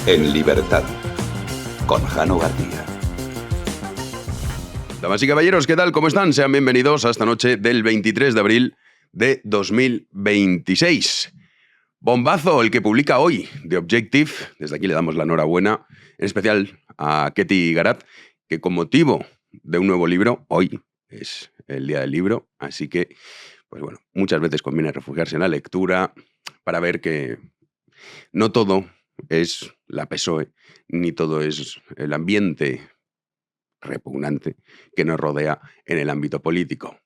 En libertad, con Jano García. Damas y caballeros, ¿qué tal? ¿Cómo están? Sean bienvenidos a esta noche del 23 de abril de 2026. Bombazo el que publica hoy The Objective. Desde aquí le damos la enhorabuena, en especial a Ketty Garat, que con motivo de un nuevo libro, hoy es el día del libro, así que, pues bueno, muchas veces conviene refugiarse en la lectura para ver que no todo es la PSOE, ni todo es el ambiente repugnante que nos rodea en el ámbito político.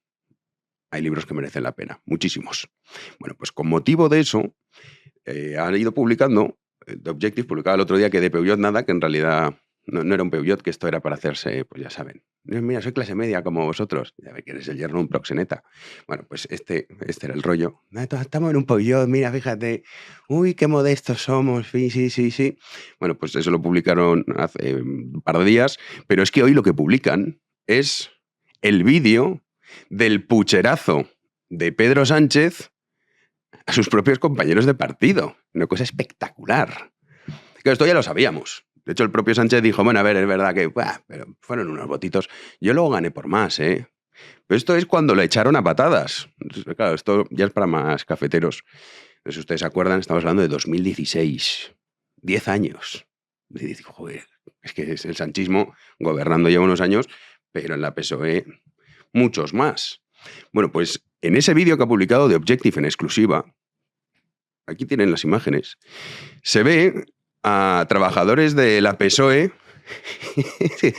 Hay libros que merecen la pena, muchísimos. Bueno, pues con motivo de eso, han ido publicando, The Objective publicaba el otro día que de Peugeot nada, que en realidad no era un Peugeot, que esto era para hacerse, pues ya saben. Mira, soy clase media como vosotros. Ya ve que eres el yerno de un proxeneta. Bueno, pues este era el rollo. Estamos en un Peugeot, mira, fíjate. Uy, qué modestos somos. Sí. Bueno, pues eso lo publicaron hace un par de días, pero es que hoy lo que publican es el vídeo del pucherazo de Pedro Sánchez a sus propios compañeros de partido. Una cosa espectacular. Que esto ya lo sabíamos. De hecho, el propio Sánchez dijo, bueno, a ver, es verdad que pero fueron unos votitos. Yo luego gané por más, ¿eh? Pero esto es cuando le echaron a patadas. Claro, esto ya es para más cafeteros. Si ustedes se acuerdan, estamos hablando de 2016. 10 años. Y digo, joder, es que es el sanchismo gobernando ya unos años, pero en la PSOE muchos más. Bueno, pues en ese vídeo que ha publicado The Objective en exclusiva, aquí tienen las imágenes, se ve a trabajadores de la PSOE,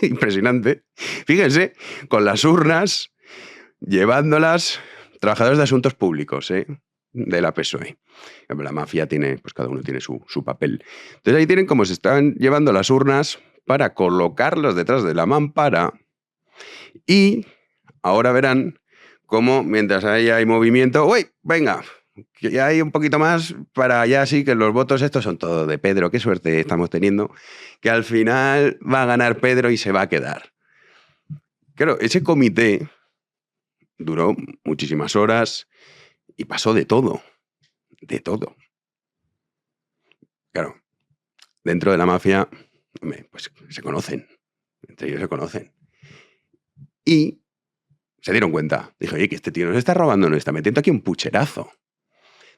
impresionante, fíjense, con las urnas, llevándolas, trabajadores de asuntos públicos, de la PSOE. La mafia tiene, pues cada uno tiene su papel. Entonces ahí tienen cómo se están llevando las urnas para colocarlas detrás de la mampara y ahora verán cómo mientras ahí hay movimiento, ¡uy! Venga, que ya hay un poquito más para ya sí que los votos estos son todos de Pedro. Qué suerte estamos teniendo, que al final va a ganar Pedro y se va a quedar. Claro, ese comité duró muchísimas horas y pasó de todo. De todo. Claro, dentro de la mafia, pues se conocen. Entre ellos se conocen. Y se dieron cuenta. Dijo, oye, que este tío nos está robando, nos está metiendo aquí un pucherazo.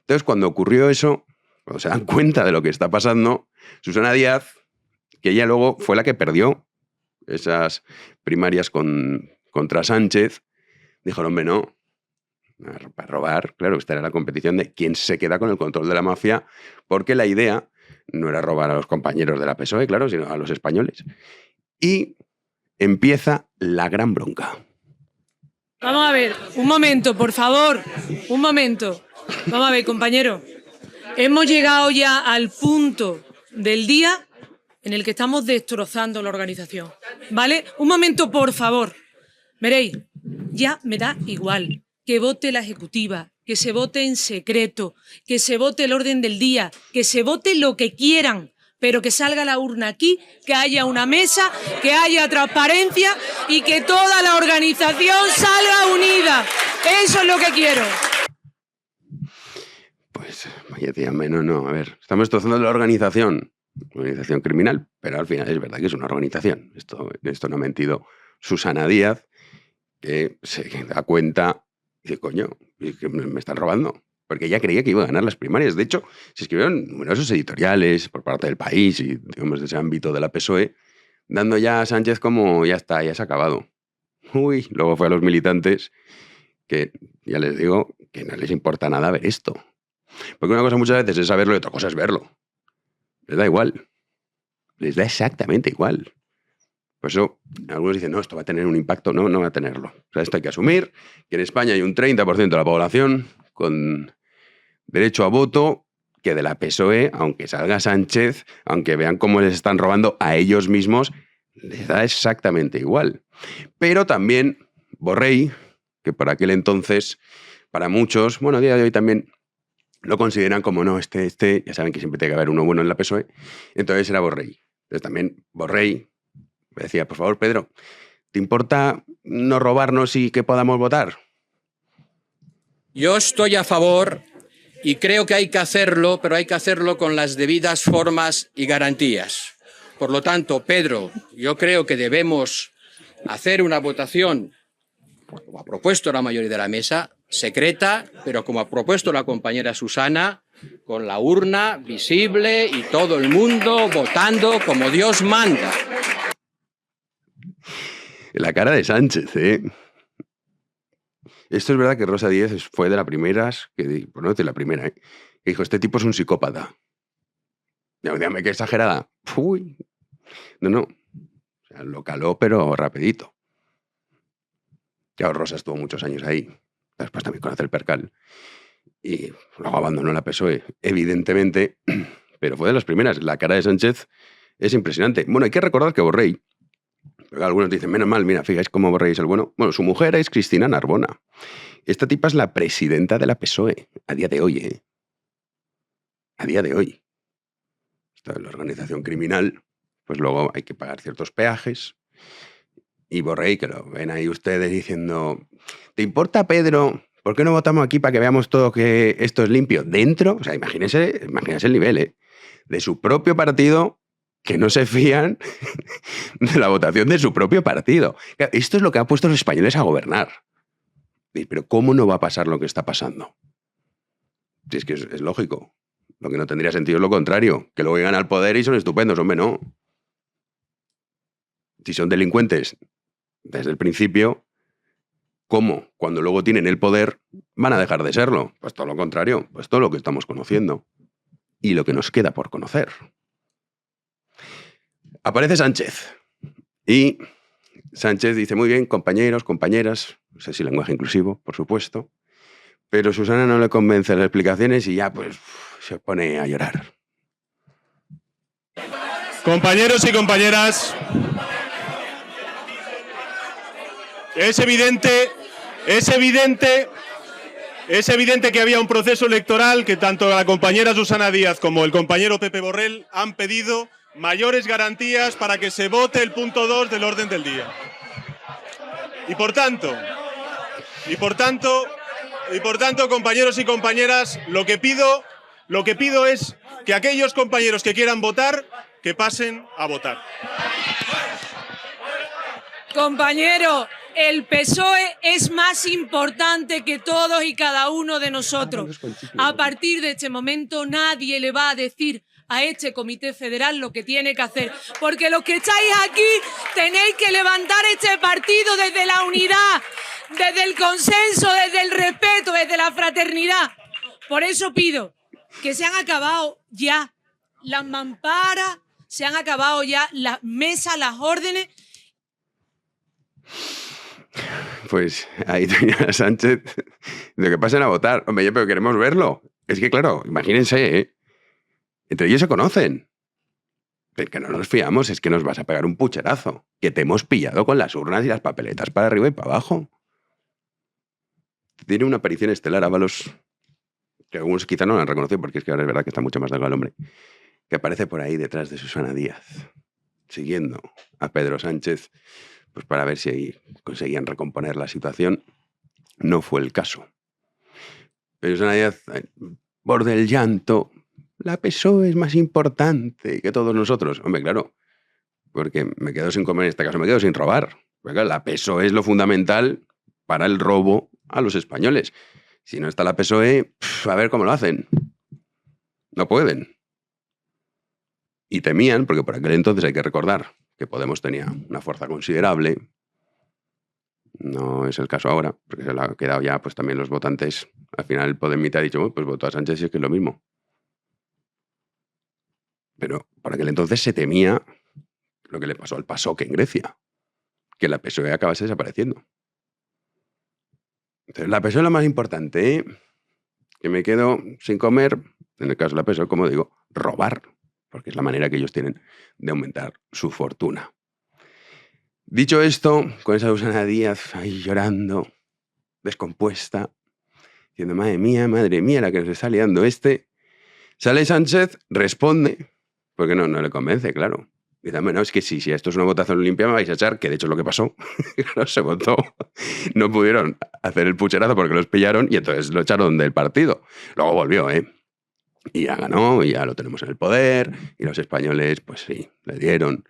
Entonces, cuando ocurrió eso, cuando se dan cuenta de lo que está pasando, Susana Díaz, que ella luego fue la que perdió esas primarias contra Sánchez, dijo, hombre, no, para robar, claro, esta era la competición de quién se queda con el control de la mafia, porque la idea no era robar a los compañeros de la PSOE, claro, sino a los españoles. Y empieza la gran bronca. Vamos a ver, un momento, por favor, un momento. Vamos a ver, compañero. Hemos llegado ya al punto del día en el que estamos destrozando la organización, ¿vale? Un momento, por favor. Veréis, ya me da igual que vote la ejecutiva, que se vote en secreto, que se vote el orden del día, que se vote lo que quieran, pero que salga la urna aquí, que haya una mesa, que haya transparencia y que toda la organización salga unida. Eso es lo que quiero. Pues, vaya tía, no, a ver, estamos destrozando la organización criminal, pero al final es verdad que es una organización. Esto no ha mentido Susana Díaz, que se da cuenta y dice, coño, que me están robando. Porque ella creía que iba a ganar las primarias. De hecho, se escribieron numerosos editoriales por parte del País y, digamos, de ese ámbito de la PSOE, dando ya a Sánchez como ya está, ya se ha acabado. Uy, luego fue a los militantes que, ya les digo, que no les importa nada ver esto. Porque una cosa muchas veces es saberlo y otra cosa es verlo. Les da igual. Les da exactamente igual. Por eso algunos dicen, no, esto va a tener un impacto. No, no va a tenerlo. O sea, esto hay que asumir que en España hay un 30% de la población con derecho a voto que de la PSOE, aunque salga Sánchez, aunque vean cómo les están robando a ellos mismos, les da exactamente igual. Pero también Borrell, que por aquel entonces, para muchos, bueno, a día de hoy también lo consideran como, no, ya saben que siempre tiene que haber uno bueno en la PSOE, entonces era Borrell. Entonces también Borrell me decía, por favor, Pedro, ¿te importa no robarnos y que podamos votar? Yo estoy a favor Y creo que hay que hacerlo, pero hay que hacerlo con las debidas formas y garantías. Por lo tanto, Pedro, yo creo que debemos hacer una votación, como ha propuesto la mayoría de la mesa, secreta, pero como ha propuesto la compañera Susana, con la urna visible y todo el mundo votando como Dios manda. La cara de Sánchez, ¿eh? Esto es verdad que Rosa Díez fue de las primeras, bueno, de la primera, ¿eh? Que dijo, este tipo es un psicópata. Dígame qué exagerada. Uy. No. O sea, lo caló, pero rapidito. Claro, Rosa estuvo muchos años ahí. Después también conoce el percal. Y luego abandonó la PSOE, evidentemente, pero fue de las primeras. La cara de Sánchez es impresionante. Bueno, hay que recordar que Borrell, pero algunos dicen, menos mal, mira, fijáis cómo Borrell es el bueno. Bueno, su mujer es Cristina Narbona. Esta tipa es la presidenta de la PSOE a día de hoy, ¿eh? A día de hoy. Está en la organización criminal, pues luego hay que pagar ciertos peajes. Y Borrell, que lo ven ahí ustedes diciendo, ¿te importa, Pedro? ¿Por qué no votamos aquí para que veamos todo que esto es limpio? Dentro, o sea, imagínense el nivel, ¿eh? De su propio partido, que no se fían de la votación de su propio partido. Esto es lo que han puesto los españoles a gobernar. Pero ¿cómo no va a pasar lo que está pasando? Si es que es lógico. Lo que no tendría sentido es lo contrario, que luego llegan al poder y son estupendos, hombre, no. Si son delincuentes desde el principio, ¿cómo? Cuando luego tienen el poder, van a dejar de serlo. Pues todo lo contrario, pues todo lo que estamos conociendo. Y lo que nos queda por conocer. Aparece Sánchez. Y Sánchez dice, muy bien, compañeros, compañeras, no sé si lenguaje inclusivo, por supuesto, pero Susana no le convence las explicaciones y ya pues se pone a llorar. Compañeros y compañeras, es evidente que había un proceso electoral que tanto la compañera Susana Díaz como el compañero Pepe Borrell han pedido mayores garantías para que se vote el punto 2 del orden del día. Y por tanto, compañeros y compañeras, lo que pido es que aquellos compañeros que quieran votar, que pasen a votar. Compañero, el PSOE es más importante que todos y cada uno de nosotros. A partir de este momento nadie le va a decir a este Comité Federal lo que tiene que hacer. Porque los que estáis aquí tenéis que levantar este partido desde la unidad, desde el consenso, desde el respeto, desde la fraternidad. Por eso pido que se han acabado ya las mamparas, se han acabado ya las mesas, las órdenes. Pues ahí tenía a Sánchez de que pasen a votar. Hombre, pero queremos verlo. Es que claro, imagínense, ¿eh? Entre ellos se conocen. Pero que no nos fiamos, es que nos vas a pegar un pucherazo. Que te hemos pillado con las urnas y las papeletas para arriba y para abajo. Tiene una aparición estelar, Ábalos, que algunos quizá no lo han reconocido, porque es que ahora es verdad que está mucho más delgado el hombre, que aparece por ahí detrás de Susana Díaz, siguiendo a Pedro Sánchez, pues para ver si ahí conseguían recomponer la situación. No fue el caso. Pero Susana Díaz, borde del llanto, la PSOE es más importante que todos nosotros. Hombre, claro, porque me quedo sin comer en este caso, me quedo sin robar. Porque claro, la PSOE es lo fundamental para el robo a los españoles. Si no está la PSOE, a ver cómo lo hacen. No pueden. Y temían, porque por aquel entonces hay que recordar que Podemos tenía una fuerza considerable. No es el caso ahora, porque se le ha quedado ya pues también los votantes. Al final Podemita ha dicho, bueno, pues votó a Sánchez y es que es lo mismo. Pero por aquel entonces se temía lo que le pasó al PASOK en Grecia, que la PSOE acabase desapareciendo. Entonces la PSOE es lo más importante, ¿eh? Que me quedo sin comer, en el caso de la PSOE, como digo, robar, porque es la manera que ellos tienen de aumentar su fortuna. Dicho esto, con esa Susana Díaz ahí llorando, descompuesta, diciendo, madre mía, la que nos está liando este, sale Sánchez, responde, porque no le convence, claro. Dicen, bueno, es que si esto es una votación limpia me vais a echar, que de hecho es lo que pasó. No se votó. No pudieron hacer el pucherazo porque los pillaron y entonces lo echaron del partido. Luego volvió, ¿eh? Y ya ganó, y ya lo tenemos en el poder, y los españoles, pues sí, le dieron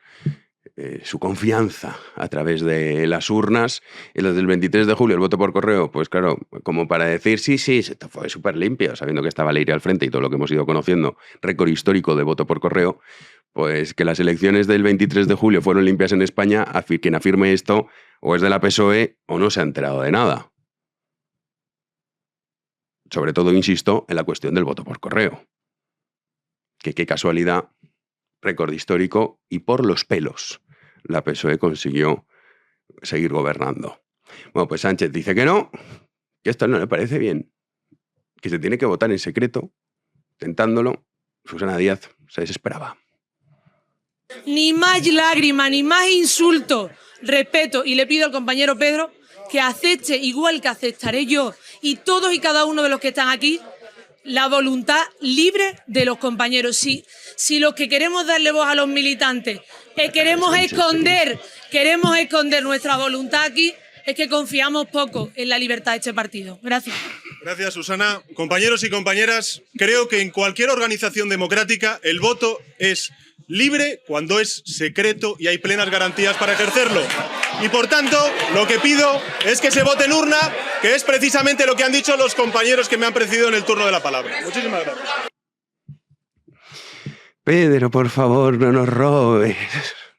su confianza a través de las urnas. Y los del 23 de julio, el voto por correo, pues claro, como para decir, sí, esto fue súper limpio, sabiendo que estaba Leire al frente y todo lo que hemos ido conociendo, récord histórico de voto por correo, pues que las elecciones del 23 de julio fueron limpias en España, quien afirme esto o es de la PSOE o no se ha enterado de nada. Sobre todo, insisto, en la cuestión del voto por correo. Que qué casualidad, récord histórico y por los pelos la PSOE consiguió seguir gobernando. Bueno, pues Sánchez dice que no, que esto no le parece bien, que se tiene que votar en secreto, tentándolo. Susana Díaz se desesperaba. Ni más lágrima, ni más insulto. Respeto, y le pido al compañero Pedro que acepte, igual que aceptaré yo y todos y cada uno de los que están aquí, la voluntad libre de los compañeros. Si los que queremos darle voz a los militantes queremos esconder nuestra voluntad aquí, es que confiamos poco en la libertad de este partido. Gracias. Gracias, Susana. Compañeros y compañeras, creo que en cualquier organización democrática el voto es libre cuando es secreto y hay plenas garantías para ejercerlo. Y por tanto, lo que pido es que se vote en urna, que es precisamente lo que han dicho los compañeros que me han precedido en el turno de la palabra. Muchísimas gracias. Pedro, por favor, no nos robes.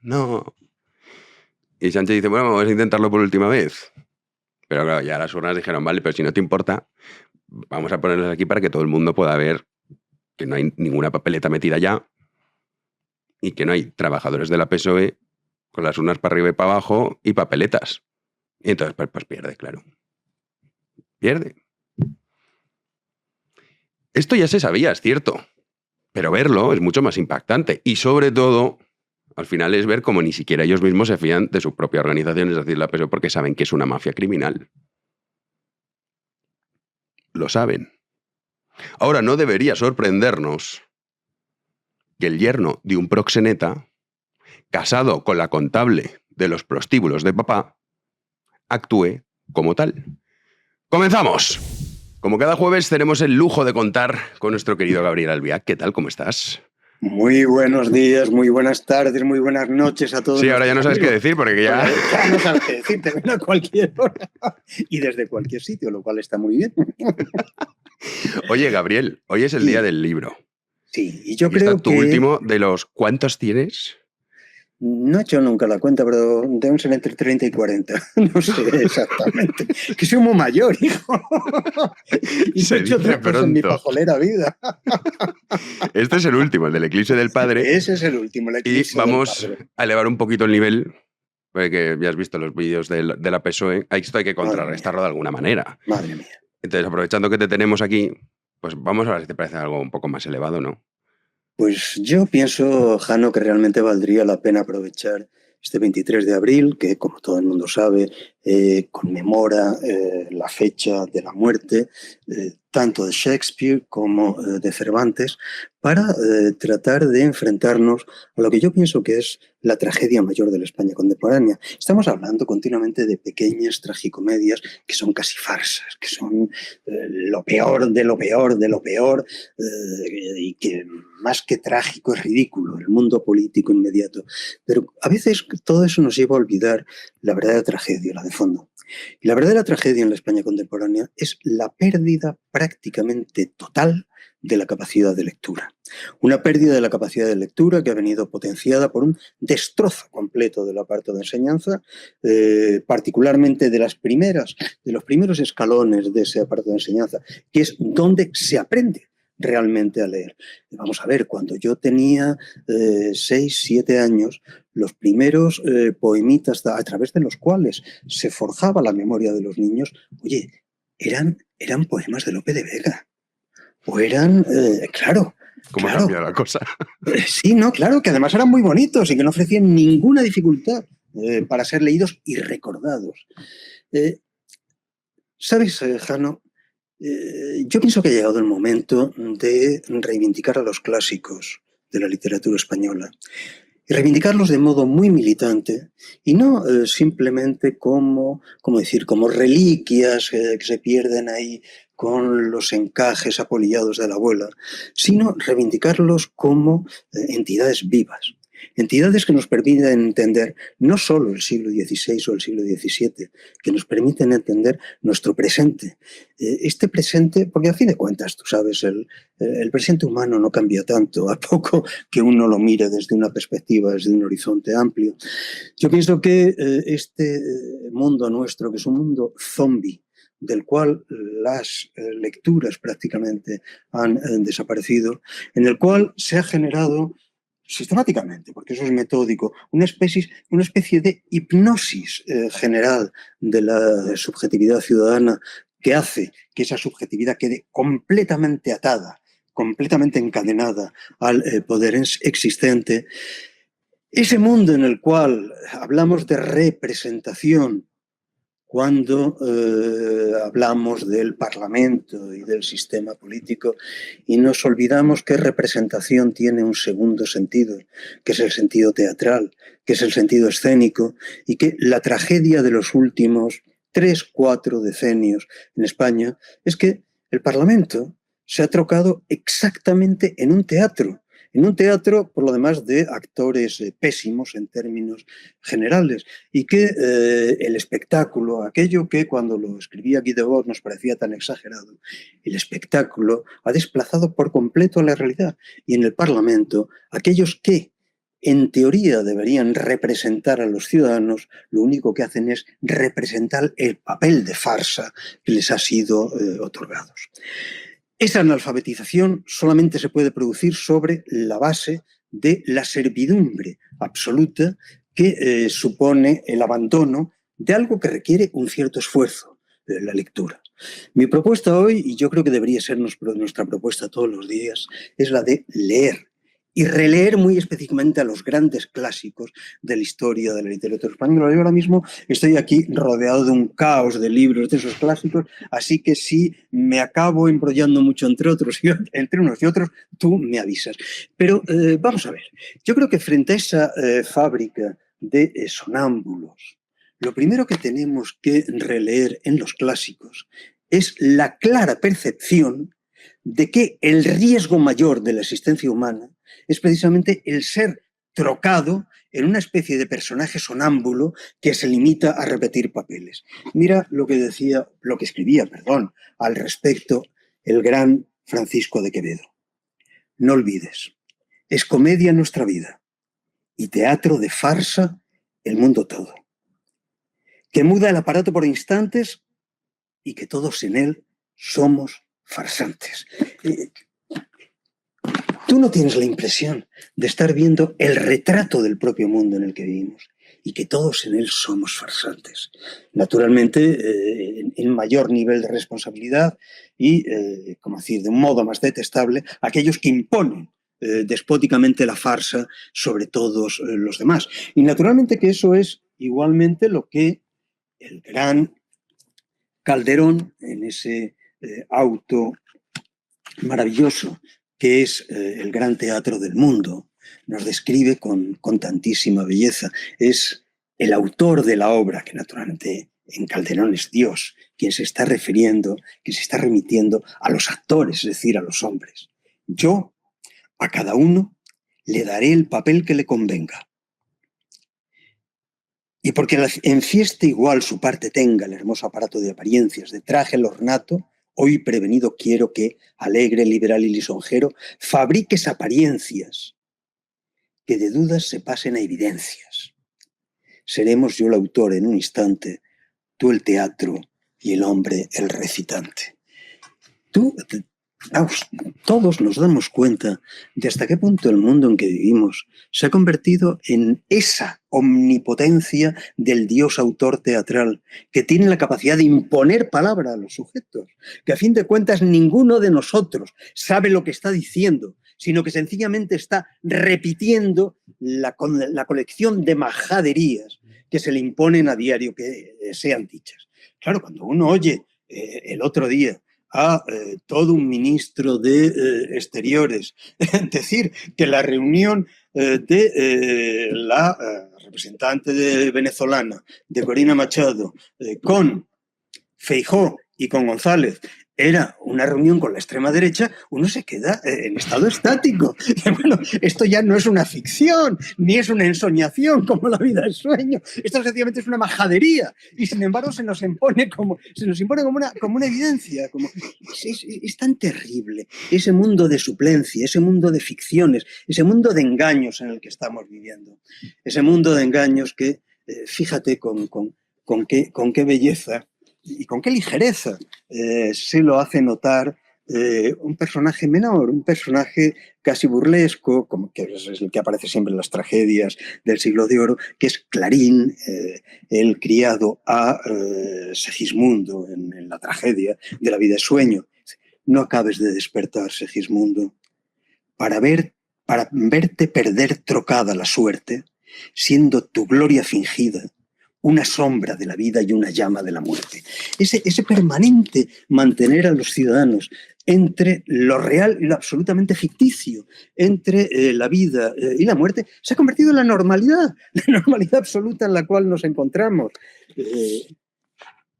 No. Y Sánchez dice, bueno, vamos a intentarlo por última vez. Pero claro, ya las urnas dijeron, vale, pero si no te importa, vamos a ponerlas aquí para que todo el mundo pueda ver que no hay ninguna papeleta metida ya y que no hay trabajadores de la PSOE con las urnas para arriba y para abajo y papeletas. Y entonces, pues pierde, claro. Pierde. Esto ya se sabía, es cierto, pero verlo es mucho más impactante. Y sobre todo, al final es ver cómo ni siquiera ellos mismos se fían de su propia organización, es decir, la PSOE, porque saben que es una mafia criminal. Lo saben. Ahora, no debería sorprendernos que el yerno de un proxeneta, casado con la contable de los prostíbulos de papá, actúe como tal. ¡Comenzamos! Como cada jueves tenemos el lujo de contar con nuestro querido Gabriel Albiac. ¿Qué tal? ¿Cómo estás? Muy buenos días, muy buenas tardes, muy buenas noches a todos. Sí, ahora ya no sabes qué decir porque ya... Ya no sabes qué decir, te ven a cualquier hora y desde cualquier sitio, lo cual está muy bien. Oye, Gabriel, hoy es el día del libro. Sí, y yo Aquí creo está tu que... último de los... ¿Cuántos tienes? No he hecho nunca la cuenta, pero deben ser entre 30 y 40. No sé exactamente. Que soy muy mayor, hijo. Y Se he hecho dice otra cosa en mi pronto. pajolera vida. Este es el último, el del eclipse del padre. Ese es el último. El Y eclipse vamos del padre. a elevar un poquito el nivel, porque ya has visto los vídeos de la PSOE. Esto hay que contrarrestarlo de alguna manera. Madre mía. Entonces, aprovechando que te tenemos aquí, pues vamos a ver si te parece algo un poco más elevado, ¿no? Pues yo pienso, Jano, que realmente valdría la pena aprovechar este 23 de abril, que como todo el mundo sabe, conmemora la fecha de la muerte tanto de Shakespeare como de Cervantes, para tratar de enfrentarnos a lo que yo pienso que es la tragedia mayor de la España contemporánea. Estamos hablando continuamente de pequeñas tragicomedias que son casi farsas, que son lo peor de lo peor de lo peor, y que más que trágico es ridículo, el mundo político inmediato. Pero a veces todo eso nos lleva a olvidar la verdadera tragedia, la de fondo. Y la verdadera tragedia en la España contemporánea es la pérdida prácticamente total de la capacidad de lectura. Una pérdida de la capacidad de lectura que ha venido potenciada por un destrozo completo del aparato de enseñanza, particularmente de los primeros escalones de ese aparato de enseñanza, que es donde se aprende realmente a leer. Vamos a ver, cuando yo tenía 6, 7 años, los primeros poemitas a través de los cuales se forjaba la memoria de los niños, oye, eran poemas de Lope de Vega. O eran, claro. ¿Cómo ha claro, cambiado la cosa? Sí, no, claro, que además eran muy bonitos y que no ofrecían ninguna dificultad para ser leídos y recordados. ¿Sabes, Jano? Yo pienso que ha llegado el momento de reivindicar a los clásicos de la literatura española. y reivindicarlos de modo muy militante y no simplemente como reliquias que se pierden ahí con los encajes apolillados de la abuela, sino reivindicarlos como entidades vivas. Entidades que nos permiten entender no solo el siglo XVI o el siglo XVII, que nos permiten entender nuestro presente. Este presente, porque a fin de cuentas, tú sabes, el presente humano no cambia tanto, a poco que uno lo mire desde una perspectiva, desde un horizonte amplio. Yo pienso que este mundo nuestro, que es un mundo zombie, del cual las lecturas prácticamente han desaparecido, en el cual se ha generado sistemáticamente, porque eso es metódico, una especie de hipnosis general de la subjetividad ciudadana que hace que esa subjetividad quede completamente atada, completamente encadenada al poder existente. Ese mundo en el cual hablamos de representación, cuando hablamos del Parlamento y del sistema político y nos olvidamos que representación tiene un segundo sentido, que es el sentido teatral, que es el sentido escénico, y que la tragedia de los últimos 3-4 decenios en España es que el Parlamento se ha trocado exactamente en un teatro, por lo demás, de actores pésimos en términos generales, y que el espectáculo, aquello que cuando lo escribía Guy Debord nos parecía tan exagerado, el espectáculo ha desplazado por completo a la realidad. Y en el Parlamento, aquellos que en teoría deberían representar a los ciudadanos, lo único que hacen es representar el papel de farsa que les ha sido otorgado. Esa analfabetización solamente se puede producir sobre la base de la servidumbre absoluta que supone el abandono de algo que requiere un cierto esfuerzo, la lectura. Mi propuesta hoy, y yo creo que debería ser nuestra propuesta todos los días, es la de leer y releer muy específicamente a los grandes clásicos de la historia de la literatura española. Yo ahora mismo estoy aquí rodeado de un caos de libros de esos clásicos, así que si me acabo embrollando mucho entre unos y otros, tú me avisas. Pero vamos a ver, yo creo que frente a esa fábrica de sonámbulos, lo primero que tenemos que releer en los clásicos es la clara percepción de que el riesgo mayor de la existencia humana es precisamente el ser trocado en una especie de personaje sonámbulo que se limita a repetir papeles. Mira lo que escribía al respecto el gran Francisco de Quevedo. No olvides, es comedia nuestra vida y teatro de farsa el mundo todo, que muda el aparato por instantes y que todos en él somos farsantes. Tú no tienes la impresión de estar viendo el retrato del propio mundo en el que vivimos y que todos en él somos farsantes. Naturalmente, en mayor nivel de responsabilidad y, de un modo más detestable, aquellos que imponen despóticamente la farsa sobre todos los demás. Y naturalmente que eso es igualmente lo que el gran Calderón, en ese auto maravilloso que es el gran teatro del mundo, nos describe con tantísima belleza. Es el autor de la obra, que naturalmente en Calderón es Dios, quien se está refiriendo, quien se está remitiendo a los actores, es decir, a los hombres. Yo, a cada uno, le daré el papel que le convenga. Y porque en fiesta igual su parte tenga el hermoso aparato de apariencias, de traje el ornato, hoy prevenido quiero que, alegre, liberal y lisonjero, fabriques apariencias que de dudas se pasen a evidencias. Seremos yo el autor en un instante, tú el teatro y el hombre el recitante. Todos nos damos cuenta de hasta qué punto el mundo en que vivimos se ha convertido en esa omnipotencia del Dios autor teatral que tiene la capacidad de imponer palabra a los sujetos, que a fin de cuentas ninguno de nosotros sabe lo que está diciendo, sino que sencillamente está repitiendo la colección de majaderías que se le imponen a diario que sean dichas. Claro, cuando uno oye el otro día a todo un ministro de Exteriores decir que la reunión de la representante venezolana, de Corina Machado, con Feijóo y con González, era una reunión con la extrema derecha, uno se queda en estado estático. Y bueno, esto ya no es una ficción, ni es una ensoñación como la vida es sueño. Esto sencillamente es una majadería. Y sin embargo se nos impone como una evidencia. Es tan terrible ese mundo de suplencia, ese mundo de ficciones, ese mundo de engaños en el que estamos viviendo. Ese mundo de engaños que, fíjate con qué belleza y con qué ligereza se lo hace notar un personaje menor, un personaje casi burlesco, como que es el que aparece siempre en las tragedias del Siglo de Oro, que es Clarín, el criado a Segismundo en la tragedia de La vida es sueño. No acabes de despertar, Segismundo, para verte perder trocada la suerte, siendo tu gloria fingida una sombra de la vida y una llama de la muerte. Ese permanente mantener a los ciudadanos entre lo real y lo absolutamente ficticio, entre la vida y la muerte, se ha convertido en la normalidad absoluta en la cual nos encontramos.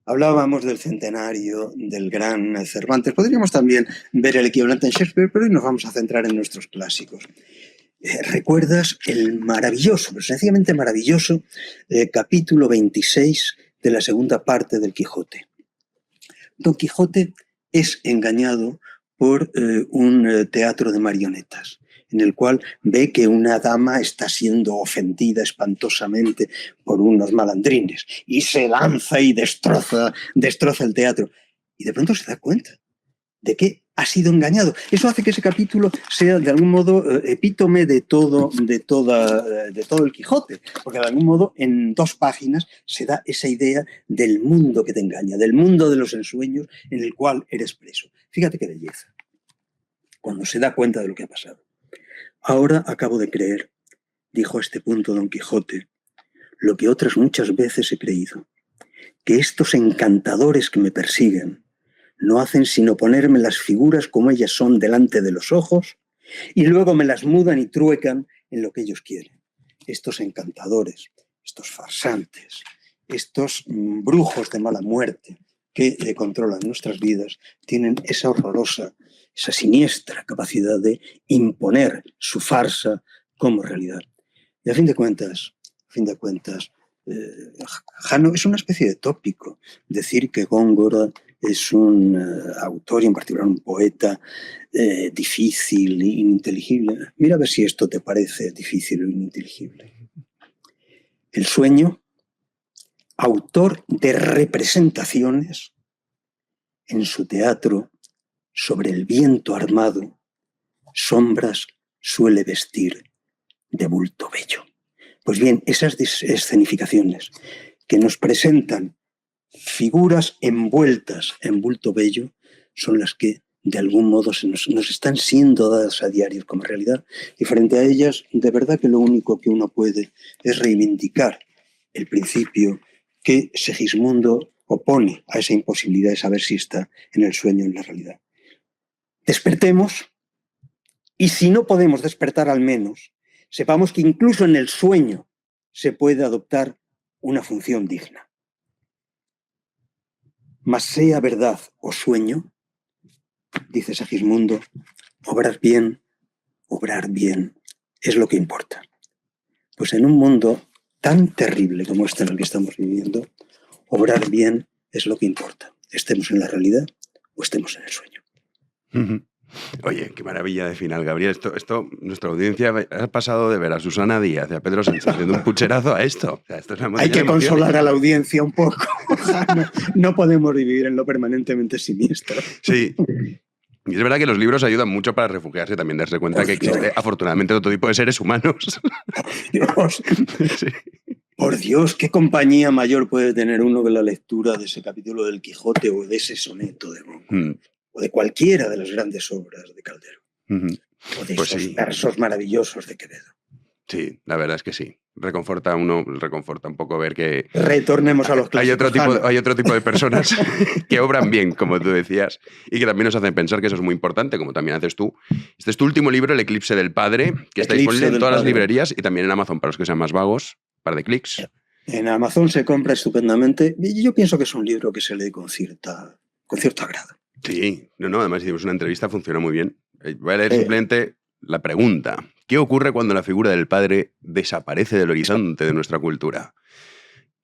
Hablábamos del centenario del gran Cervantes. Podríamos también ver el equivalente en Shakespeare, pero hoy nos vamos a centrar en nuestros clásicos. ¿Recuerdas el maravilloso, pero sencillamente maravilloso, capítulo 26 de la segunda parte del Quijote? Don Quijote es engañado por un teatro de marionetas, en el cual ve que una dama está siendo ofendida espantosamente por unos malandrines y se lanza y destroza el teatro. Y de pronto se da cuenta de que ha sido engañado. Eso hace que ese capítulo sea de algún modo epítome de todo el Quijote, porque de algún modo en 2 páginas se da esa idea del mundo que te engaña, del mundo de los ensueños en el cual eres preso. Fíjate qué belleza, cuando se da cuenta de lo que ha pasado. Ahora acabo de creer, dijo a este punto Don Quijote, lo que otras muchas veces he creído, que estos encantadores que me persiguen no hacen sino ponerme las figuras como ellas son delante de los ojos y luego me las mudan y truecan en lo que ellos quieren. Estos encantadores, estos farsantes, estos brujos de mala muerte que controlan nuestras vidas, tienen esa horrorosa, esa siniestra capacidad de imponer su farsa como realidad. Y a fin de cuentas, Jano es una especie de tópico. Decir que Góngora es un autor y en particular un poeta difícil e ininteligible. Mira a ver si esto te parece difícil o ininteligible. El sueño, autor de representaciones en su teatro sobre el viento armado, sombras suele vestir de bulto bello. Pues bien, esas escenificaciones que nos presentan figuras envueltas en bulto bello son las que de algún modo nos están siendo dadas a diario como realidad, y frente a ellas de verdad que lo único que uno puede es reivindicar el principio que Segismundo opone a esa imposibilidad de saber si está en el sueño o en la realidad. Despertemos, y si no podemos despertar al menos, sepamos que incluso en el sueño se puede adoptar una función digna. Mas sea verdad o sueño, dice Segismundo, obrar bien es lo que importa. Pues en un mundo tan terrible como este en el que estamos viviendo, obrar bien es lo que importa. Estemos en la realidad o estemos en el sueño. Oye, qué maravilla de final, Gabriel. Esto, nuestra audiencia ha pasado de ver a Susana Díaz y a Pedro Sánchez haciendo un pucherazo a esto. O sea, esto es Hay que consolar a la audiencia un poco. No podemos vivir en lo permanentemente siniestro. Sí. Y es verdad que los libros ayudan mucho para refugiarse, también darse cuenta que existe afortunadamente otro tipo de seres humanos. Dios. Sí. Por Dios, qué compañía mayor puede tener uno que la lectura de ese capítulo del Quijote o de ese soneto de Góngora. O de cualquiera de las grandes obras de Calderón, o de esos versos maravillosos de Quevedo. Sí, la verdad es que sí. Reconforta un poco ver que Retornemos a los clásicos. hay otro tipo de personas que obran bien, como tú decías, y que también nos hacen pensar que eso es muy importante, como también haces tú. Este es tu último libro, El eclipse del padre, que está disponible en todas las librerías y también en Amazon para los que sean más vagos, un par de clics. En Amazon se compra estupendamente y yo pienso que es un libro que se lee con cierto agrado. Sí, además hicimos una entrevista, funcionó muy bien. Voy a leer simplemente la pregunta. ¿Qué ocurre cuando la figura del padre desaparece del horizonte de nuestra cultura?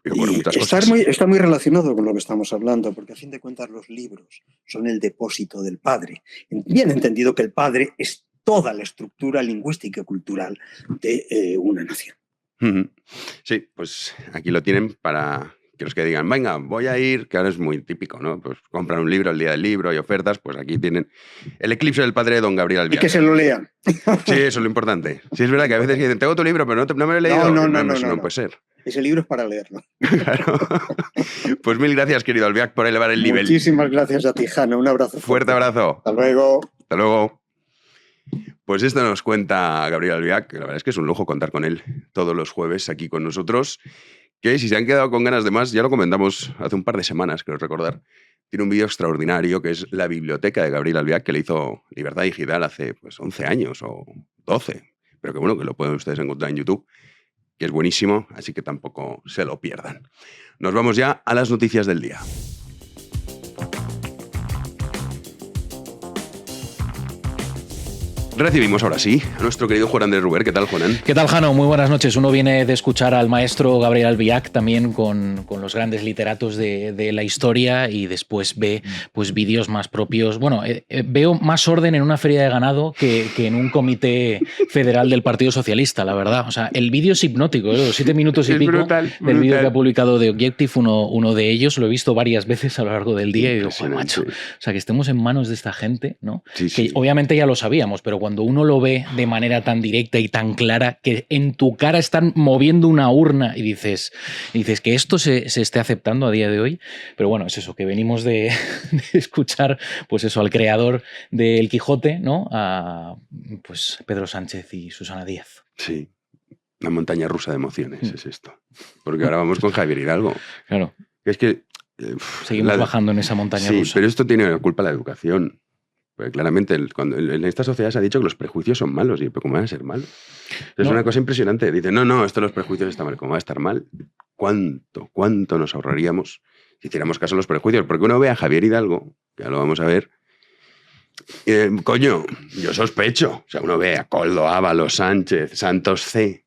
Está muy relacionado con lo que estamos hablando, porque a fin de cuentas los libros son el depósito del padre. Bien entendido que el padre es toda la estructura lingüística y cultural de una nación. Sí, pues aquí lo tienen para que los que digan, venga, voy a ir, que ahora es muy típico, ¿no? Pues compran un libro el día del libro, hay ofertas, pues aquí tienen El eclipse del padre de don Gabriel Albiac. Y que se lo lean. Sí, eso es lo importante. Sí, es verdad que a veces dicen, tengo tu libro, pero no me lo he leído. No puede ser. Ese libro es para leerlo. Claro. Pues mil gracias, querido Albiac, por elevar el nivel. Muchísimas gracias a ti, Jano. Un abrazo. Fuerte abrazo. Hasta luego. Hasta luego. Pues esto nos cuenta Gabriel Albiac, que la verdad es que es un lujo contar con él todos los jueves aquí con nosotros, que si se han quedado con ganas de más, ya lo comentamos hace un par de semanas, creo recordar, tiene un vídeo extraordinario que es la biblioteca de Gabriel Albiac, que le hizo Libertad Digital hace 11 años o 12, pero que bueno, que lo pueden ustedes encontrar en YouTube, que es buenísimo, así que tampoco se lo pierdan. Nos vamos ya a las noticias del día. Recibimos ahora sí a nuestro querido Juan Andrés Ruber. ¿Qué tal, Juan? ¿Qué tal, Jano? Muy buenas noches. Uno viene de escuchar al maestro Gabriel Albiac también con los grandes literatos de la historia y después ve pues vídeos más propios. Bueno, veo más orden en una feria de ganado que en un comité federal del Partido Socialista, la verdad. O sea, el vídeo es hipnótico, los 7 minutos y pico brutal. Del vídeo que ha publicado de Objective, uno de ellos, lo he visto varias veces a lo largo del día y digo, joder, macho, o sea, que estemos en manos de esta gente, ¿no? Sí, que obviamente ya lo sabíamos, pero cuando uno lo ve de manera tan directa y tan clara, que en tu cara están moviendo una urna y dices que esto se esté aceptando a día de hoy. Pero bueno, es eso, que venimos de escuchar pues eso, al creador del Quijote, ¿no? A pues Pedro Sánchez y Susana Díaz. Sí, una montaña rusa de emociones es esto. Porque ahora vamos con Javier Hidalgo. Claro. Es que seguimos bajando en esa montaña rusa. Sí, pero esto tiene la culpa la educación. Porque claramente cuando en esta sociedad se ha dicho que los prejuicios son malos. ¿Y cómo van a ser malos? Es una cosa impresionante. Dicen, no, esto de los prejuicios está mal. ¿Cómo va a estar mal? ¿Cuánto nos ahorraríamos si hiciéramos caso a los prejuicios? Porque uno ve a Javier Hidalgo, que ya lo vamos a ver, coño, yo sospecho. O sea, uno ve a Koldo, Ábalos, Sánchez, Santos C.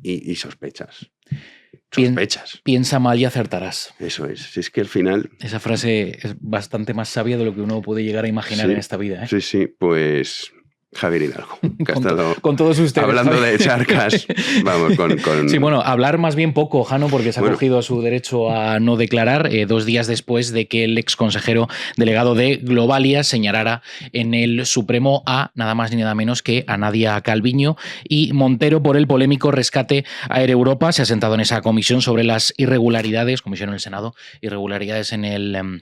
y sospechas. Piensa mal y acertarás. Eso es. Si es que al final... Esa frase es bastante más sabia de lo que uno puede llegar a imaginar en esta vida. Sí, pues... Javier Hidalgo, que ha estado con todos ustedes, hablando de charcas. Vamos, con... Sí, bueno, hablar más bien poco, Jano, porque se ha cogido su derecho a no declarar 2 días después de que el exconsejero delegado de Globalia señalara en el Supremo a nada más ni nada menos que a Nadia Calviño y Montero por el polémico rescate a Air Europa. Se ha sentado en esa comisión sobre las irregularidades, comisión en el Senado, irregularidades en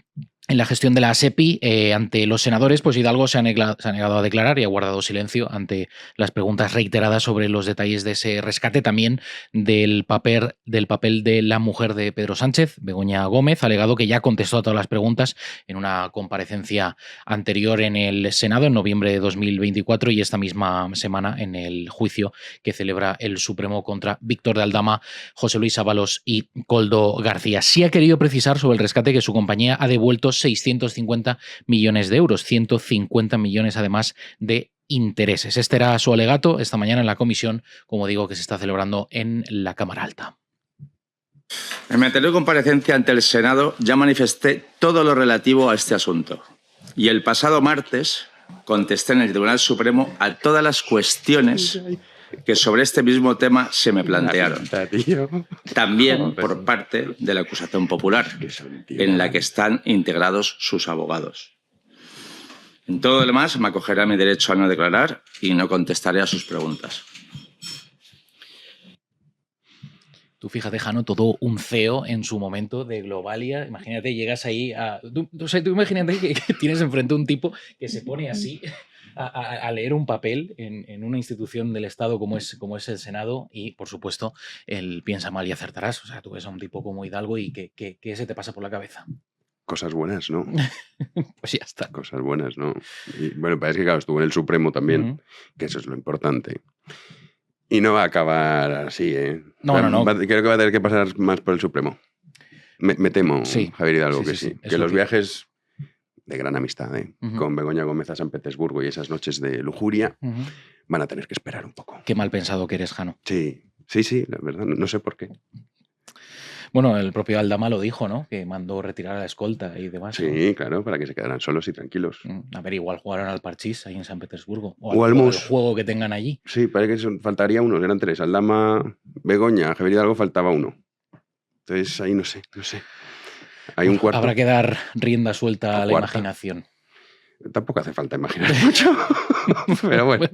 la gestión de la SEPI ante los senadores, pues Hidalgo se ha negado a declarar y ha guardado silencio ante las preguntas reiteradas sobre los detalles de ese rescate, también del papel de la mujer de Pedro Sánchez, Begoña Gómez. Ha alegado que ya contestó a todas las preguntas en una comparecencia anterior en el Senado en noviembre de 2024 y esta misma semana en el juicio que celebra el Supremo contra Víctor de Aldama, José Luis Ábalos y Koldo García. Sí ha querido precisar sobre el rescate que su compañía ha devuelto 650 millones de euros, 150 millones además de intereses. Este era su alegato esta mañana en la comisión, como digo, que se está celebrando en la Cámara Alta. En mi anterior comparecencia ante el Senado ya manifesté todo lo relativo a este asunto y el pasado martes contesté en el Tribunal Supremo a todas las cuestiones que sobre este mismo tema se me plantearon, también por parte de la acusación popular, en la que están integrados sus abogados. En todo lo demás, me acogeré a mi derecho a no declarar y no contestaré a sus preguntas. Tú fíjate, Jano, todo un CEO en su momento de Globalia. Imagínate, llegas ahí a... Tú imagínate que tienes enfrente a un tipo que se pone así a leer un papel en una institución del Estado como es el Senado y, por supuesto, el piensa mal y acertarás. O sea, tú ves a un tipo como Hidalgo y ¿qué se te pasa por la cabeza? Cosas buenas, ¿no? Pues ya está. Cosas buenas, ¿no? Y bueno, parece que claro, estuvo en el Supremo también, que eso es lo importante. Y no va a acabar así, ¿eh? No. Creo que va a tener que pasar más por el Supremo. Me temo, Sí. Javier Hidalgo, Sí, que sí, sí. sí. Que Es los lo que- viajes de gran amistad, con Begoña Gómez a San Petersburgo y esas noches de lujuria van a tener que esperar un poco. Qué mal pensado que eres, Jano. Sí, la verdad, no sé por qué. Bueno, el propio Aldama lo dijo, ¿no? Que mandó retirar a la escolta y demás. Sí, claro, para que se quedaran solos y tranquilos. ¿No? A ver, igual jugaron al parchís ahí en San Petersburgo. O al al mus. juego que tengan allí. Sí, parece que faltaría uno, eran 3. Aldama, Begoña, Javier Hidalgo, faltaba uno. Entonces ahí no sé. Hay un cuarto. Habrá que dar rienda suelta a la cuarta. imaginación. Tampoco hace falta imaginar mucho. Pero bueno.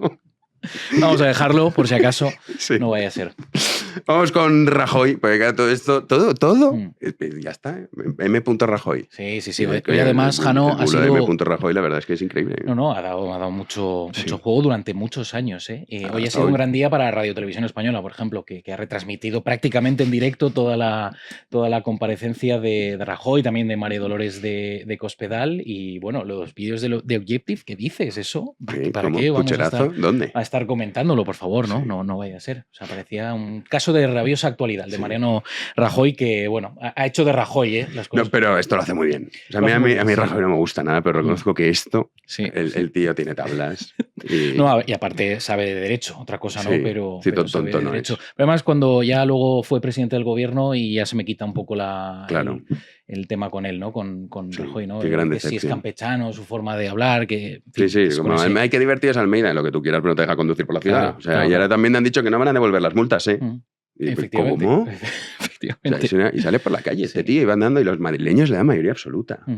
Vamos a dejarlo, por si acaso Sí. no vaya a ser. Vamos con Rajoy, porque claro, todo esto, todo, Mm. ya está. M. Rajoy. Sí. Y Hoy además, Jano ha sido... sido... de M. Rajoy, la verdad es que es increíble. No, ha dado mucho juego durante muchos años. Hoy ha hasta sido un hoy. gran día para Radio Televisión Española, por ejemplo, que ha retransmitido prácticamente en directo toda la comparecencia de Rajoy, también de María Dolores de Cospedal y, bueno, los vídeos de Objective. ¿Qué dices eso? Sí, ¿Para ¿cómo? qué vamos ¿Pucherazo? ¿Dónde? a estar comentándolo, por favor? ¿no? Sí. No vaya a ser. O sea, parecía un caso de rabiosa actualidad, el de Sí. Mariano Rajoy, que, bueno, ha hecho de Rajoy, las cosas. No, pero esto lo hace muy bien. O sea, Lo hace muy a mí bien, sí. Rajoy no me gusta nada, pero reconozco que esto, Sí. el tío tiene tablas. Y... No, y aparte sabe de derecho, otra cosa no, Sí, pero, sí, pero sabe tonto de no derecho. es. Pero además, cuando ya luego fue presidente del gobierno y ya se me quita un poco Claro. el tema con él, ¿no? Con Sí, Rajoy, ¿no? qué gran Que si es decepción. campechano, su forma de hablar, que... en fin, Sí, es como con ese- hay que divertirse Almeida, lo que tú quieras, pero no te deja conducir por la ciudad. Claro, O sea, claro, y ahora claro. también han dicho que no van a devolver las multas, ¿eh? Mm, Y, efectivamente. ¿cómo? O sea, Efectivamente. y sale por la calle este Sí. tío y va andando y los madrileños le dan mayoría absoluta. Mm.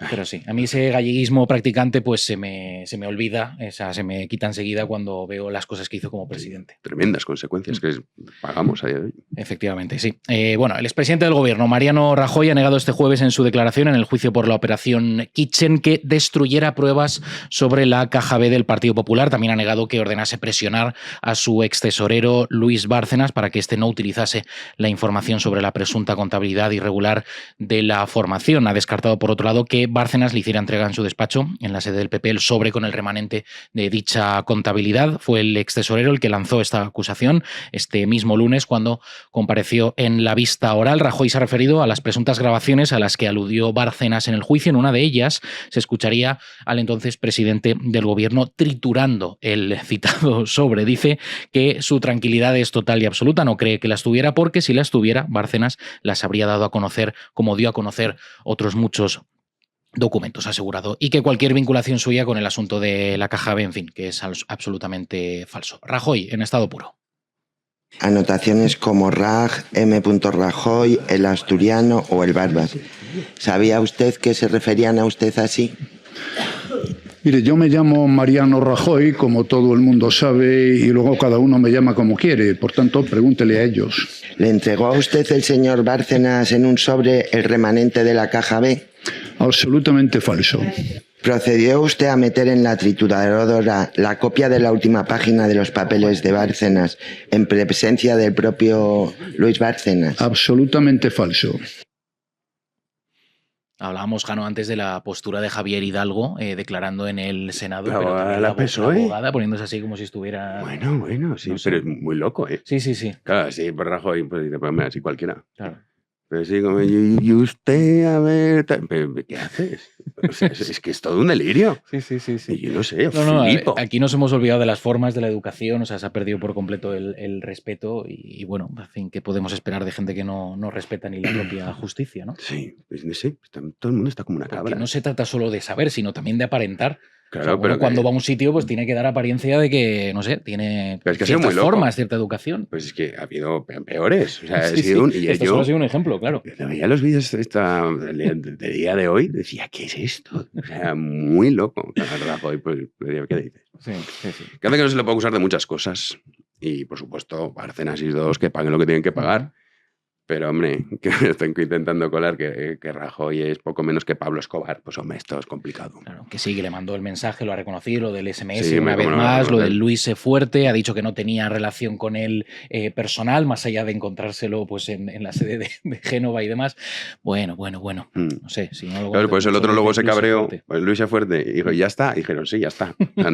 Pero sí, a mí ese galleguismo practicante pues se me olvida, o sea, se me quita enseguida cuando veo las cosas que hizo como presidente. Tremendas consecuencias que pagamos a día de hoy. Efectivamente, sí. Bueno, el expresidente del gobierno, Mariano Rajoy, ha negado este jueves en su declaración en el juicio por la operación Kitchen que destruyera pruebas sobre la caja B del Partido Popular. También ha negado que ordenase presionar a su ex tesorero Luis Bárcenas para que éste no utilizase la información sobre la presunta contabilidad irregular de la formación. Ha descartado, por otro lado, que Bárcenas le hiciera entrega en su despacho, en la sede del PP, el sobre con el remanente de dicha contabilidad. Fue el ex tesorero el que lanzó esta acusación este mismo lunes cuando compareció en la vista oral. Rajoy se ha referido a las presuntas grabaciones a las que aludió Bárcenas en el juicio. En una de ellas se escucharía al entonces presidente del gobierno triturando el citado sobre. Dice que su tranquilidad es total y absoluta, no cree que las tuviera porque si las tuviera, Bárcenas las habría dado a conocer como dio a conocer otros muchos documentos, ha asegurado, y que cualquier vinculación suya con el asunto de la caja B, en fin, que es absolutamente falso. Rajoy, en estado puro. Anotaciones como Raj, M. Rajoy, el asturiano o el Barbas. ¿Sabía usted que se referían a usted así? Mire, yo me llamo Mariano Rajoy, como todo el mundo sabe, y luego cada uno me llama como quiere. Por tanto, pregúntele a ellos. ¿Le entregó a usted el señor Bárcenas en un sobre el remanente de la caja B? Absolutamente falso. ¿Procedió usted a meter en la trituradora la copia de la última página de los papeles de Bárcenas en presencia del propio Luis Bárcenas? Absolutamente falso. Hablábamos, Jano, antes de la postura de Javier Hidalgo declarando en el Senado, La pero abogada también de la PSOE. abogada poniéndose así como si estuviera... Bueno, sí, No sé. pero es muy loco, ¿eh? Sí, sí, sí. Claro, sí, por Rajoy, pues dice, pues mira, así cualquiera. Claro. Pero sí, como, y usted, a ver, pero, ¿qué haces? O sea, es que es todo un delirio. Sí, sí, sí, Y yo no sé, No, flipo. aquí nos hemos olvidado de las formas de la educación, o sea, se ha perdido por completo el respeto y, bueno, en fin, ¿qué podemos esperar de gente que no respeta ni la propia justicia, ¿no? Sí, pues no sé, todo el mundo está como una Porque cabra. no se trata solo de saber, sino también de aparentar. Claro, O sea, uno pero cuando que- va a un sitio, pues tiene que dar apariencia de que, no sé, tiene Pero es que ha sido ciertas muy loco. formas, cierta educación. Pues es que ha habido peores. O sea, Sí, ha sido sí. y Esto yo solo ha sido un ejemplo, claro. veía los vídeos de día de hoy, decía, ¿qué es esto? O sea, muy loco. Rajoy, pues, ¿qué dices? Sí, sí, sí. Que hace que no se le puede acusar de muchas cosas. Y, por supuesto, Bárcenas y dos que paguen lo que tienen que pagar. Pero, hombre, que me están intentando colar que Rajoy es poco menos que Pablo Escobar. Pues, hombre, esto es complicado. Claro, que sí, que le mandó el mensaje, lo ha reconocido, lo del SMS Sí, una vez cómo no, más, lo no, del Luis Fuerte, ha dicho que no tenía relación con él personal, más allá de encontrárselo pues en la sede de Génova y demás. Bueno. No sé, si no lo Claro, pues el otro luego se Luis cabreó, Fuerte. pues Luis Fuerte, y dijo, ¿ya está? Y dijeron, sí, ya está. O sea,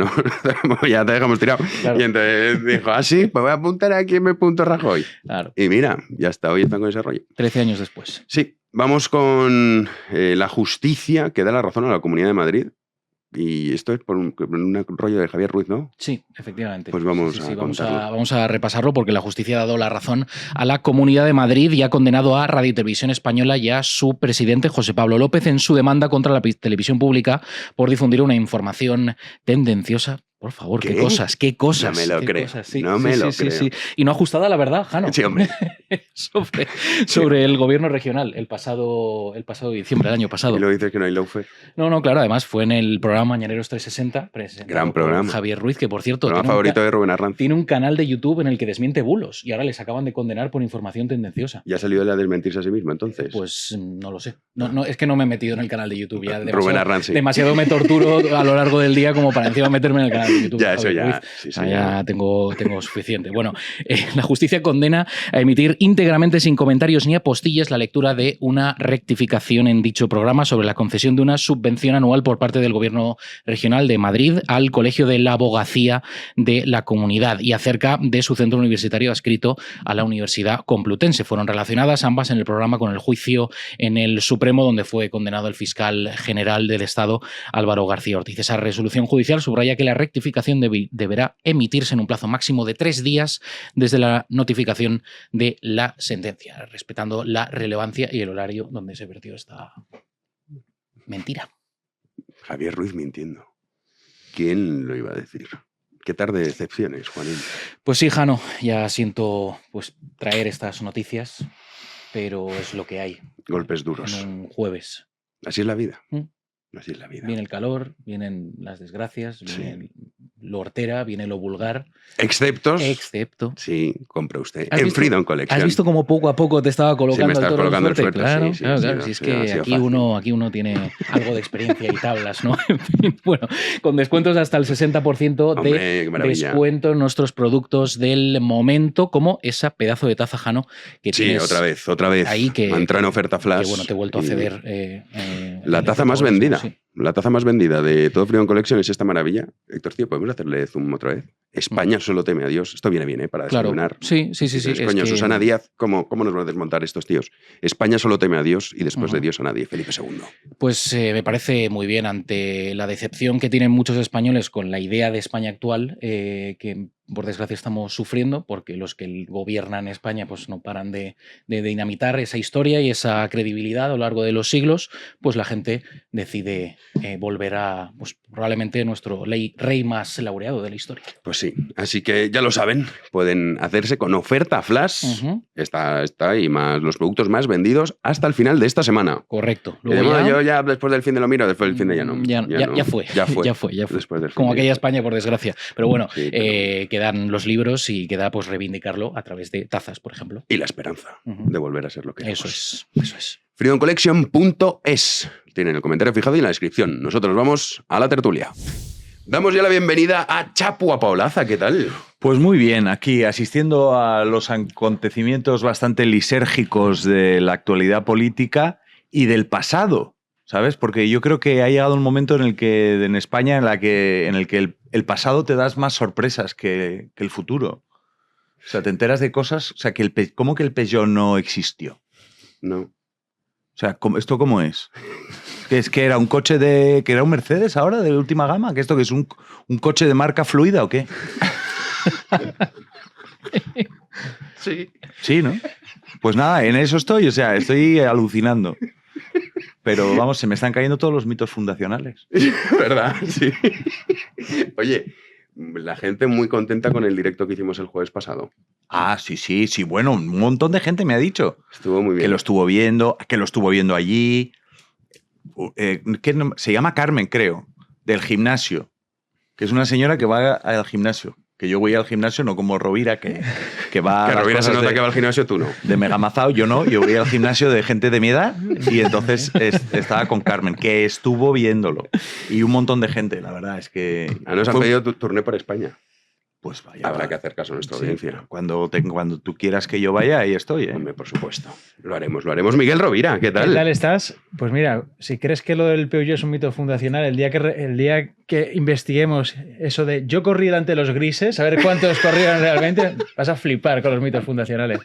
no, ya te dejamos tirado. Claro. Y entonces dijo, sí, pues voy a apuntar aquí en Rajoy. Claro, Y mira, ya está, hoy están con ese rollo. 13 años después. Sí, vamos con la justicia que da la razón a la Comunidad de Madrid. Y esto es por un rollo de Javier Ruiz, ¿no? Sí, efectivamente. Pues vamos Sí, a vamos contarlo. vamos a repasarlo porque la justicia ha dado la razón a la Comunidad de Madrid y ha condenado a Radio y Televisión Española y a su presidente, José Pablo López, en su demanda contra la televisión pública por difundir una información tendenciosa. Por favor, ¿Qué? qué cosas. No me lo qué creo, cosas, sí, no me lo creo. Y no ajustada a la verdad, Jano. Sí, hombre. sobre el gobierno regional el pasado diciembre, el año pasado. Y luego dices que no hay lawfare. No, claro, además fue en el programa Mañaneros 360, presentado Gran programa. por Javier Ruiz, que por cierto Programa tiene favorito de Rubén Arranz. tiene un canal de YouTube en el que desmiente bulos y ahora les acaban de condenar por información tendenciosa. ¿Ya ha salido de desmentirse a sí mismo, entonces? Pues no lo sé. No, es que no me he metido en el canal de YouTube ya. Rubén Arranz, sí. Demasiado me torturo a lo largo del día como para encima meterme en el canal de YouTube. Ya, eso Javier ya. Ruiz. Sí, O sea, sí, ya tengo suficiente. Bueno, la justicia condena a emitir íntegramente sin comentarios ni apostillas la lectura de una rectificación en dicho programa sobre la concesión de una subvención anual por parte del Gobierno Regional de Madrid al Colegio de la Abogacía de la Comunidad y acerca de su centro universitario adscrito a la Universidad Complutense. Fueron relacionadas ambas en el programa con el juicio en el Supremo, donde fue condenado el fiscal general del Estado, Álvaro García Ortiz. Esa resolución judicial subraya que la rectificación deberá emitirse en un plazo máximo de 3 días desde la notificación de la sentencia, respetando la relevancia y el horario donde se vertió esta mentira. Javier Ruiz mintiendo. ¿Quién lo iba a decir? Qué tarde de decepciones, Juanín. Pues sí, Jano, ya siento pues traer estas noticias, pero es lo que hay Golpes duros. en un jueves. Así es la vida. ¿Mm? Así es la vida. Viene el calor, vienen las desgracias, Sí. viene lo hortera, viene lo vulgar. Exceptos. Excepto. Sí, compre usted. ¿Has En visto- Freedom Collection. ¿Has visto cómo poco a poco te estaba colocando me estás el toro colocando el suerte? suerte, Claro, sí, claro. sí, Si es sí, que ha sido aquí fácil. uno tiene algo de experiencia y tablas, ¿no? En fin, bueno, con descuentos hasta el 60% Hombre, de qué maravilla. descuento en nuestros productos del momento, como esa pedazo de taza, Jano, que Sí, tienes otra vez. ahí que entra en oferta flash. que, bueno, te he vuelto a y ceder. La el taza más protagonismo, vendida. sí. La taza más vendida de todo Freedom Collection es esta maravilla. Héctor, tío, ¿podemos hacerle zoom otra vez? España solo teme a Dios. Esto viene bien, ¿eh? Para Claro, desayunar. sí. Dices, es coño, que- Susana Díaz, ¿cómo nos van a desmontar estos tíos? España solo teme a Dios y después de Ujú. Dios a nadie. Felipe II. Pues me parece muy bien ante la decepción que tienen muchos españoles con la idea de España actual, que por desgracia estamos sufriendo, porque los que gobiernan España pues no paran de dinamitar esa historia y esa credibilidad a lo largo de los siglos, pues la gente decide volver a pues, probablemente nuestro rey más laureado de la historia. Pues sí, así que ya lo saben, pueden hacerse con oferta flash. Ujú. Está y más los productos más vendidos hasta el final de esta semana. Correcto. Y además, yo ya después del fin de lo miro, después del fin de ya no. Ya no. fue. Ya fue. Ya fue. Después del fin Como de aquella ya. España, por desgracia. Pero bueno, Sí, pero- quedan los libros y queda pues reivindicarlo a través de tazas, por ejemplo. Y la esperanza Ujú. de volver a ser lo que Eso somos. es. freedomcollection.es. Tienen el comentario fijado y en la descripción. Nosotros vamos a la tertulia. Damos ya la bienvenida a Chapu Apaolaza. ¿Qué tal? Pues muy bien, aquí asistiendo a los acontecimientos bastante lisérgicos de la actualidad política y del pasado, ¿sabes? Porque yo creo que ha llegado un momento en el que en España en el que el pasado te das más sorpresas que el futuro. O sea, te enteras de cosas, o sea, ¿cómo que el Peugeot no existió? No. O sea, ¿esto cómo es? ¿Es que era un coche que era un Mercedes ahora de última gama? ¿Que esto que es un coche de marca fluida o qué? Sí. Sí, ¿no? Pues nada, en eso estoy, o sea, estoy alucinando. Pero vamos, se me están cayendo todos los mitos fundacionales. ¿Verdad? Sí. Oye, la gente muy contenta con el directo que hicimos el jueves pasado. Ah, sí, bueno, un montón de gente me ha dicho Estuvo muy bien. que lo estuvo viendo allí. Se llama Carmen, creo, del gimnasio, que es una señora que va al gimnasio. Que yo voy al gimnasio, no como Rovira, que va... Que a las Rovira se cosas nota que va al gimnasio, tú no. De megamazao, yo no. Yo voy al gimnasio de gente de mi edad y entonces estaba con Carmen, que estuvo viéndolo. Y un montón de gente, la verdad, es que... Nos han pedido tu turné por España. Pues vaya. Habrá que hacer caso a nuestra audiencia. Cuando tú quieras que yo vaya, ahí estoy. Hombre, por supuesto. Lo haremos. Miguel Rovira, ¿qué tal? ¿Qué tal estás? Pues mira, si crees que lo del Peugeot es un mito fundacional, el día que investiguemos eso de yo corrí delante de los grises, a ver cuántos corrieron realmente, vas a flipar con los mitos fundacionales.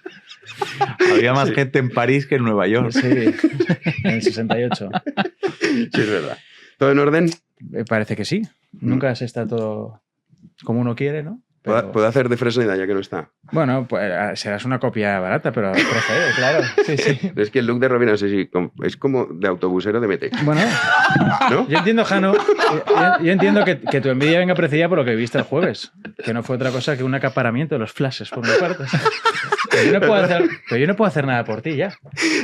Había más gente en París que en Nueva York. Sí, en el 68. Sí, es verdad. ¿Todo en orden? Parece que sí. Nunca se está todo como uno quiere, ¿no? Pero... ¿Puedo hacer de Fresneda ya que no está? Bueno, pues serás una copia barata, pero procede, claro. Sí, sí. Es que el look de Rovira, no sé si es como de autobusero de Metex. Bueno, ¿no? Yo entiendo, Jano, yo entiendo que tu envidia venga precedida por lo que viste el jueves, que no fue otra cosa que un acaparamiento de los flashes por mi parte. Pero yo no puedo hacer nada por ti ya.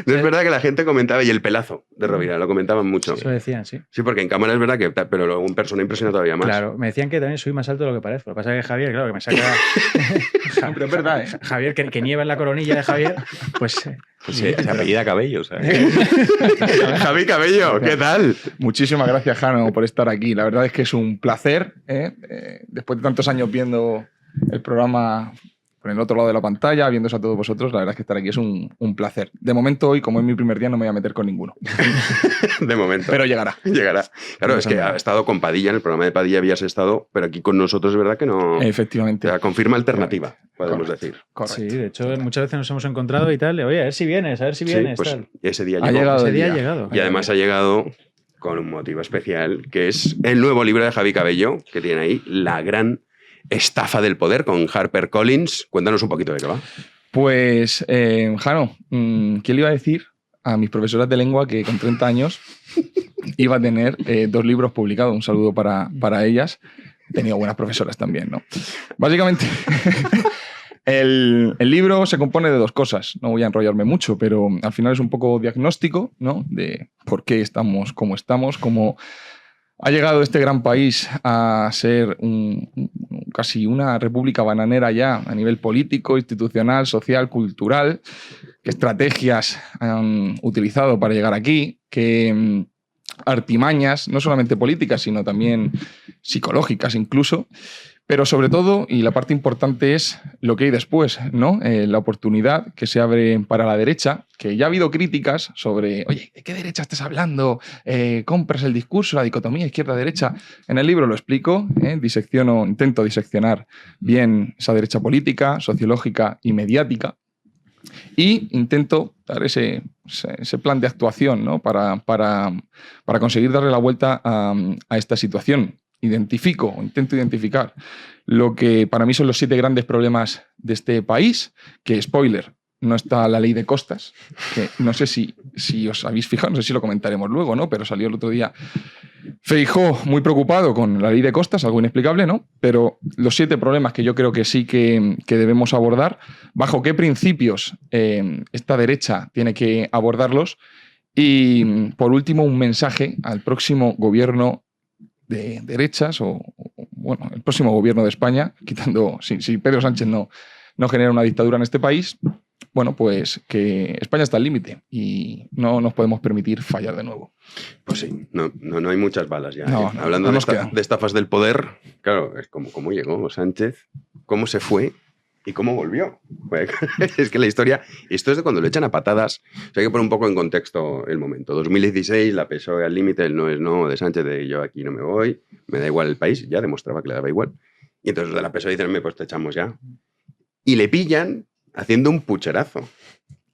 No es verdad que la gente comentaba, y el pelazo de Rovira, lo comentaban mucho. Eso decían, sí. Sí, porque en cámara es verdad que, pero luego en persona impresiona todavía más. Claro, me decían que también soy más alto de lo que parezco. Lo que pasa es que Javier, claro, que me saca... Pero es verdad, ¿eh? Javier, que nieva en la coronilla de Javier, pues se apellida Cabello, ¿sabes? Javi Cabello, ¿qué tal? Muchísimas gracias, Jano, por estar aquí. La verdad es que es un placer, después de tantos años viendo el programa por el otro lado de la pantalla, viéndose a todos vosotros, la verdad es que estar aquí es un placer. De momento, hoy, como es mi primer día, no me voy a meter con ninguno. De momento. Pero llegará. Llegará. Claro, es que ha estado con Padilla, en el programa de Padilla habías estado, pero aquí con nosotros es verdad que no... Efectivamente. O sea, confirma alternativa, podemos decir. Correcto. Sí, de hecho, muchas veces nos hemos encontrado y tal. Oye, a ver si vienes. Sí, pues tal. Ese día Ha llegó. Ese día ha llegado. Y además ha llegado con un motivo especial, que es el nuevo libro de Javi Cabello, que tiene ahí, La gran estafa del poder, con HarperCollins. Cuéntanos un poquito de qué va. Pues, Jano, ¿quién le iba a decir a mis profesoras de lengua que con 30 años iba a tener 2 libros publicados? Un saludo para ellas. He tenido buenas profesoras también, ¿no? Básicamente, el libro se compone de 2 cosas. No voy a enrollarme mucho, pero al final es un poco diagnóstico, ¿no? De por qué estamos como estamos, cómo ha llegado este gran país a ser casi una república bananera ya a nivel político, institucional, social, cultural, qué estrategias han utilizado para llegar aquí, qué artimañas, no solamente políticas, sino también psicológicas incluso. Pero sobre todo, y la parte importante es lo que hay después, ¿no? La oportunidad que se abre para la derecha, que ya ha habido críticas sobre, oye, ¿de qué derecha estás hablando? ¿Compras el discurso, la dicotomía izquierda-derecha? En el libro lo explico, intento diseccionar bien esa derecha política, sociológica y mediática, y intento dar ese plan de actuación, ¿no? para conseguir darle la vuelta a esta situación. Intento identificar lo que para mí son los 7 grandes problemas de este país, que, spoiler, no está la ley de costas, que no sé si os habéis fijado, no sé si lo comentaremos luego, ¿no? Pero salió el otro día Feijóo muy preocupado con la ley de costas, algo inexplicable, ¿no? Pero los 7 problemas que yo creo que sí que debemos abordar, bajo qué principios esta derecha tiene que abordarlos, y por último un mensaje al próximo gobierno de derechas o bueno, el próximo gobierno de España, quitando, si Pedro Sánchez no genera una dictadura en este país, bueno, pues que España está al límite y no nos podemos permitir fallar de nuevo. Pues sí, no hay muchas balas ya. No, Hablando no de estafas del poder, claro, es como cómo llegó Sánchez, cómo se fue y cómo volvió. Es que la historia, esto es de cuando lo echan a patadas, o sea, hay que poner un poco en contexto el momento. 2016, la PSOE al límite, el no es no de Sánchez, de yo aquí no me voy, me da igual el país, ya demostraba que le daba igual. Y entonces de la PSOE dicen, pues te echamos ya. Y le pillan haciendo un pucherazo.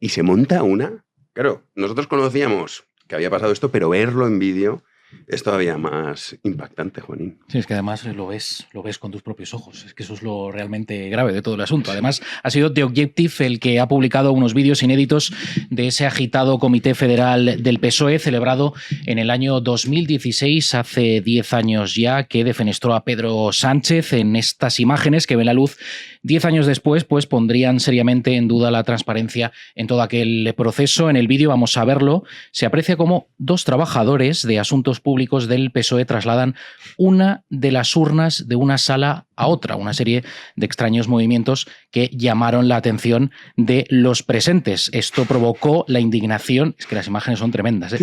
Y se monta una. Claro, nosotros conocíamos que había pasado esto, pero verlo en vídeo es todavía más impactante, Juanín. Sí, es que además lo ves con tus propios ojos. Es que eso es lo realmente grave de todo el asunto. Además, ha sido The Objective el que ha publicado unos vídeos inéditos de ese agitado Comité Federal del PSOE celebrado en el año 2016, hace 10 años ya, que defenestró a Pedro Sánchez en estas imágenes que ven la luz 10 años después, pues pondrían seriamente en duda la transparencia en todo aquel proceso. En el vídeo vamos a verlo. Se aprecia cómo 2 trabajadores de asuntos públicos del PSOE trasladan una de las urnas de una sala a otra, una serie de extraños movimientos que llamaron la atención de los presentes. Esto provocó la indignación, es que las imágenes son tremendas,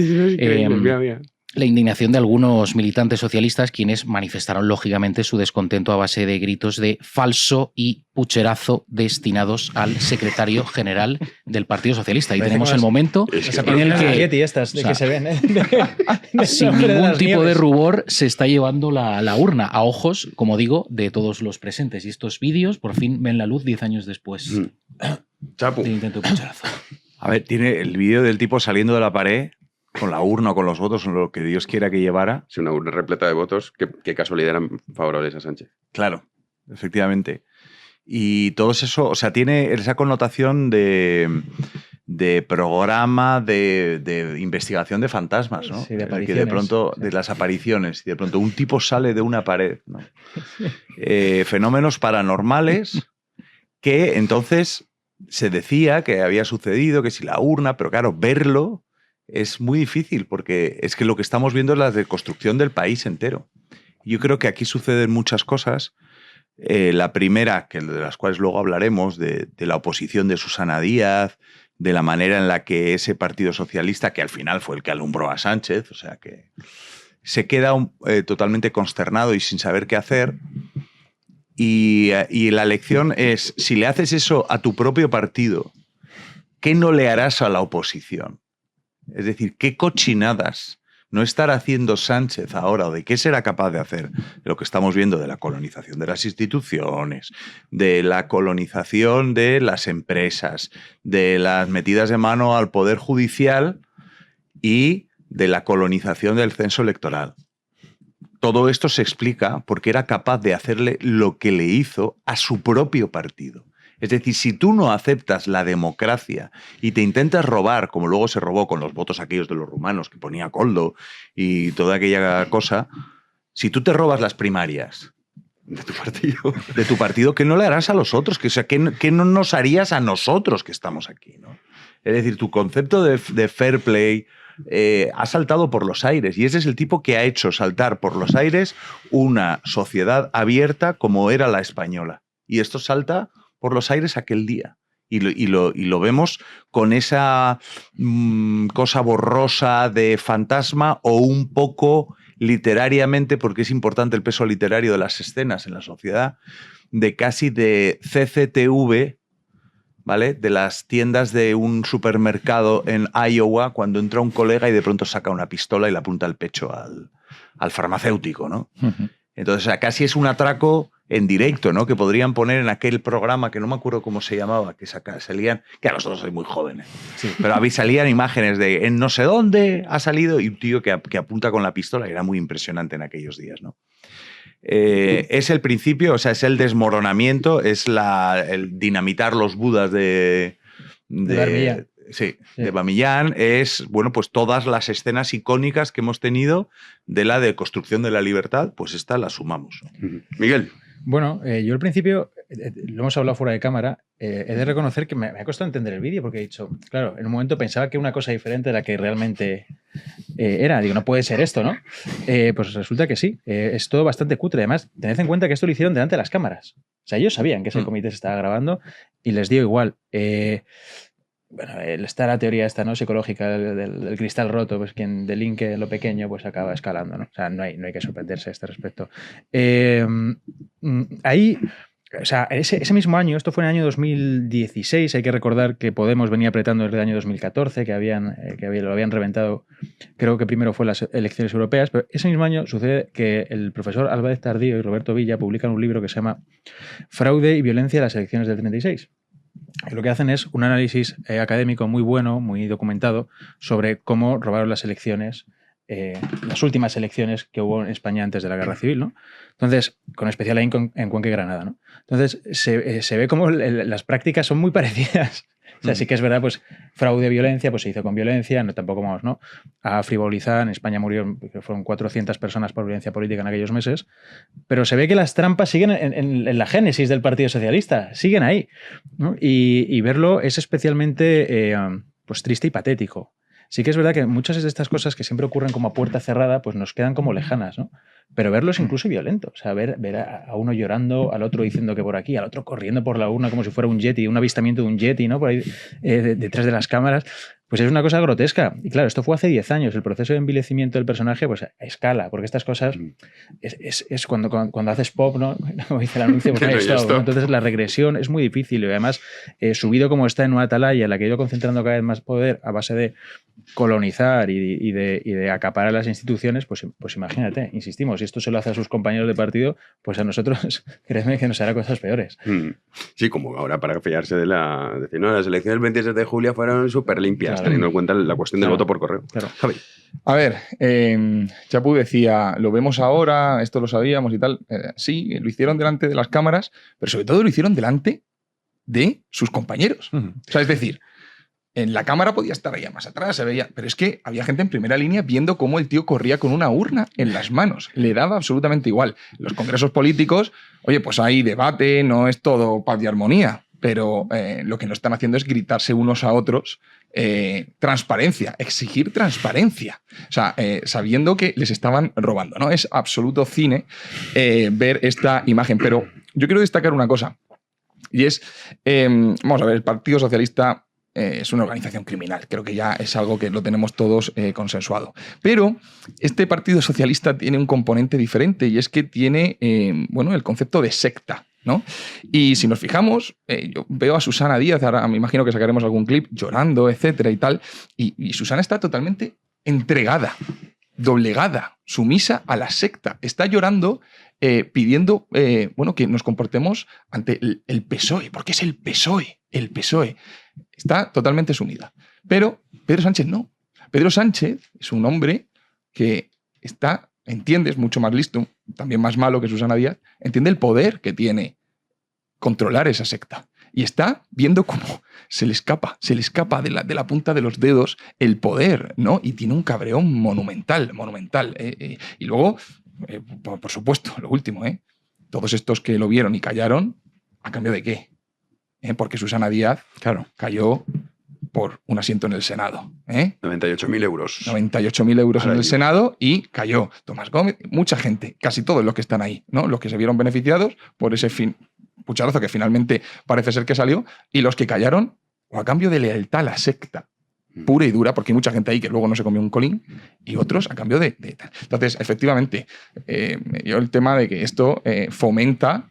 la indignación de algunos militantes socialistas, quienes manifestaron lógicamente su descontento a base de gritos de falso y pucherazo destinados al secretario general del Partido Socialista. Y tenemos el momento en el que, que se ven, sin ningún tipo de rubor, se está llevando la urna a ojos, como digo, de todos los presentes. Y estos vídeos por fin ven la luz 10 años después. Chapu. Del intento de pucherazo. A ver, tiene el vídeo del tipo saliendo de la pared con la urna o con los votos, o lo que Dios quiera que llevara. Sí, una urna repleta de votos que casualidad eran favorables a Sánchez. Claro, efectivamente. Y todo eso, o sea, tiene esa connotación de programa de investigación de fantasmas, ¿no? Sí, de apariciones. Que de pronto, de las apariciones, y de pronto un tipo sale de una pared, ¿no? Fenómenos paranormales que entonces se decía que había sucedido, que si la urna, pero claro, verlo es muy difícil porque es que lo que estamos viendo es la deconstrucción del país entero. Yo creo que aquí suceden muchas cosas. La primera, de las cuales luego hablaremos, de la oposición de Susana Díaz, de la manera en la que ese Partido Socialista, que al final fue el que alumbró a Sánchez, o sea que se queda totalmente consternado y sin saber qué hacer. Y la lección es, si le haces eso a tu propio partido, ¿qué no le harás a la oposición? Es decir, ¿qué cochinadas no estará haciendo Sánchez ahora o de qué será capaz de hacer? De lo que estamos viendo de la colonización de las instituciones, de la colonización de las empresas, de las metidas de mano al Poder Judicial y de la colonización del censo electoral. Todo esto se explica porque era capaz de hacerle lo que le hizo a su propio partido. Es decir, si tú no aceptas la democracia y te intentas robar, como luego se robó con los votos aquellos de los rumanos que ponía Koldo y toda aquella cosa, si tú te robas las primarias de tu partido, ¿qué no le harás a los otros? ¿Qué no nos harías a nosotros que estamos aquí, ¿no? Es decir, tu concepto de fair play ha saltado por los aires y ese es el tipo que ha hecho saltar por los aires una sociedad abierta como era la española. Y esto salta por los aires aquel día. Y lo vemos con esa cosa borrosa de fantasma o un poco literariamente, porque es importante el peso literario de las escenas en la sociedad, de casi de CCTV, ¿vale? De las tiendas de un supermercado en Iowa cuando entra un colega y de pronto saca una pistola y le apunta al pecho al farmacéutico, ¿no? Uh-huh. Entonces, o sea, casi es un atraco en directo, ¿no? Que podrían poner en aquel programa que no me acuerdo cómo se llamaba, que salían, que a nosotros sois muy jóvenes, sí. Pero salían imágenes de en no sé dónde ha salido y un tío que apunta con la pistola y era muy impresionante en aquellos días, ¿no? Es el principio, o sea, es el desmoronamiento, es el dinamitar los budas de Bamillán. Sí, de Bamillán, es, bueno, pues todas las escenas icónicas que hemos tenido de la deconstrucción de la libertad, pues esta la sumamos. Miguel. Bueno, yo al principio, lo hemos hablado fuera de cámara, he de reconocer que me ha costado entender el vídeo porque he dicho, claro, en un momento pensaba que una cosa diferente de la que realmente era. Digo, no puede ser esto, ¿no? Pues resulta que sí, es todo bastante cutre. Además, tened en cuenta que esto lo hicieron delante de las cámaras. O sea, ellos sabían que ese comité se estaba grabando y les dio igual. Bueno, está la teoría esta, ¿no? Psicológica del cristal roto, pues quien delinque lo pequeño pues acaba escalando, ¿no? O sea, no hay que sorprenderse a este respecto. Ahí, o sea, ese mismo año, esto fue en el año 2016, hay que recordar que Podemos venía apretando desde el año 2014, que lo habían reventado, creo que primero fue las elecciones europeas, pero ese mismo año sucede que el profesor Álvarez Tardío y Roberto Villa publican un libro que se llama Fraude y violencia en las elecciones del 36. Lo que hacen es un análisis académico muy bueno, muy documentado, sobre cómo robaron las elecciones, las últimas elecciones que hubo en España antes de la Guerra Civil, ¿no? Entonces, con especial ahí en Cuenca y Granada, ¿no? Entonces, se ve como las prácticas son muy parecidas. O sea, sí que es verdad, pues fraude, violencia, pues se hizo con violencia, no, tampoco vamos, ¿no? A frivolizar. En España murieron, fueron 400 personas por violencia política en aquellos meses, pero se ve que las trampas siguen en la génesis del Partido Socialista, siguen ahí, ¿no? Y verlo es especialmente pues triste y patético. Sí que es verdad que muchas de estas cosas que siempre ocurren como a puerta cerrada, pues nos quedan como lejanas, ¿no? Pero verlo es incluso violento. O sea, ver a uno llorando, al otro diciendo que por aquí, al otro corriendo por la urna como si fuera un yeti, un avistamiento de un yeti, ¿no? Por ahí detrás de las cámaras. Pues es una cosa grotesca. Y claro, esto fue hace 10 años. El proceso de envilecimiento del personaje, pues a escala, porque estas cosas es cuando haces pop, ¿no? Como dice el anuncio, pues hay stop, ¿no? Entonces la regresión es muy difícil. Y además, subido como está en una atalaya en la que ha ido concentrando cada vez más poder a base de colonizar y de acaparar las instituciones, pues imagínate, insistimos, si esto se lo hace a sus compañeros de partido, pues a nosotros, créeme que nos hará cosas peores. Sí, como ahora para fiarse de decir, no, las elecciones del 26 de julio fueron súper limpias, Claro. teniendo en cuenta la cuestión del voto por correo. Claro. Javi. A ver, Chapu decía, lo vemos ahora, esto lo sabíamos y tal. Sí, lo hicieron delante de las cámaras, pero sobre todo lo hicieron delante de sus compañeros. O sea, es decir, en la cámara podía estar allá más atrás, se veía, pero es que había gente en primera línea viendo cómo el tío corría con una urna en las manos. Le daba absolutamente igual. Los congresos políticos, oye, pues hay debate, no es todo paz y armonía, pero lo que no están haciendo es gritarse unos a otros transparencia, exigir transparencia. O sea, sabiendo que les estaban robando, ¿no? Es absoluto cine ver esta imagen. Pero yo quiero destacar una cosa, y es, vamos a ver, el Partido Socialista es una organización criminal. Creo que ya es algo que lo tenemos todos consensuado. Pero este Partido Socialista tiene un componente diferente y es que tiene bueno, el concepto de secta, ¿no? Y si nos fijamos, yo veo a Susana Díaz, ahora me imagino que sacaremos algún clip llorando, etcétera y tal, y Susana está totalmente entregada, doblegada, sumisa a la secta. Está llorando pidiendo bueno, que nos comportemos ante el PSOE, porque es el PSOE. Está totalmente sumida. Pero Pedro Sánchez no. Pedro Sánchez es un hombre que entiende, es mucho más listo, también más malo que Susana Díaz, entiende el poder que tiene controlar esa secta. Y está viendo cómo se le escapa de la punta de los dedos el poder, ¿no? Y tiene un cabreón monumental. Y luego, por supuesto, lo último, todos estos que lo vieron y callaron, ¿a cambio de qué? Porque Susana Díaz, claro, cayó por un asiento en el Senado. 98.000 euros. 98.000 euros en el Senado y cayó Tomás Gómez, mucha gente, casi todos los que están ahí, ¿no? Los que se vieron beneficiados por ese pucharazo que finalmente parece ser que salió, y los que callaron o a cambio de lealtad a la secta pura y dura, porque hay mucha gente ahí que luego no se comió un colín, y otros a cambio de tal. Entonces, efectivamente, yo el tema de que esto fomenta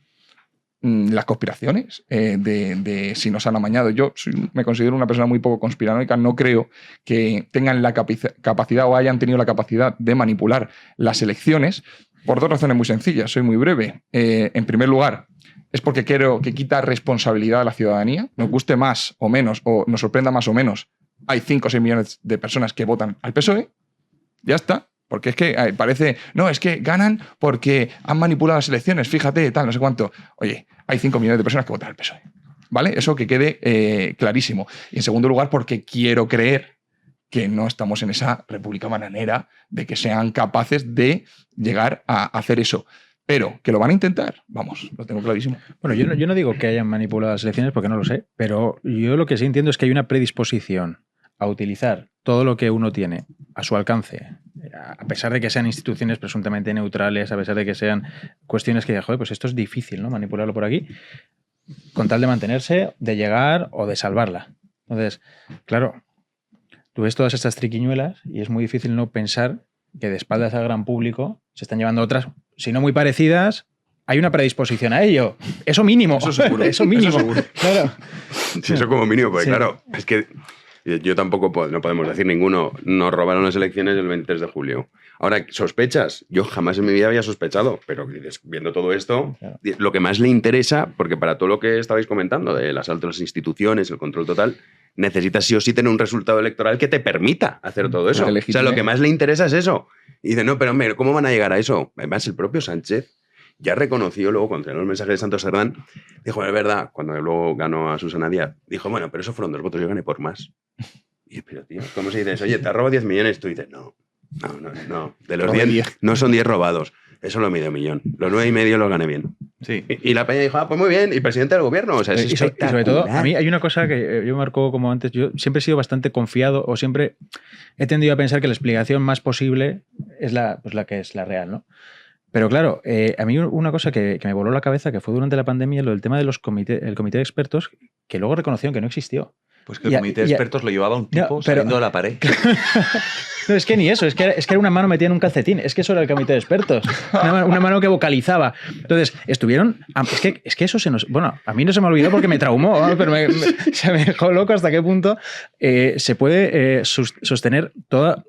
las conspiraciones de si nos han amañado. Yo me considero una persona muy poco conspiranoica, no creo que tengan la capacidad o hayan tenido la capacidad de manipular las elecciones por dos razones muy sencillas, soy muy breve. En primer lugar, es porque creo que quita responsabilidad a la ciudadanía, nos guste más o menos, o nos sorprenda más o menos, hay 5 o 6 millones de personas que votan al PSOE, ya está. Porque es que parece, no, es que ganan porque han manipulado las elecciones, fíjate, tal, no sé cuánto. Oye, hay 5 millones de personas que votan al PSOE. ¿Vale? Eso que quede clarísimo. Y en segundo lugar, porque quiero creer que no estamos en esa república bananera de que sean capaces de llegar a hacer eso. Pero que lo van a intentar, vamos, lo tengo clarísimo. Bueno, yo no digo que hayan manipulado las elecciones porque no lo sé, pero yo lo que sí entiendo es que hay una predisposición a utilizar todo lo que uno tiene a su alcance, a pesar de que sean instituciones presuntamente neutrales, a pesar de que sean cuestiones que, joder, pues esto es difícil, ¿no? Manipularlo por aquí, con tal de mantenerse, de llegar o de salvarla. Entonces, claro, tú ves todas estas triquiñuelas y es muy difícil no pensar que de espaldas al gran público se están llevando otras, si no muy parecidas, hay una predisposición a ello. Eso mínimo. Eso seguro. Eso mínimo. Eso seguro. Claro. Sí, eso como mínimo, porque Sí. claro, es que yo tampoco no podemos decir ninguno, nos robaron las elecciones el 23 de julio. Ahora, ¿sospechas? Yo jamás en mi vida había sospechado, pero viendo todo esto, lo que más le interesa, porque para todo lo que estabais comentando, del asalto a las instituciones, el control total, necesitas sí o sí tener un resultado electoral que te permita hacer todo eso. O sea, lo que más le interesa es eso. Y dice, no, pero hombre, ¿cómo van a llegar a eso? Además, el propio Sánchez ya reconoció luego, cuando entregó el mensaje de Santos Cerdán, dijo, es verdad, cuando luego ganó a Susana Díaz, dijo, bueno, pero eso fueron 2 votos, yo gané por más. Y yo, pero tío, ¿cómo se dice? Oye, te has robado 10 millones, tú dices, no, de los 10 no son 10 robados, eso lo mide 1 millón, los 9,5 los gané bien. Sí. Y la peña dijo, pues muy bien, y presidente del gobierno, o sea, es y sobre todo, a mí hay una cosa que yo me marco como antes, yo siempre he sido bastante confiado o siempre he tendido a pensar que la explicación más posible es la que es la real, ¿no? Pero claro, a mí una cosa que me voló la cabeza, que fue durante la pandemia, lo del tema de el comité de expertos, que luego reconocieron que no existió. Pues que el comité de expertos lo llevaba un tipo saliendo de la pared. No, es que ni eso, es que era una mano metida en un calcetín, es que eso era el comité de expertos, una mano que vocalizaba. Entonces, estuvieron... Es que eso se nos... Bueno, a mí no se me olvidó porque me traumó, ¿no? Pero se me dejó loco hasta qué punto se puede sostener toda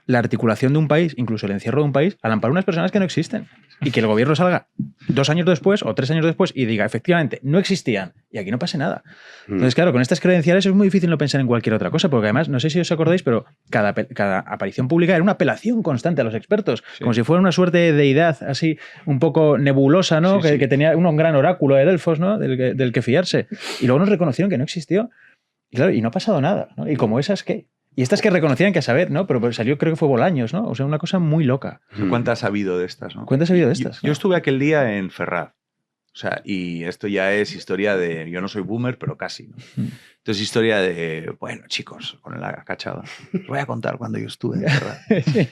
la articulación de un país, incluso el encierro de un país, al amparo de unas personas que no existen. Y que el gobierno salga 2 años después o 3 años después y diga, efectivamente, no existían y aquí no pase nada. Entonces, claro, con estas credenciales es muy difícil no pensar en cualquier otra cosa, porque además, no sé si os acordáis, pero cada aparición pública era una apelación constante a los expertos, como si fuera una suerte de deidad así un poco nebulosa, ¿no? Que tenía un gran oráculo de Delfos, ¿no? Del que fiarse. Y luego nos reconocieron que no existió. Y claro, y no ha pasado nada, ¿no? Y como esas, ¿qué? Y estas que reconocían que a saber, ¿no? Pero salió, creo que fue Bolaños, ¿no? O sea, una cosa muy loca. ¿Cuántas ha habido de estas, no? ¿Cuántas ha habido de estas? Yo estuve aquel día en Ferraz. O sea, y esto ya es historia de... Yo no soy boomer, pero casi, ¿no? Esto es historia de... Bueno, chicos, con la cachada. Os voy a contar cuando yo estuve en Ferraz.